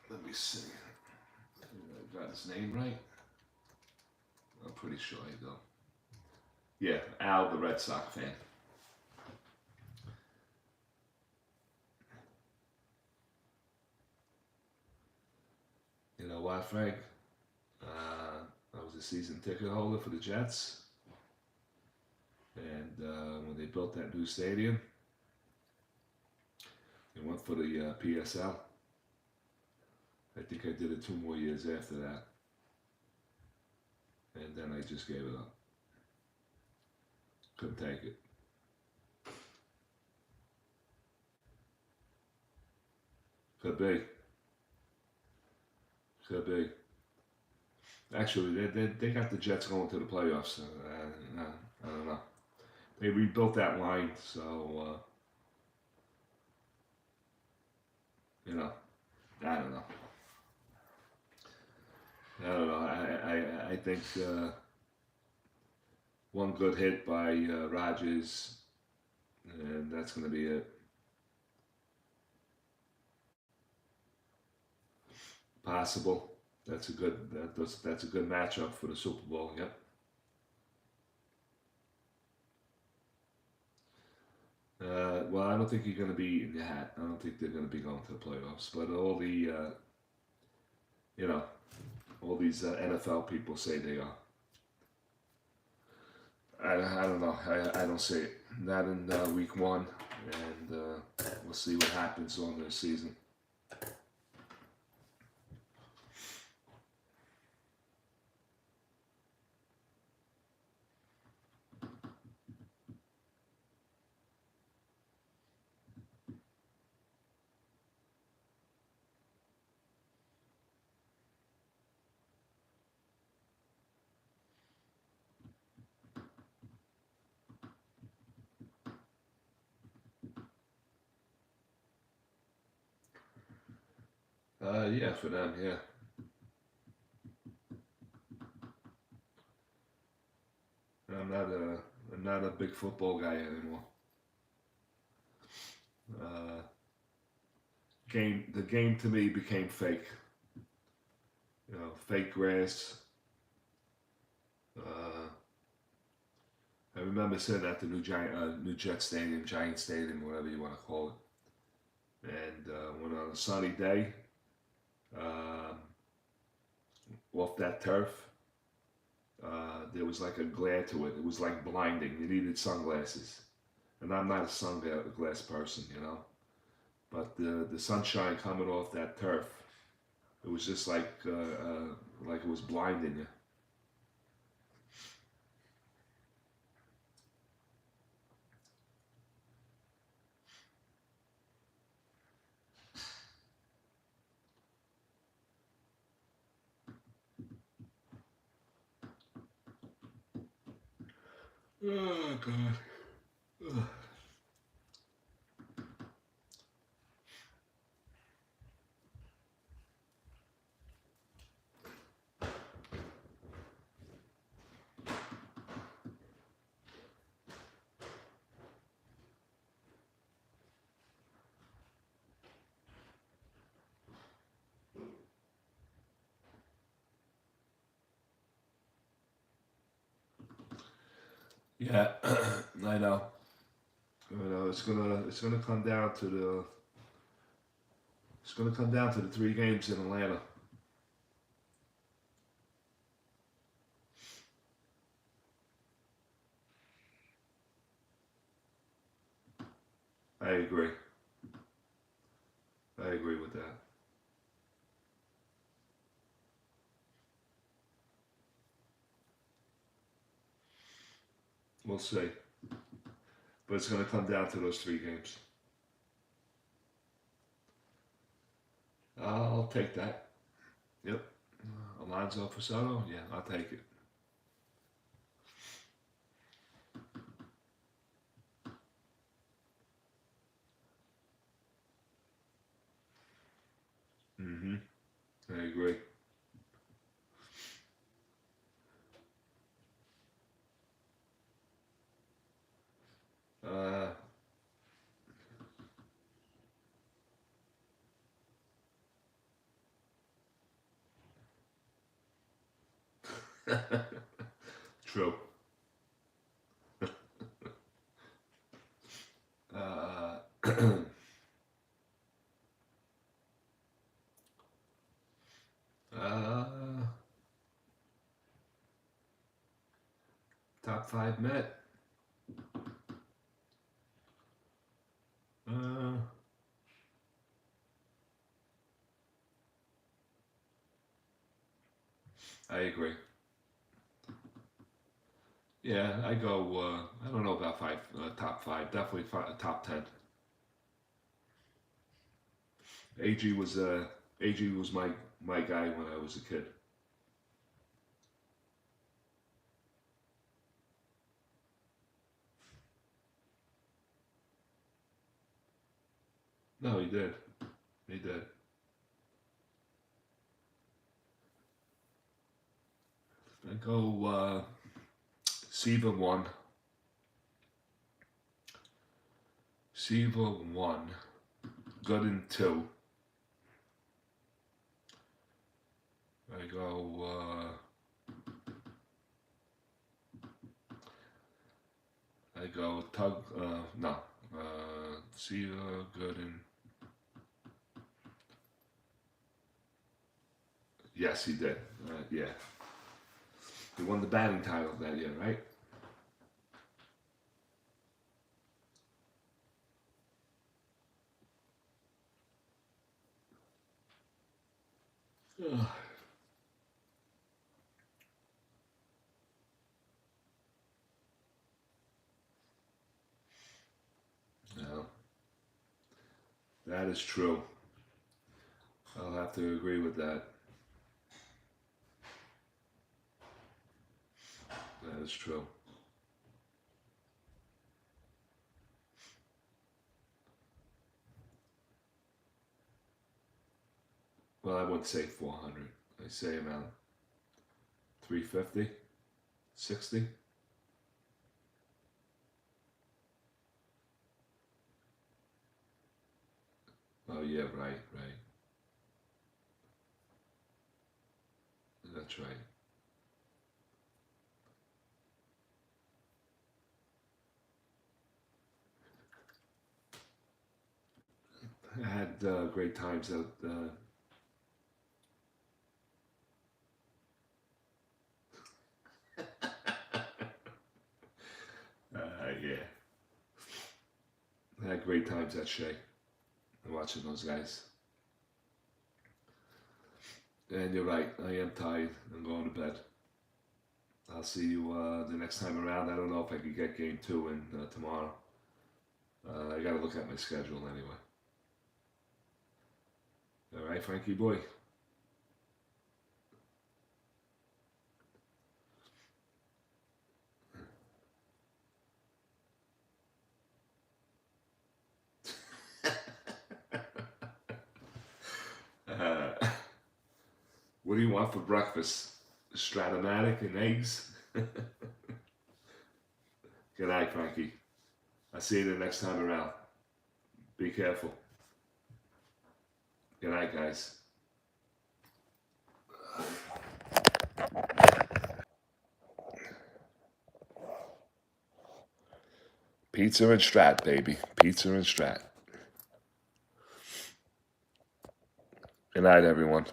Let me see. I got his name right. I'm pretty sure I do. Yeah, Al, the Red Sox fan. You know what, Frank? I was a season ticket holder for the Jets. And when they built that new stadium, they went for the PSL. I think I did it 2 more years after that. And then I just gave it up. Couldn't take it. Could be. Actually, they got the Jets going to the playoffs. I don't know. They rebuilt that line, so You know, I don't know. I don't know. I think one good hit by Rogers, and that's going to be it. Possible. That's a good. That's a good matchup for the Super Bowl. Yep. Well, I don't think you're going to be in the hat. I don't think they're going to be going to the playoffs. But all the, you know, all these NFL people say they are. I don't know. I don't see it. Not in week 1, and we'll see what happens on the season. Yeah, for them, yeah. I'm not a big football guy anymore. The game to me became fake. You know, fake grass. I remember sitting at the new Jet Stadium, Giant Stadium, whatever you want to call it, and when on a sunny day, off that turf, there was like a glare to it. It was like blinding. You needed sunglasses, and I'm not a sunglass person, you know. But the sunshine coming off that turf, it was just like it was blinding you. Oh God. Ugh. Yeah, I know. You know, it's gonna come down to the 3 games in Atlanta. I agree. I agree with that. We'll see. But it's going to come down to those 3 games. I'll take that. Yep. Alonzo for SADV? Yeah, I'll take it. Mm-hmm. I agree. True. Uh, top 5 Met. I agree. Yeah, I go. I don't know about top 5. Definitely top 10. AG was my guy when I was a kid. No, he did. He did. I go Seaver 1. Seaver 1. Gooden 2. I go Tug, Seaver, Gooden. Yes, he did. Yeah. He won the batting title that year, right? Ugh. No. That is true. I'll have to agree with that. That is true. Well, I wouldn't say 400. I say around 350, 60. Oh yeah, right. That's right. I had great times out. Yeah. I had great times at Shea. Watching those guys. And you're right, I am tired. I'm going to bed. I'll see you the next time around. I don't know if I could get game 2 in tomorrow. I got to look at my schedule anyway. All right, Frankie boy. What do you want for breakfast? STRAT-O-MATIC and eggs? Good night, Frankie. I'll see you the next time around. Be careful. Good night, guys. Pizza and Strat, baby. Pizza and Strat. Good night, everyone.